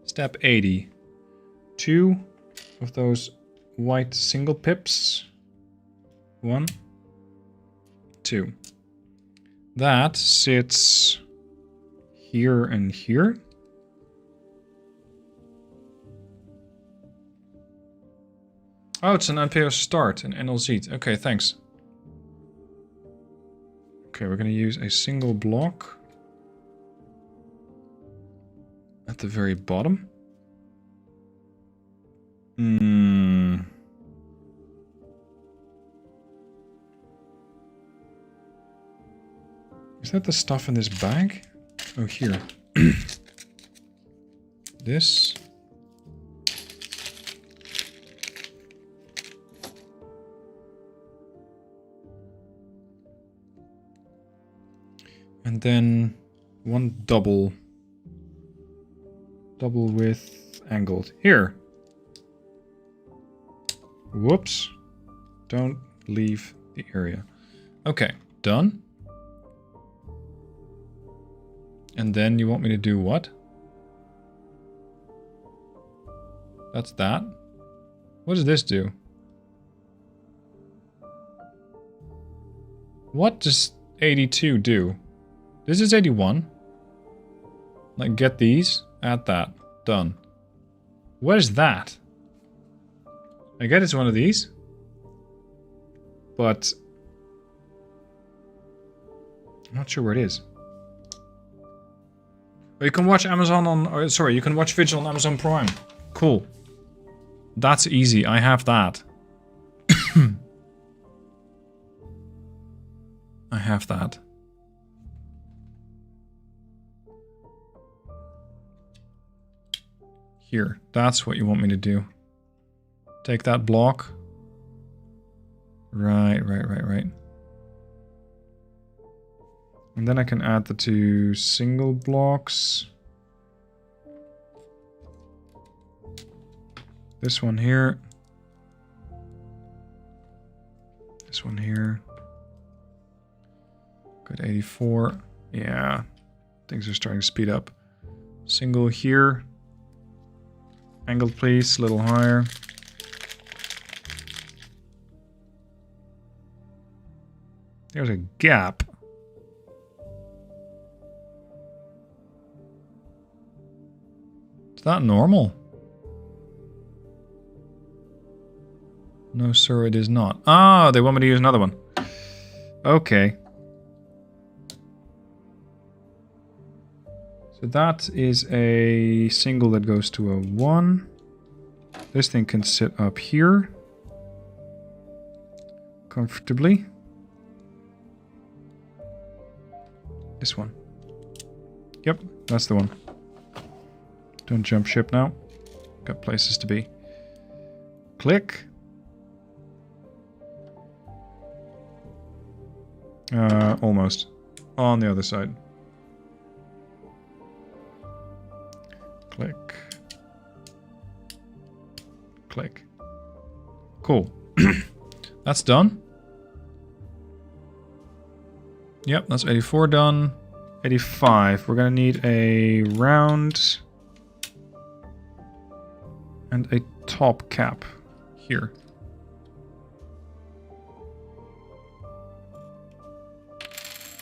step 80. 2 of those white single pips. 1, 2. That sits here and here. Oh, it's an NPO start, an NLZ. Okay, thanks. Okay, we're going to use a single block at the very bottom. Is that the stuff in this bag? Oh, here. This. And then one double with angled. Here. Whoops. Don't leave the area. Okay, done. And then you want me to do what? That's that. What does this do? What does 82 do? This is 81. Like, get these, add that, done. What is that? I get it's one of these. But I'm not sure where it is. But you can watch Amazon on... sorry, you can watch Vigil on Amazon Prime. Cool. That's easy. I have that. I have that. Here. That's what you want me to do. Take that block. Right. And then I can add the 2 single blocks. This one here. This one here. Good, 84. Yeah. Things are starting to speed up. Single here. Angled, please. A little higher. There's a gap. Is that normal? No, sir, it is not. Ah, they want me to use another one. Okay. So that is a single that goes to a 1. This thing can sit up here. Comfortably. This one. Yep, that's the one. Don't jump ship now. Got places to be. Click. Almost. On the other side. Click. Click. Cool. That's done. Yep, that's 84 done. 85. We're gonna need a round and a top cap here.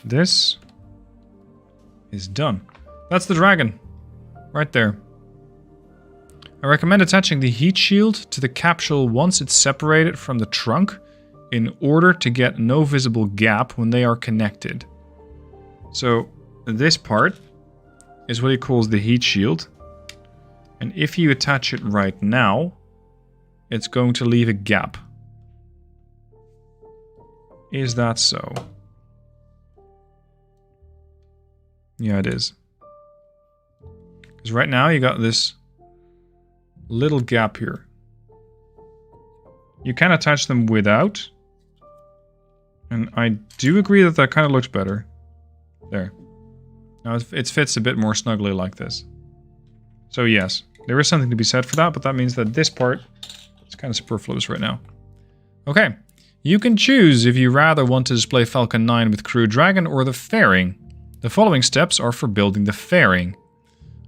This is done. That's the dragon. Right there. I recommend attaching the heat shield to the capsule once it's separated from the trunk in order to get no visible gap when they are connected. So this part is what he calls the heat shield. And if you attach it right now, it's going to leave a gap. Is that so? Yeah, it is. Because right now you got this little gap here. You can attach them without. And I do agree that that kind of looks better. There. Now it fits a bit more snugly like this. So yes, there is something to be said for that, but that means that this part is kind of superfluous right now. Okay. You can choose if you rather want to display Falcon 9 with Crew Dragon or the fairing. The following steps are for building the fairing.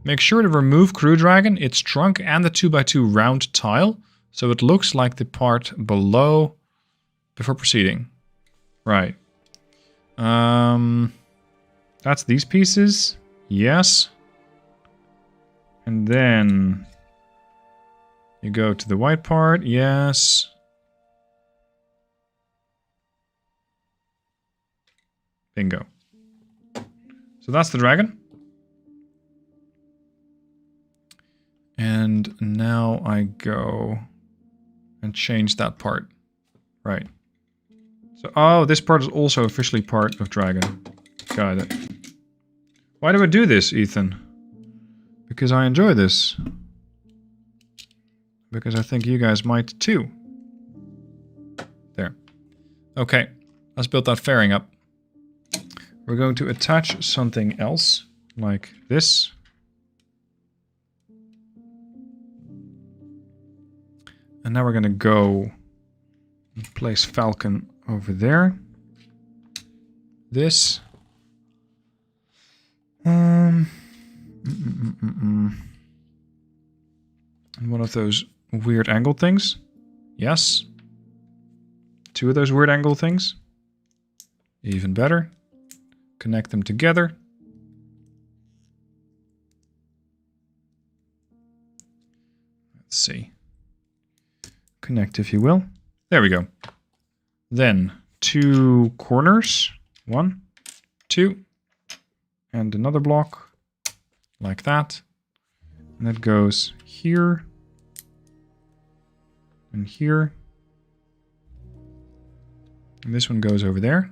Make sure to remove Crew Dragon, its trunk and the 2x2 round tile, so it looks like the part below before proceeding. Right. That's these pieces. Yes. And then you go to the white part. Yes. Bingo. So that's the dragon. And now I go and change that part. Right. So, oh, this part is also officially part of dragon. Got it. Why do I do this, Ethan? Because I enjoy this. Because I think you guys might too. There. Okay, let's build that fairing up. We're going to attach something else, like this. And now we're going to go and place Falcon over there. this. And one of those weird angle things. Yes. 2 of those weird angle things. Even better. Connect them together. Let's see. Connect, if you will. There we go. Then 2 corners. 1, 2. And another block. Like that. And that goes here. And here. And this one goes over there.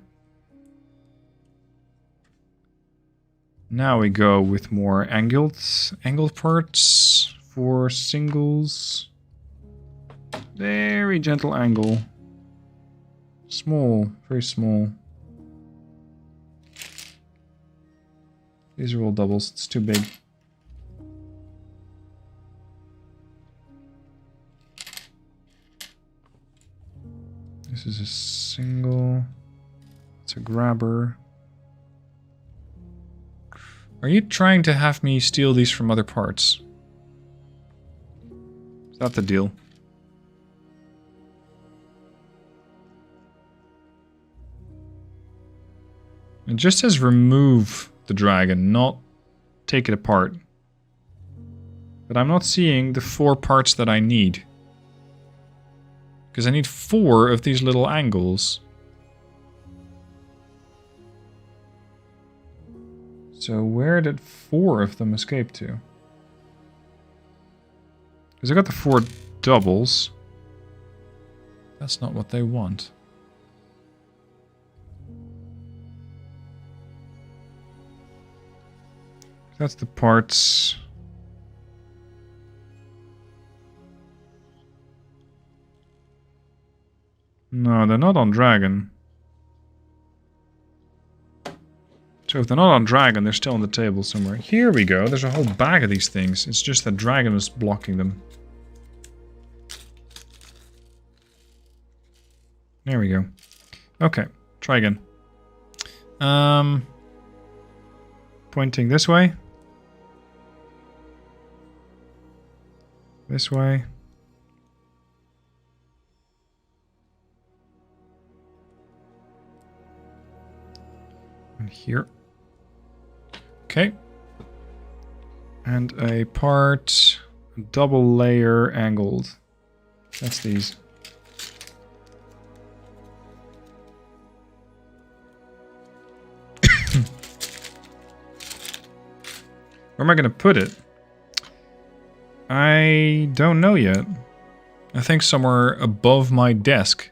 Now we go with more angled parts for singles. Very gentle angle. Small, very small. These are all doubles, it's too big. This is a single. It's a grabber. Are you trying to have me steal these from other parts? Is that the deal? It just says remove the dragon, not take it apart. But I'm not seeing the 4 parts that I need. Because I need 4 of these little angles. So where did 4 of them escape to? Because I got the 4 doubles. That's not what they want. That's the parts. No, they're not on dragon. So if they're not on dragon, they're still on the table somewhere. Here we go. There's a whole bag of these things. It's just that dragon was blocking them. There we go. Okay, try again. Pointing this way. This way. And here. Okay. And a part double layer angled. That's these. Where am I going to put it? I don't know yet. I think somewhere above my desk,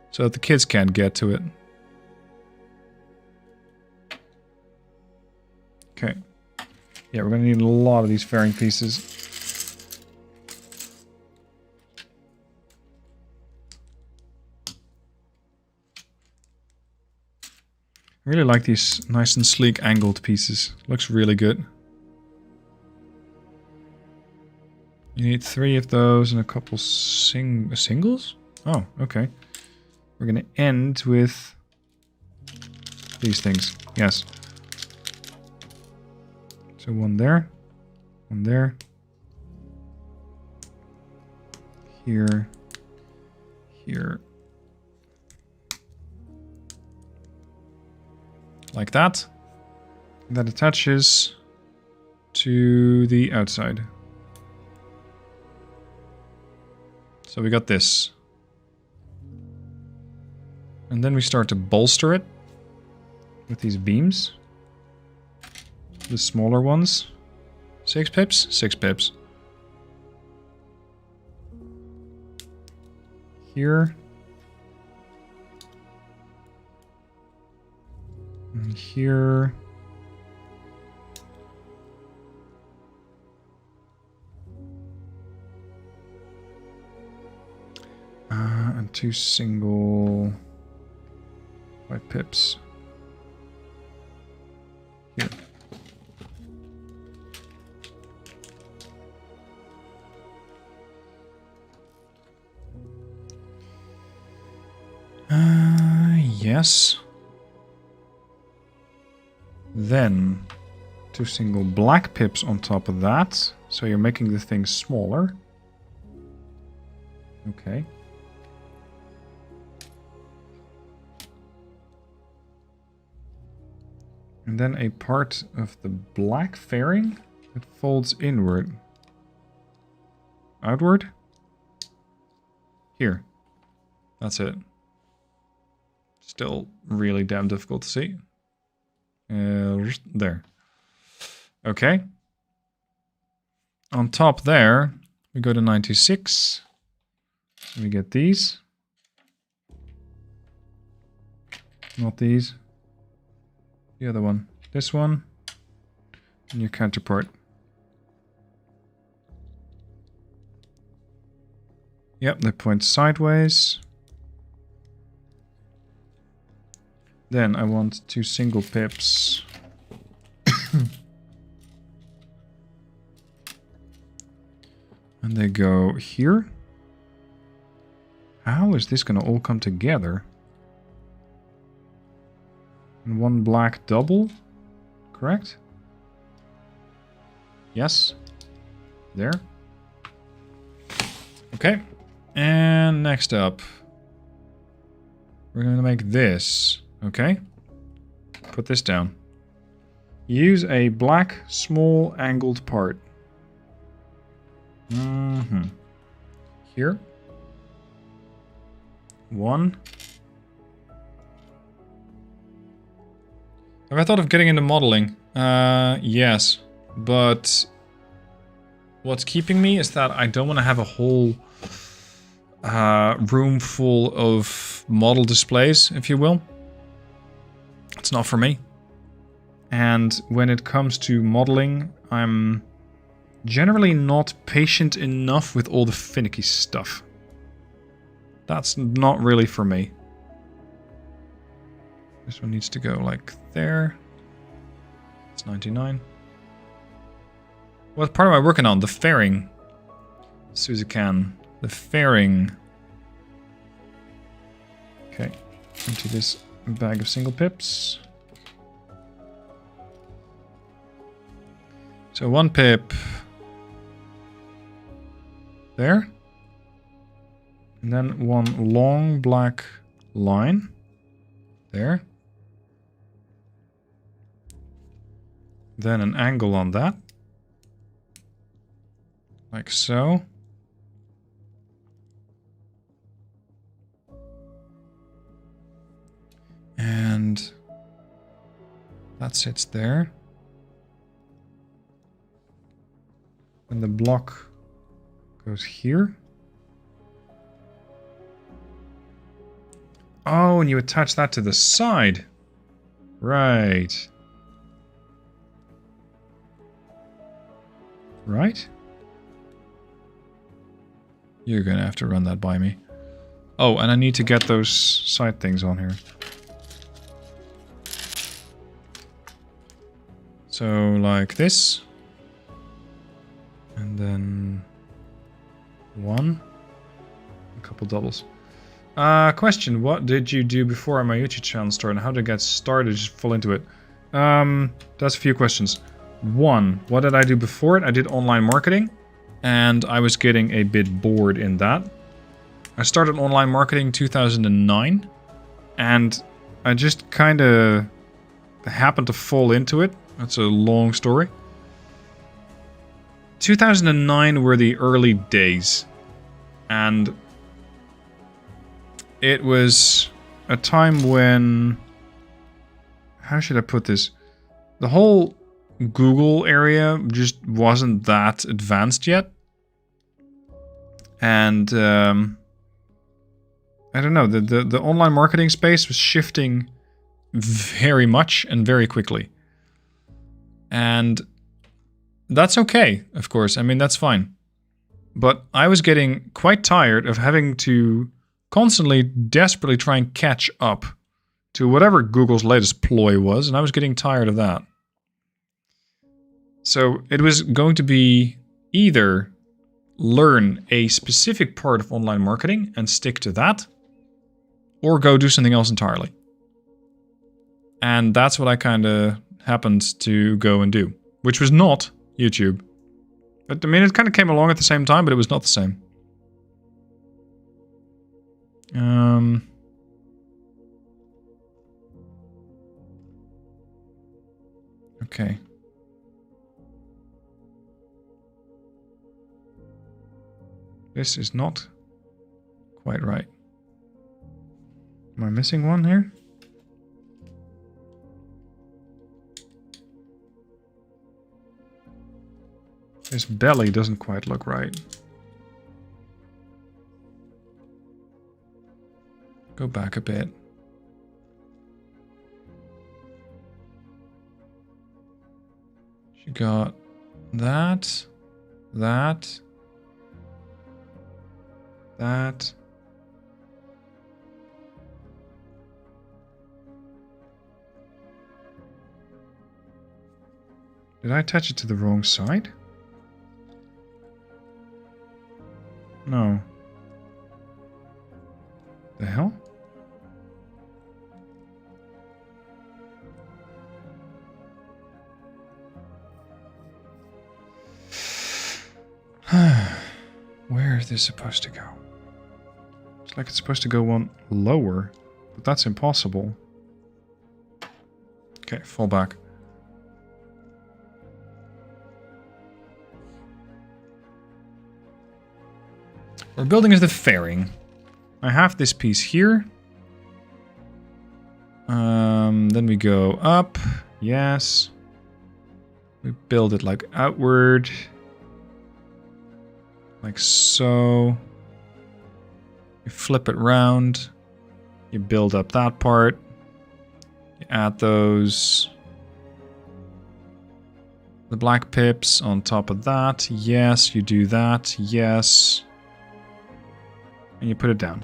so that the kids can't get to it. Okay. Yeah, we're going to need a lot of these fairing pieces. I really like these nice and sleek angled pieces. Looks really good. You need 3 of those and a couple singles? Oh, okay. We're going to end with these things. Yes. So 1 there. 1 there. Here. Here. Like that. And that attaches to the outside. So we got this. And then we start to bolster it with these beams. The smaller ones. 6 pips? 6 pips. Here. And here. And 2 single white pips. Here. Yes. Then 2 single black pips on top of that. So you're making the thing smaller. Okay. And then a part of the black fairing that folds inward. Outward? Here. That's it. Still really damn difficult to see. There. Okay. On top there, we go to 96. We get these. Not these. The other one. This one. And your counterpart. Yep, they point sideways. Then I want 2 single pips. And they go here. How is this going to all come together? And 1 black double, correct? Yes. There. Okay. And next up, we're going to make this. Okay. Put this down. Use a black small angled part. Here. 1. Have I thought of getting into modeling? Yes. But what's keeping me is that I don't want to have a whole room full of model displays, if you will. It's not for me. And when it comes to modeling, I'm generally not patient enough with all the finicky stuff. That's not really for me. This one needs to go like there. It's 99. What part am I working on? The fairing. Suzukan. The fairing. Okay. Into this bag of single pips. So 1 pip. There. And then 1 long black line. There. Then an angle on that. Like so. And that sits there. And the block goes here. Oh, and you attach that to the side. Right. Right? You're gonna have to run that by me. Oh, and I need to get those side things on here. So, like this. And then 1. A couple doubles. Question, what did you do before my YouTube channel started? How did I get started? Just fall into it. That's a few questions. 1, what did I do before it? I did online marketing. And I was getting a bit bored in that. I started online marketing in 2009. And I just kind of happened to fall into it. That's a long story. 2009 were the early days. And it was a time when... How should I put this? The whole Google area just wasn't that advanced yet. And I don't know, the online marketing space was shifting very much and very quickly. And that's okay, of course. I mean, that's fine. But I was getting quite tired of having to constantly, desperately try and catch up to whatever Google's latest ploy was, and I was getting tired of that. So it was going to be either learn a specific part of online marketing and stick to that, or go do something else entirely. And that's what I kind of happened to go and do. Which was not YouTube. But I mean, it kind of came along at the same time, but it was not the same. Okay. This is not quite right. Am I missing one here? This belly doesn't quite look right. Go back a bit. She got that, that, that. Did I attach it to the wrong side? No. The hell? Where is this supposed to go? It's like it's supposed to go one lower, but that's impossible. Okay, fall back. What we're building is the fairing. I have this piece here. Then we go up. Yes. We build it like outward. Like so. You flip it round. You build up that part. You add those. The black pips on top of that. Yes, you do that. Yes. And you put it down.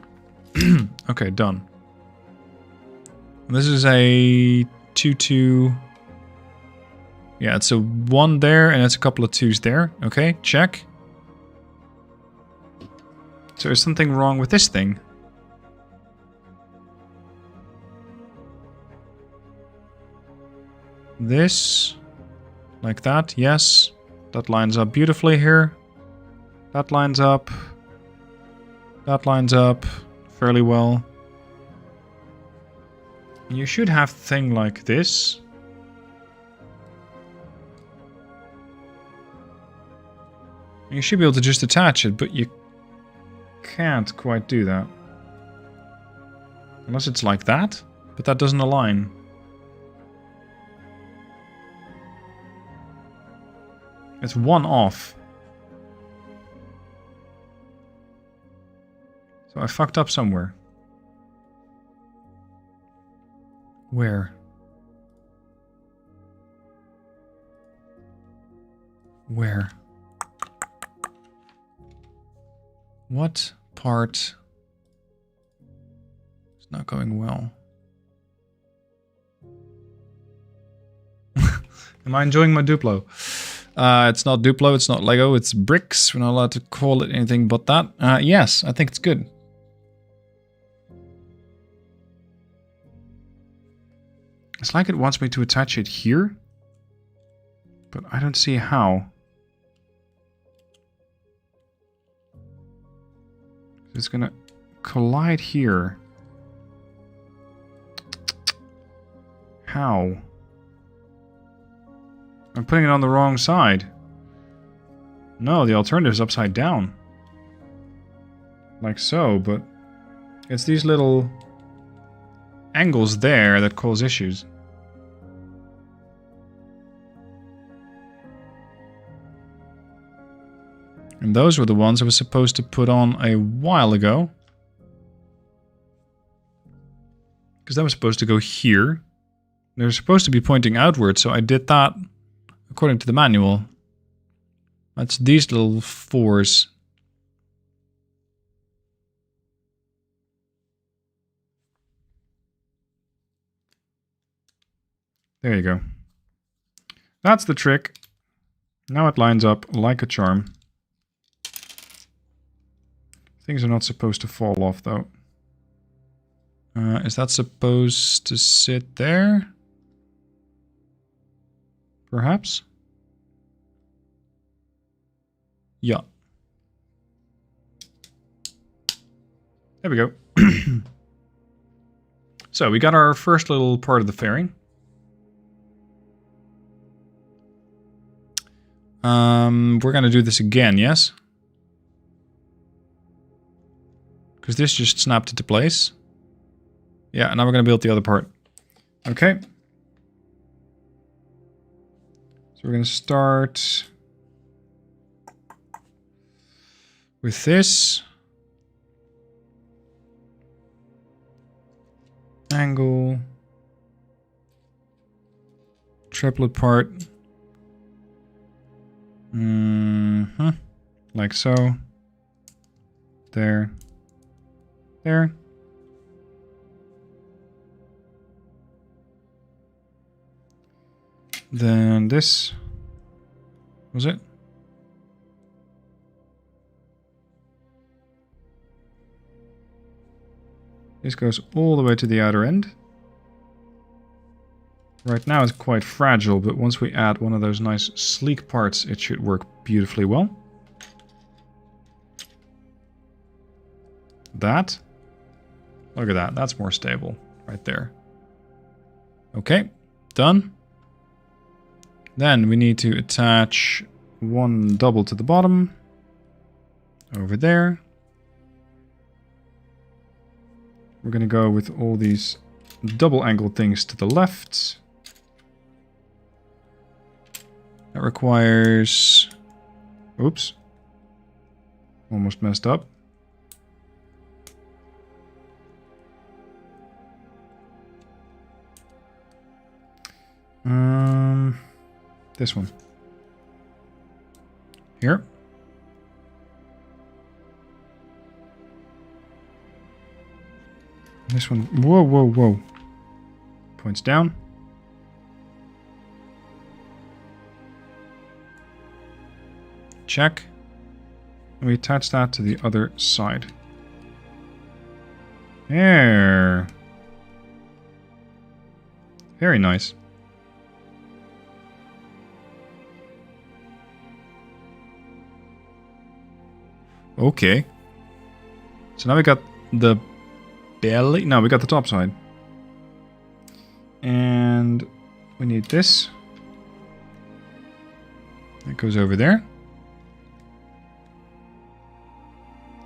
Okay, done. This is a 2-2. Yeah, it's a 1 there, and it's a couple of 2s there. Okay, check. So is something wrong with this thing? This. Like that, yes. That lines up beautifully here. That lines up. That lines up fairly well. You should have a thing like this. You should be able to just attach it, but you can't quite do that. Unless it's like that, but that doesn't align. It's 1 off. So I fucked up somewhere. Where? Where? What part is not going well? Am I enjoying my Duplo? It's not Duplo, it's not Lego, it's bricks. We're not allowed to call it anything but that. Yes, I think it's good. It's like it wants me to attach it here, but I don't see how. It's gonna collide here. How? I'm putting it on the wrong side. No, the alternative is upside down. Like so, but it's these little angles there that cause issues. And those were the ones I was supposed to put on a while ago. Because that was supposed to go here. They're supposed to be pointing outward, so I did that according to the manual. That's these little 4s. There you go. That's the trick. Now it lines up like a charm. Things are not supposed to fall off, though. Is that supposed to sit there? perhaps? Yeah. There we go. So we got our first little part of the fairing. We're gonna do this again, yes? Because this just snapped into place. Yeah, now we're gonna build the other part. Okay. So we're gonna start with this. Angle. Triplet part. Like so. There. There. Then this. Was it? This goes all the way to the outer end. Right now it's quite fragile, but once we add one of those nice sleek parts, it should work beautifully well. That. Look at that. That's more stable right there. Okay, done. Then we need to attach one double to the bottom. Over there. We're going to go with all these double angled things to the left. That requires... Oops. Almost messed up. This one. Here. This one. Whoa, whoa, whoa. Points down. Check. And we attach that to the other side. There. Very nice. Okay. So now we got the belly. No, we got the top side. And we need this. That goes over there.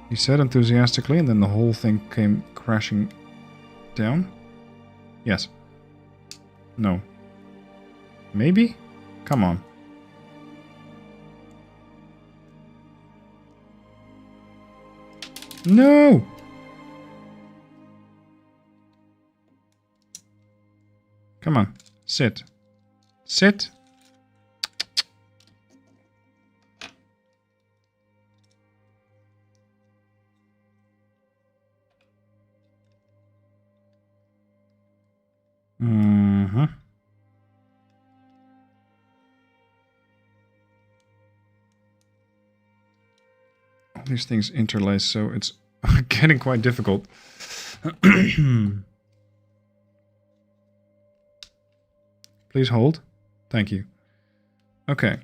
He said enthusiastically, and then the whole thing came crashing down. Yes. No. Maybe? Come on. No! Come on. Sit. Sit. Mm-hmm. All these things interlace, so it's getting quite difficult. Please hold. Thank you. Okay.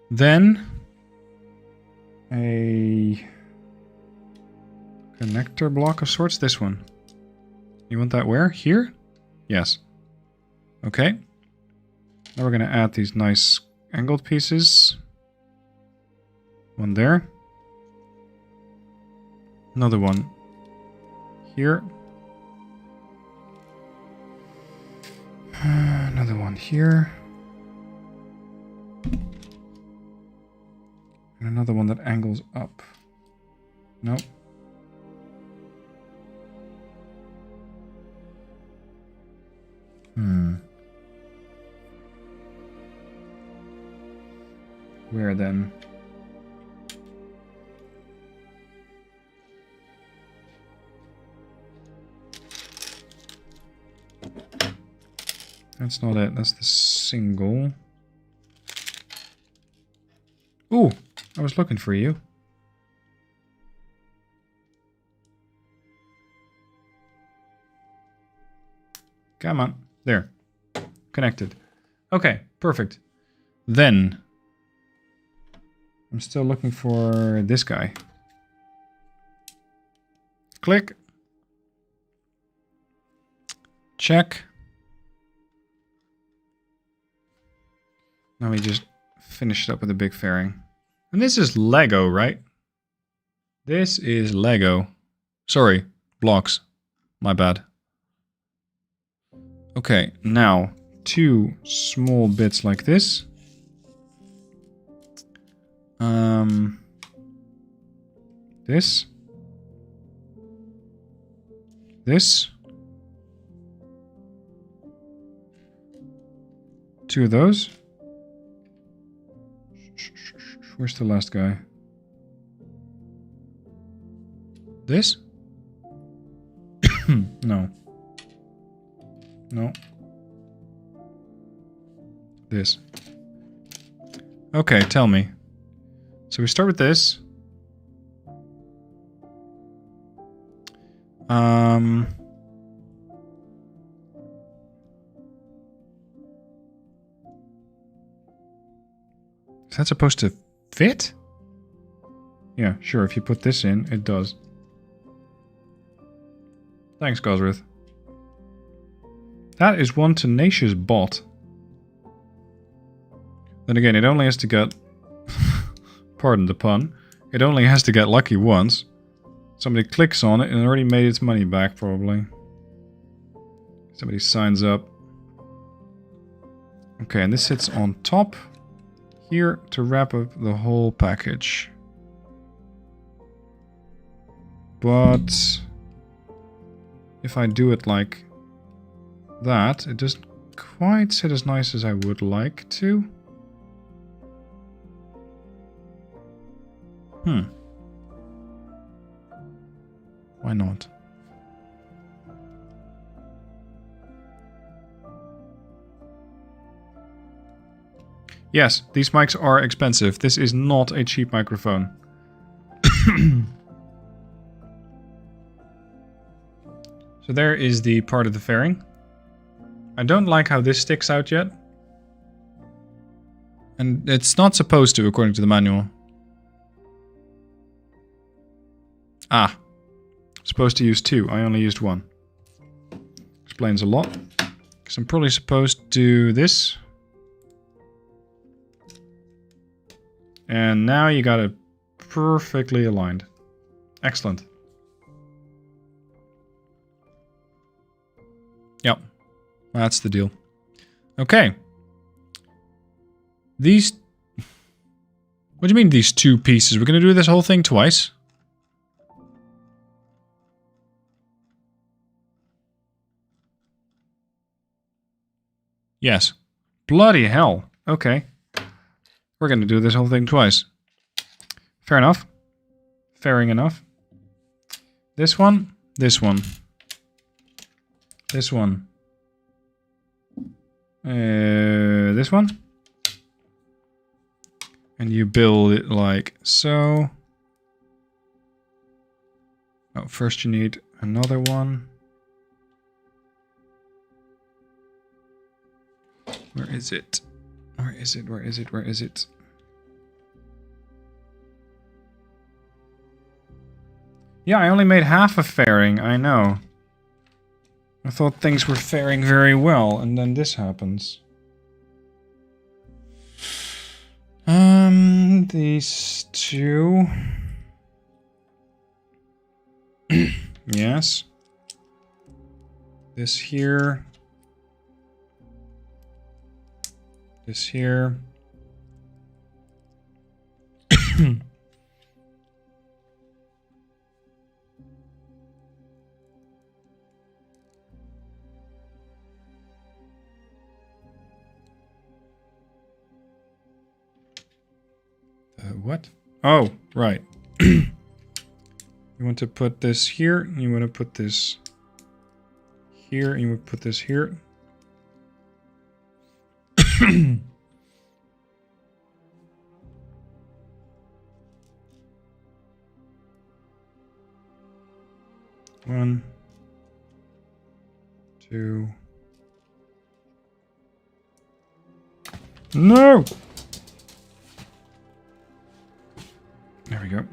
Then a connector block of sorts. This one. You want that where? Here? Yes. Okay. Now we're going to add these nice angled pieces. One there. Another one here. Another one here. And another one that angles up. Nope. Where then? That's not it. That's the single. Ooh, I was looking for you. Come on. There. Connected. Okay, perfect. Then I'm still looking for this guy. Click. Check. Now we just finish it up with a big fairing. And this is Lego, right? This is Lego. Sorry, blocks. My bad. Okay, now 2 small bits like this. This. This. 2 of those. Where's the last guy? This? No. No. This. Okay, tell me. So we start with this. Is that supposed to fit? Yeah, sure, if you put this in, it does. Thanks, Gosrith. That is one tenacious bot. Then again, it only has to get... pardon the pun. It only has to get lucky once. Somebody clicks on it and already made its money back, probably. Somebody signs up. Okay, and this sits on top here to wrap up the whole package. But if I do it like that, it doesn't quite sit as nice as I would like to. Why not? Yes, these mics are expensive. This is not a cheap microphone. So there is the part of the fairing. I don't like how this sticks out yet. And it's not supposed to, according to the manual. Ah. Supposed to use 2. I only used 1. Explains a lot. Because I'm probably supposed to do this. And now you got it perfectly aligned. Excellent. Yep. That's the deal. Okay. These... What do you mean these 2 pieces? We're going to do this whole thing twice? Yes. Bloody hell. Okay. We're going to do this whole thing twice. Fair enough. Fairing enough. This one. This one. This one. This one. And you build it like so. Oh, first you need another one. Where is it? Where is it? Where is it? Where is it? Yeah, I only made half a fairing, I know. I thought things were faring very well, and then this happens. These 2. Yes. This here. This here. What? Oh, right. You want to put this here, you want to put this here, and you would put this here. One, 2, No! There we go.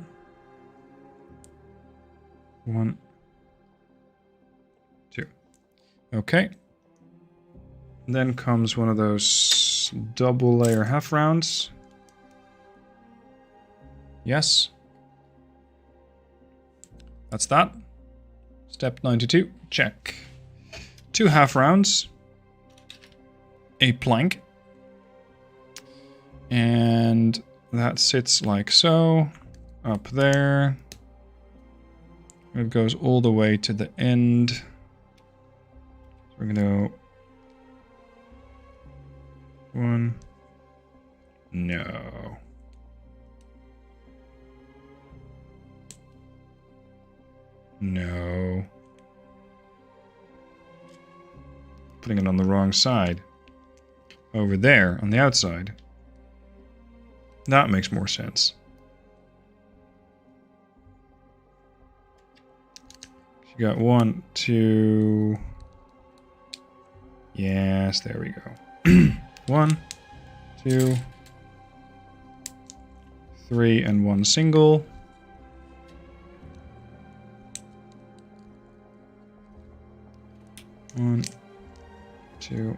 1, 2. Okay. Then comes one of those double layer half rounds. Yes. That's that. Step 92. Check. 2 half rounds. A plank. And that sits like so. Up there. It goes all the way to the end. So we're going to... 1. No. No. Putting it on the wrong side. Over there, on the outside. That makes more sense. You got 1, 2... Yes, there we go. 1, 2, 3, and 1 single. One, 2,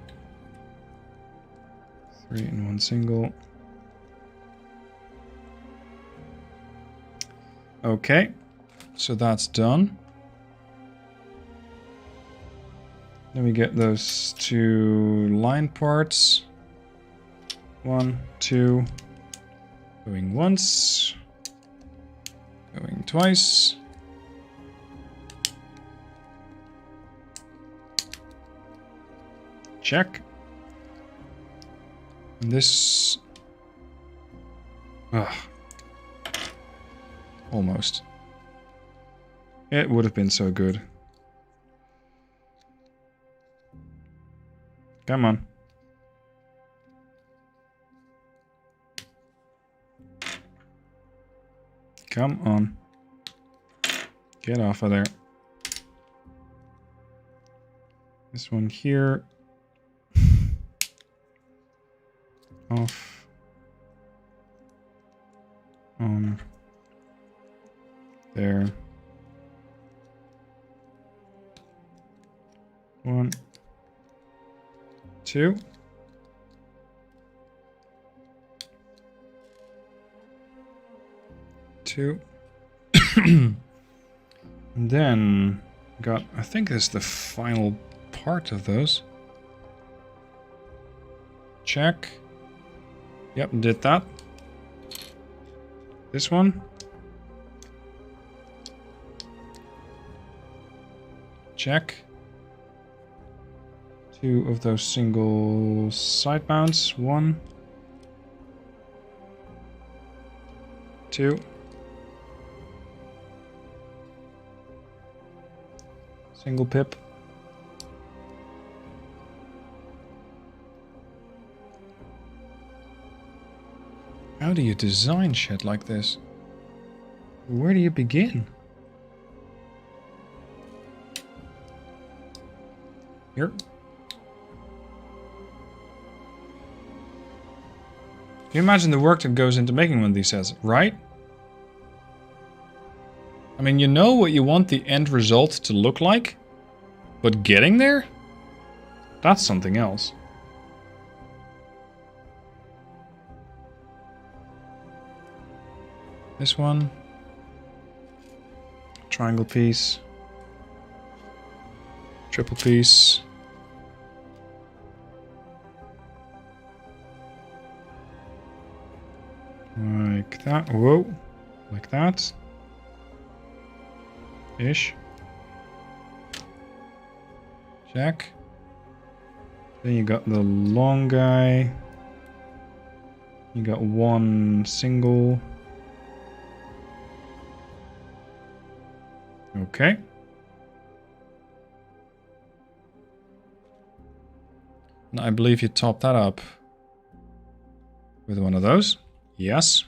3, and 1 single. Okay, so that's done. Then we get those 2 line parts. 1, 2. Going once. Going twice. Check. And this... Ugh. Almost. It would have been so good. Come on. Come on. Get off of there. This one here. Off. On. There. 1, 2. And then got, I think this is the final part of those. Check. Yep, did that. This one. Check. 2 of those single side mounts. 1. 2. Single pip. How do you design shit like this? Where do you begin? Here. Can you imagine the work that goes into making one of these sets, right? I mean, you know what you want the end result to look like, but getting there? That's something else. This one. Triangle piece. Triple piece. Like that. Whoa. Like that. Ish. Check. Then you got the long guy. You got 1 single. Okay. And I believe you top that up with one of those. Yes.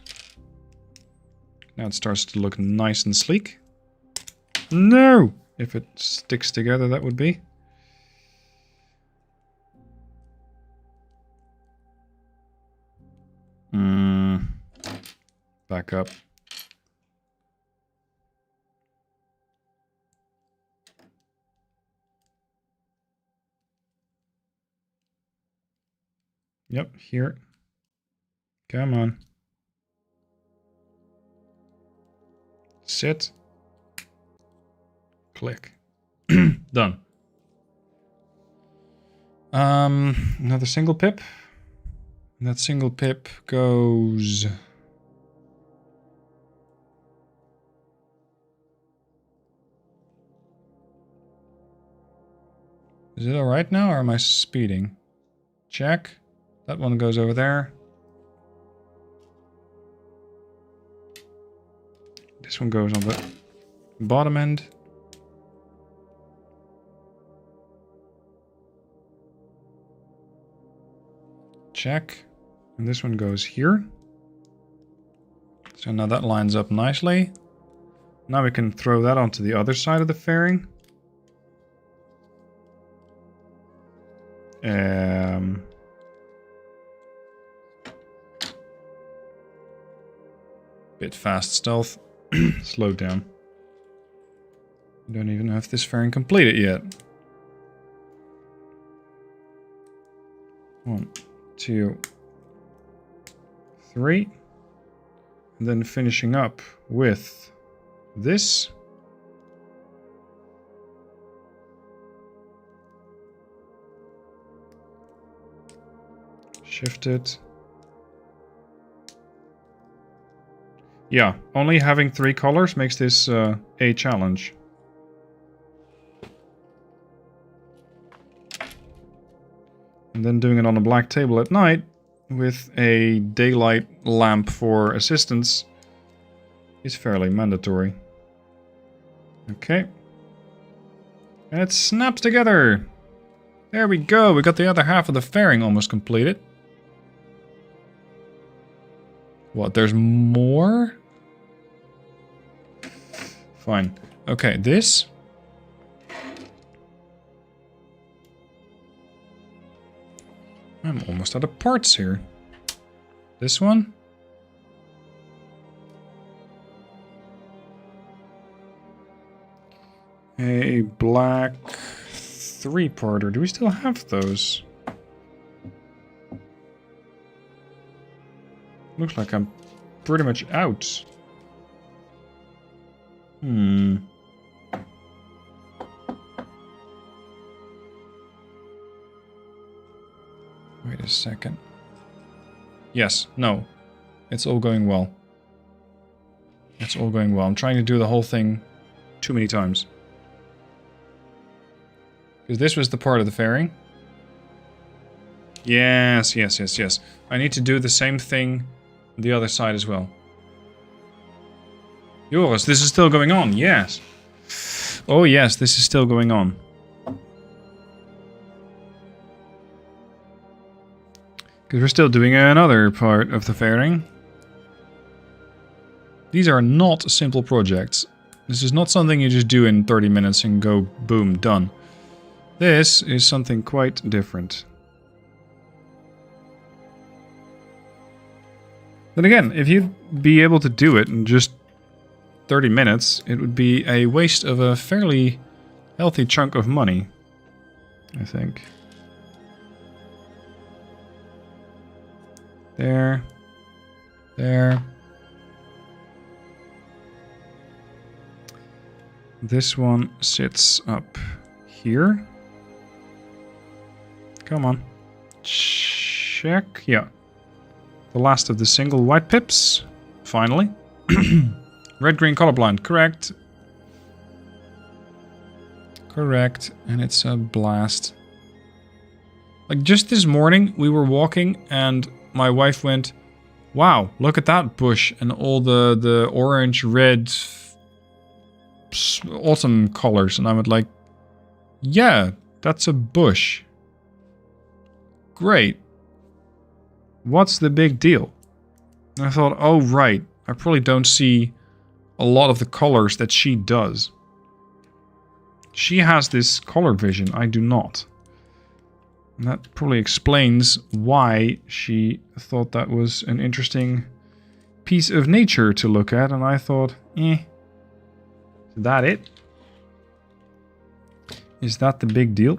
Now it starts to look nice and sleek. No! If it sticks together, that would be. back up. Yep, here. Come on. Sit. Click. Done. Another single pip. And that single pip goes... Is it alright now, or am I speeding? Check. That one goes over there. This one goes on the bottom end. Check. And this one goes here. So now that lines up nicely. Now we can throw that onto the other side of the fairing. Bit fast stealth. Slow down. Don't even have this fairing completed yet. 1, 2, 3. And then finishing up with this. Shift it. Yeah, only having 3 colors makes this a challenge. And then doing it on a black table at night with a daylight lamp for assistance is fairly mandatory. Okay. And it snaps together! There we go, we got the other half of the fairing almost completed. What, there's more? Fine. Okay, this. I'm almost out of parts here. This one. A black 3-parter. Do we still have those? Looks like I'm pretty much out. Wait a second. Yes, no. It's all going well. It's all going well. I'm trying to do the whole thing too many times. Because this was the part of the fairing. Yes, yes, yes, yes. I need to do the same thing on the other side as well. Joris, this is still going on, yes. Oh yes, this is still going on. Because we're still doing another part of the fairing. These are not simple projects. This is not something you just do in 30 minutes and go boom, done. This is something quite different. Then again, if you'd be able to do it in just 30 minutes, it would be a waste of a fairly healthy chunk of money, I think. There. There. This one sits up here. Come on. Check. Yeah. The last of the single white pips. Finally. Red-green colorblind. Correct. Correct. And it's a blast. Like, just this morning, we were walking and my wife went, wow, look at that bush and all the orange, red, autumn colors. And I was like, yeah, that's a bush. Great. What's the big deal? And I thought, oh, right. I probably don't see a lot of the colors that she does. She has this color vision. I do not. And that probably explains why she thought that was an interesting piece of nature to look at, and I thought, is that it? Is that the big deal?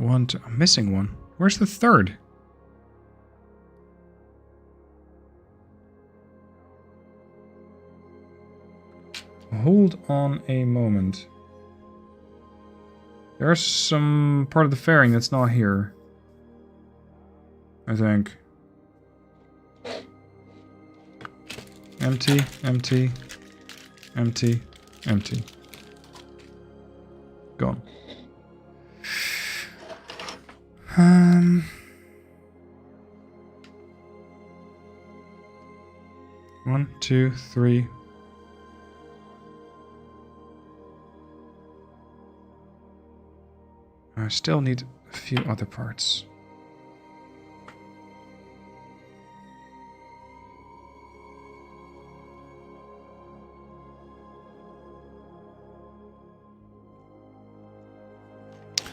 I'm missing one. Where's the third? Hold on a moment. There's some part of the fairing that's not here. I think. Empty, empty, empty, empty. Gone. 1, 2, 3. I still need a few other parts.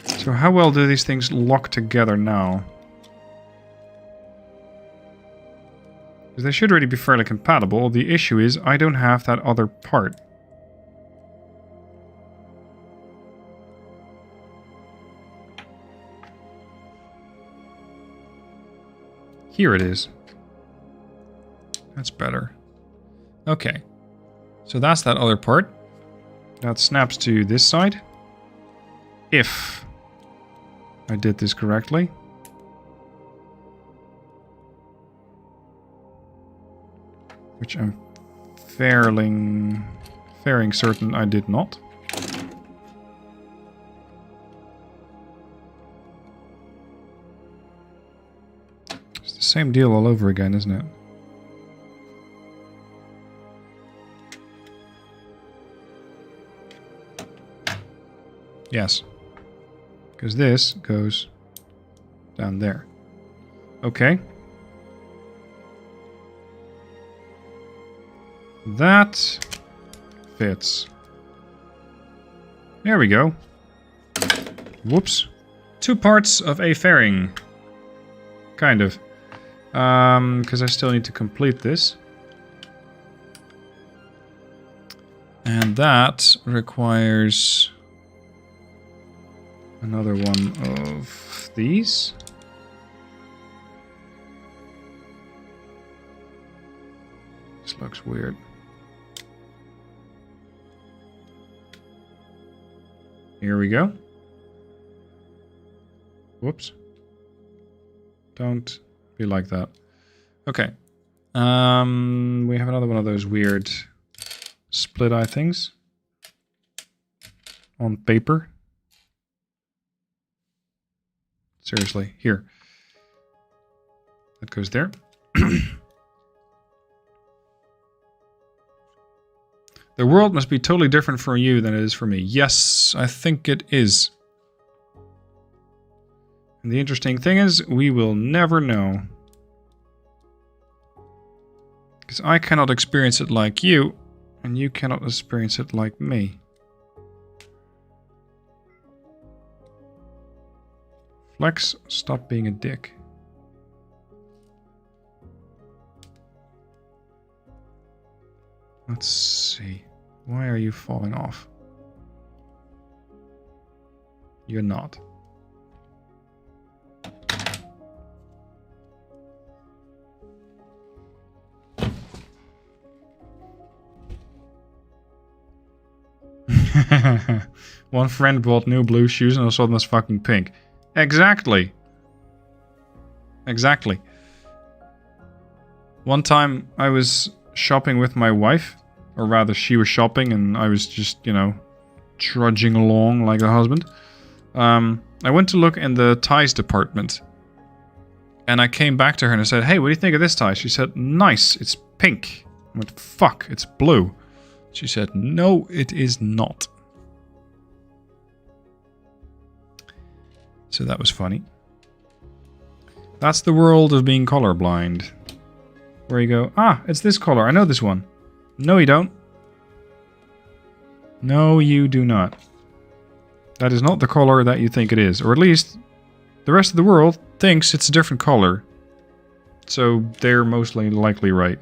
So how well do these things lock together now? Because they should already be fairly compatible. The issue is I don't have that other part. Here it is. That's better. Okay. So that's that other part. That snaps to this side. If I did this correctly. Which I'm fairly certain I did not. It's the same deal all over again, isn't it? Yes. Because this goes down there. Okay. That fits. There we go. Whoops. 2 parts of a fairing. Kind of. Because I still need to complete this. And that requires another one of these. This looks weird. Here we go. Whoops. Don't be like that. Okay. We have another one of those weird split eye things. On paper. Seriously, here. That goes there. The world must be totally different for you than it is for me. Yes, I think it is. And the interesting thing is, we will never know. Because I cannot experience it like you, and you cannot experience it like me. Flex, stop being a dick. Let's see. Why are you falling off? You're not. One friend bought new blue shoes and all of a sudden it's fucking pink. Exactly. Exactly. One time I was shopping with my wife, or rather she was shopping and I was just, you know, trudging along like a husband. I went to look in the ties department and I came back to her and I said, hey, what do you think of this tie? She said, nice, it's pink. I went, fuck, it's blue. She said, no, it is not. So that was funny. That's the world of being colorblind. Where you go, ah, it's this color, I know this one. No, you don't. No, you do not. That is not the color that you think it is. Or at least the rest of the world thinks it's a different color. So they're mostly likely right.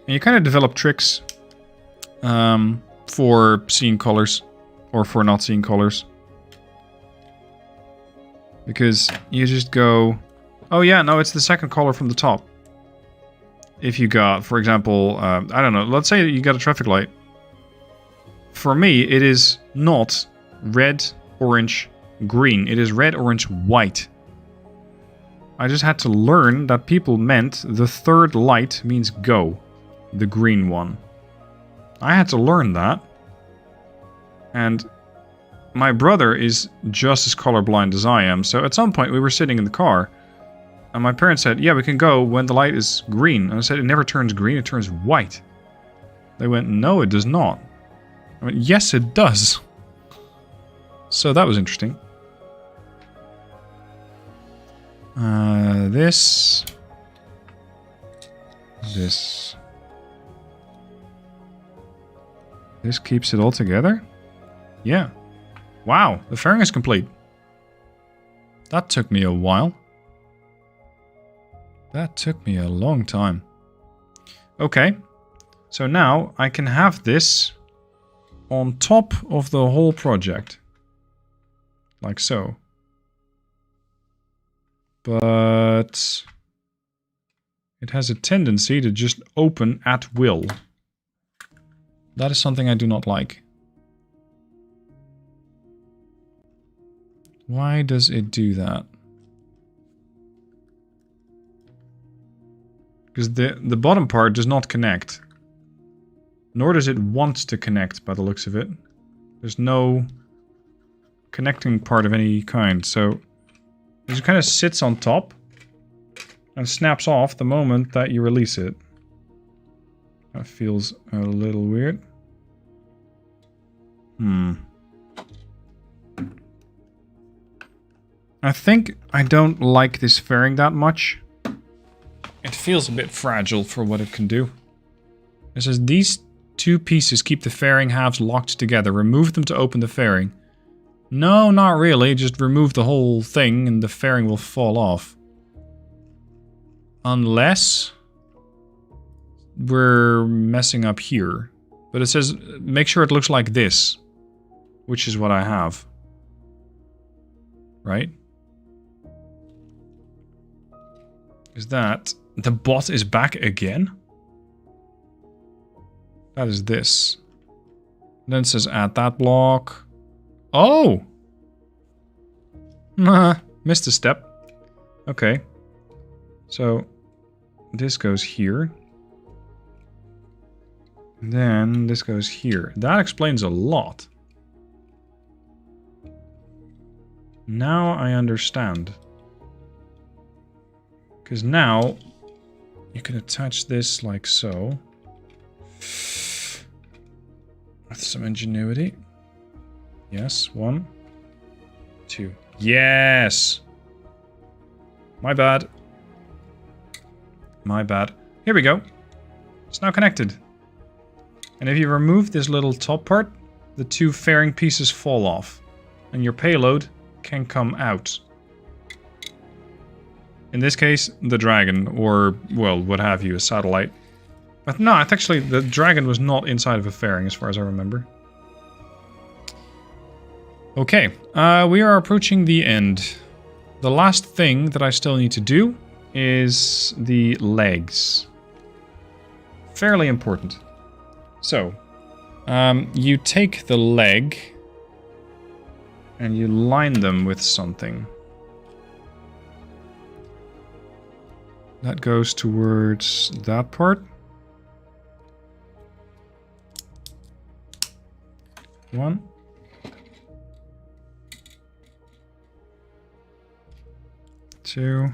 And you kind of develop tricks for seeing colors or for not seeing colors. Because you just go, oh yeah, no, it's the second color from the top. If you got, for example, I don't know, let's say that you got a traffic light. For me, it is not red, orange, green. It is red, orange, white. I just had to learn that people meant the third light means go. The green one. I had to learn that. And my brother is just as colorblind as I am, so at some point we were sitting in the car, and my parents said, yeah, we can go when the light is green. And I said, it never turns green, it turns white. They went, no, it does not. I went, yes, it does. So that was interesting. This. This keeps it all together? Yeah. Wow, the fairing is complete. That took me a while. That took me a long time. Okay. So now I can have this on top of the whole project. Like so. But it has a tendency to just open at will. That is something I do not like. Why does it do that? Because the bottom part does not connect. Nor does it want to connect by the looks of it. There's no connecting part of any kind, so it just kind of sits on top and snaps off the moment that you release it. That feels a little weird. I think I don't like this fairing that much. It feels a bit fragile for what it can do. It says these two pieces keep the fairing halves locked together. Remove them to open the fairing. No, not really. Just remove the whole thing and the fairing will fall off. Unless we're messing up here. But it says make sure it looks like this. Which is what I have. Right? Is that... the bot is back again? That is this. And then it says add that block. Oh! Missed a step. Okay. So, this goes here. Then this goes here. That explains a lot. Now I understand. Because now you can attach this like so. With some ingenuity. Yes, 1, 2. Yes! My bad. My bad. Here we go. It's now connected. And if you remove this little top part, the two fairing pieces fall off. And your payload can come out. In this case, the dragon, or, well, what have you, a satellite. But no, it's actually, the dragon was not inside of a fairing, as far as I remember. Okay, we are approaching the end. The last thing that I still need to do is the legs. Fairly important. So, you take the leg and you line them with something. That goes towards that part. 1. 2.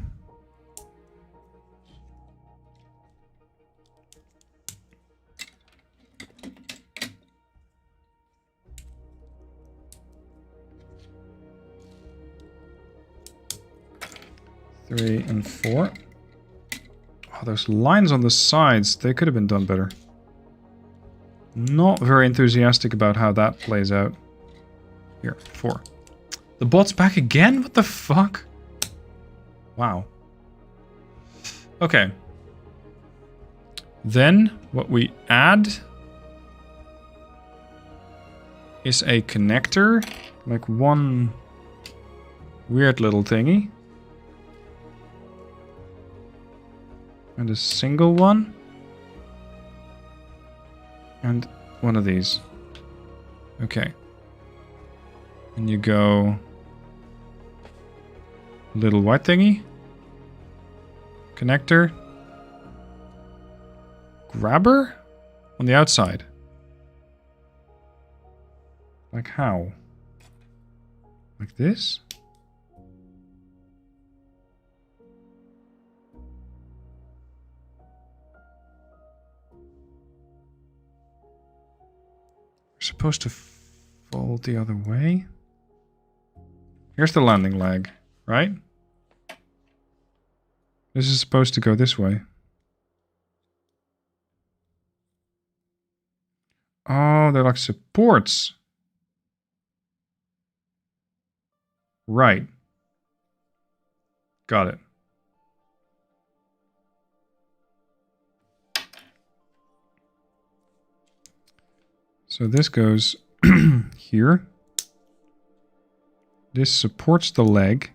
3 and 4. Oh, those lines on the sides, they could have been done better. Not very enthusiastic about how that plays out. Here, 4. The bot's back again? What the fuck? Wow. Okay. Then, what we add is a connector. Like one weird little thingy. And a single one. And one of these. Okay. And you go... little white thingy. Connector. Grabber? On the outside. Like how? Like this? We're supposed to fold the other way. Here's the landing leg, right? This is supposed to go this way. Oh, they're like supports. Right. Got it. So this goes here. This supports the leg.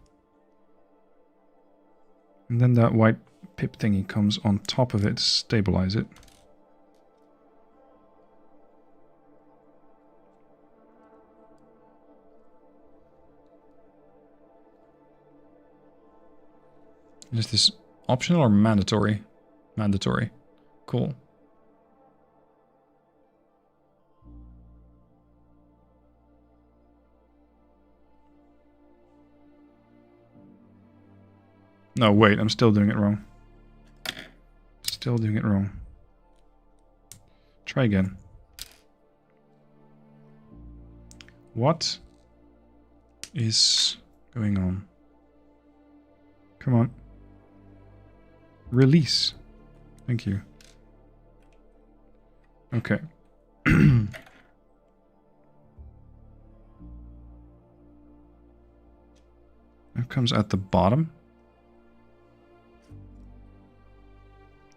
And then that white pip thingy comes on top of it to stabilize it. Is this optional or mandatory? Mandatory. Cool. No, wait, I'm still doing it wrong. Still doing it wrong. Try again. What is going on? Come on. Release. Thank you. Okay. It comes at the bottom.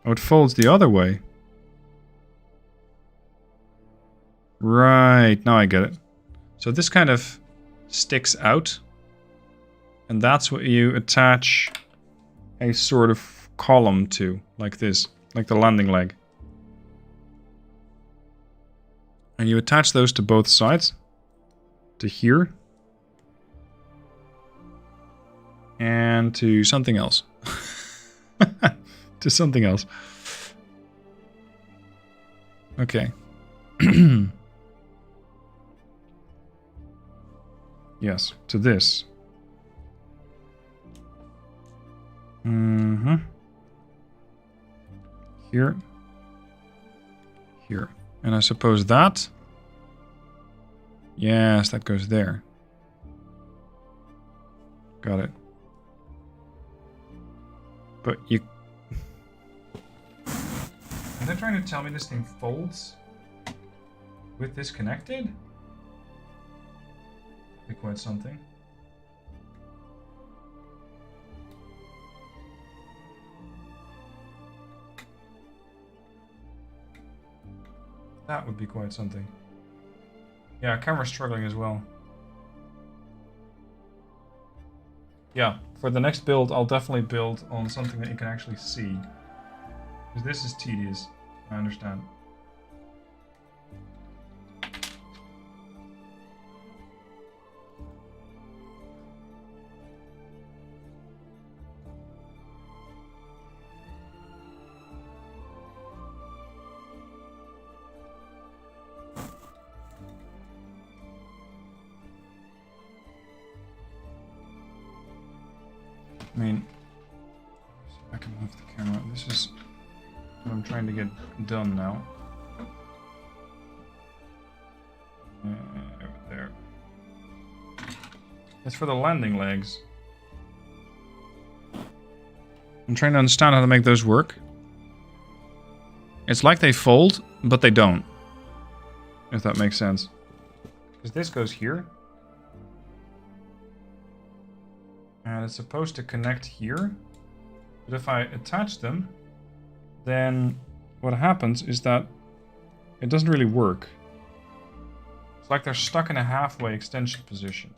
Oh, it folds the other way. Right, now I get it. So this kind of sticks out. And that's what you attach a sort of column to, like this, like the landing leg. And you attach those to both sides, to here, and to something else. To something else. Okay. Yes, to this. Mm-hmm. Here. Here. And I suppose that... yes, that goes there. Got it. But you... are they trying to tell me this thing folds with this connected? Be quite something. That would be quite something. Yeah, camera's struggling as well. Yeah, for the next build, I'll definitely build on something that you can actually see. Because this is tedious, I understand. I mean, I can move the camera. This is what I'm trying to get done now. Over there. It's for the landing legs. I'm trying to understand how to make those work. It's like they fold, but they don't. If that makes sense. Because this goes here. And it's supposed to connect here. But if I attach them, then what happens is that it doesn't really work. It's like they're stuck in a halfway extension position.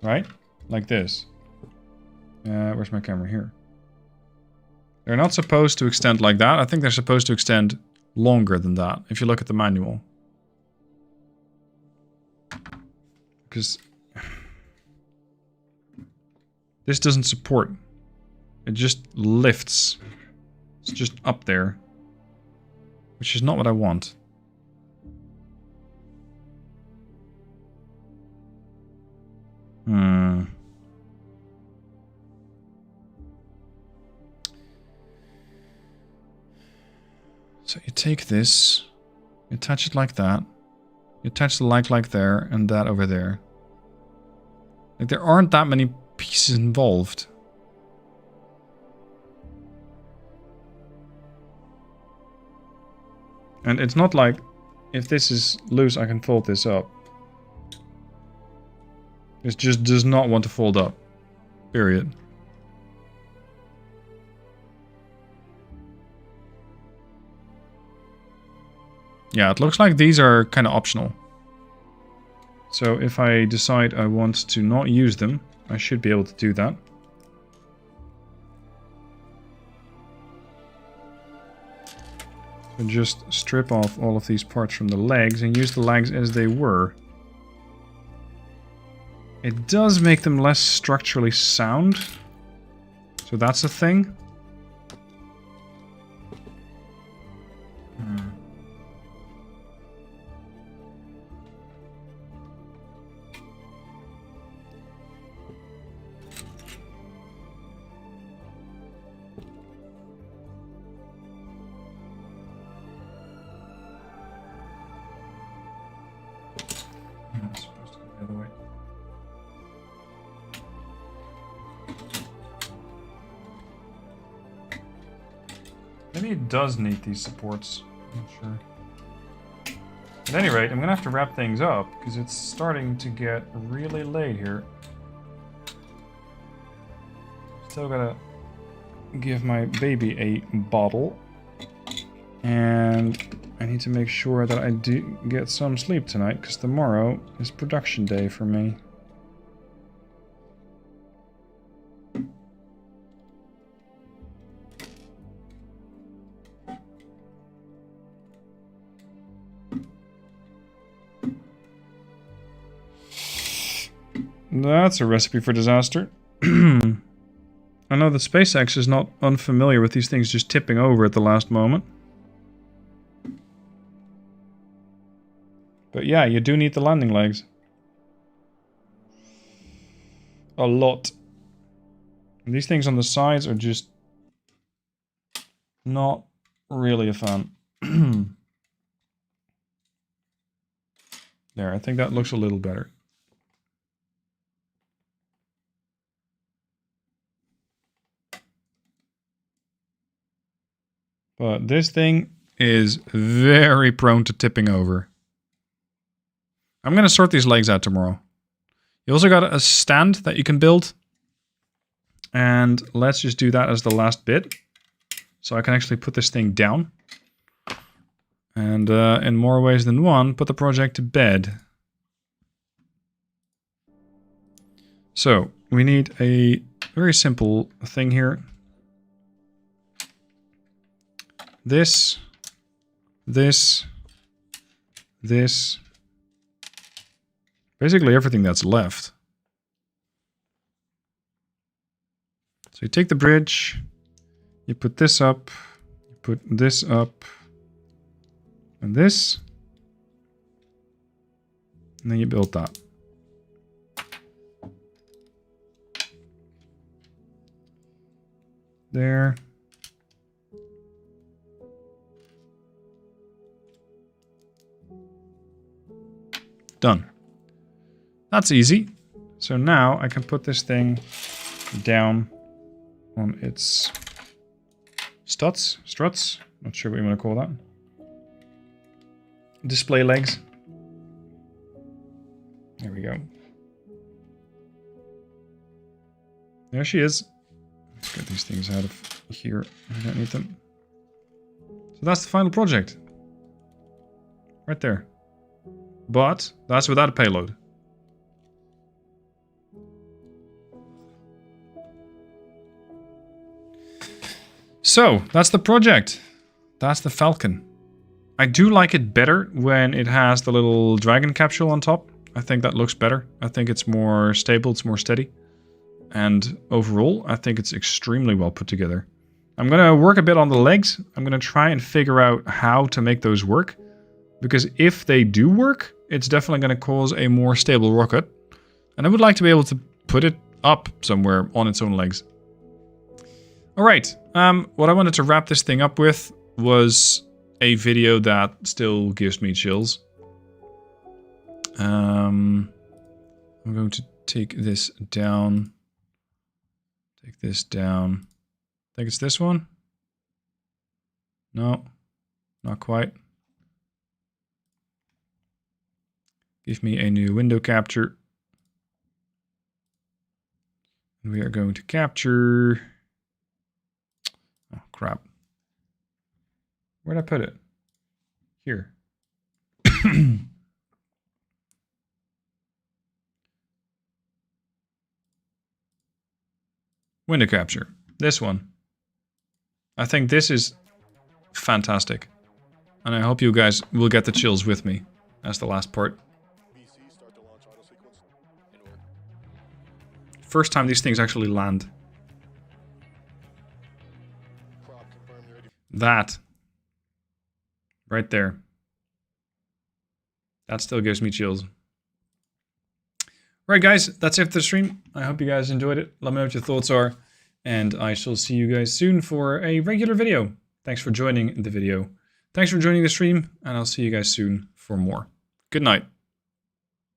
Right? Like this. Where's my camera? Here. They're not supposed to extend like that. I think they're supposed to extend longer than that, if you look at the manual. Because this doesn't support. It just lifts. It's just up there. Which is not what I want. So you take this, you attach it like that, you attach the like there, and that over there. Like, there aren't that many pieces involved. And it's not like, if this is loose, I can fold this up. It just does not want to fold up. Period. Yeah, it looks like these are kind of optional. So if I decide I want to not use them, I should be able to do that. So just strip off all of these parts from the legs and use the legs as they were. It does make them less structurally sound. So that's a thing. Maybe it does need these supports. I'm not sure. At any rate, I'm gonna have to wrap things up because it's starting to get really late here. Still gotta give my baby a bottle. And I need to make sure that I do get some sleep tonight because tomorrow is production day for me. That's a recipe for disaster. I know that SpaceX is not unfamiliar with these things just tipping over at the last moment. But yeah, you do need the landing legs. A lot. And these things on the sides are just not really a fan. There, I think that looks a little better. But this thing is very prone to tipping over. I'm going to sort these legs out tomorrow. You also got a stand that you can build. And let's just do that as the last bit. So I can actually put this thing down. And in more ways than one, put the project to bed. So we need a very simple thing here. This. Basically everything that's left. So you take the bridge, you put this up, you put this up, and this, and then you build that. There. Done. That's easy. So now I can put this thing down on its struts, not sure what you want to call that. Display legs. There we go. There she is. Let's get these things out of here. I don't need them. So that's the final project. Right there. But that's without a payload. So, that's the project. That's the Falcon. I do like it better when it has the little dragon capsule on top. I think that looks better. I think it's more stable, it's more steady. And overall, I think it's extremely well put together. I'm going to work a bit on the legs. I'm going to try and figure out how to make those work. Because if they do work, it's definitely going to cause a more stable rocket. And I would like to be able to put it up somewhere on its own legs. Alright, what I wanted to wrap this thing up with was a video that still gives me chills. I'm going to take this down. Take this down. I think it's this one. No, not quite. Give me a new window capture. We are going to capture... Oh, crap. Where'd I put it? Here. Window capture. This one. I think this is fantastic. And I hope you guys will get the chills with me. That's the last part. First time these things actually land. That. Right there. That still gives me chills. Right, guys, that's it for the stream. I hope you guys enjoyed it. Let me know what your thoughts are. And I shall see you guys soon for a regular video. Thanks for joining the video. Thanks for joining the stream. And I'll see you guys soon for more. Good night.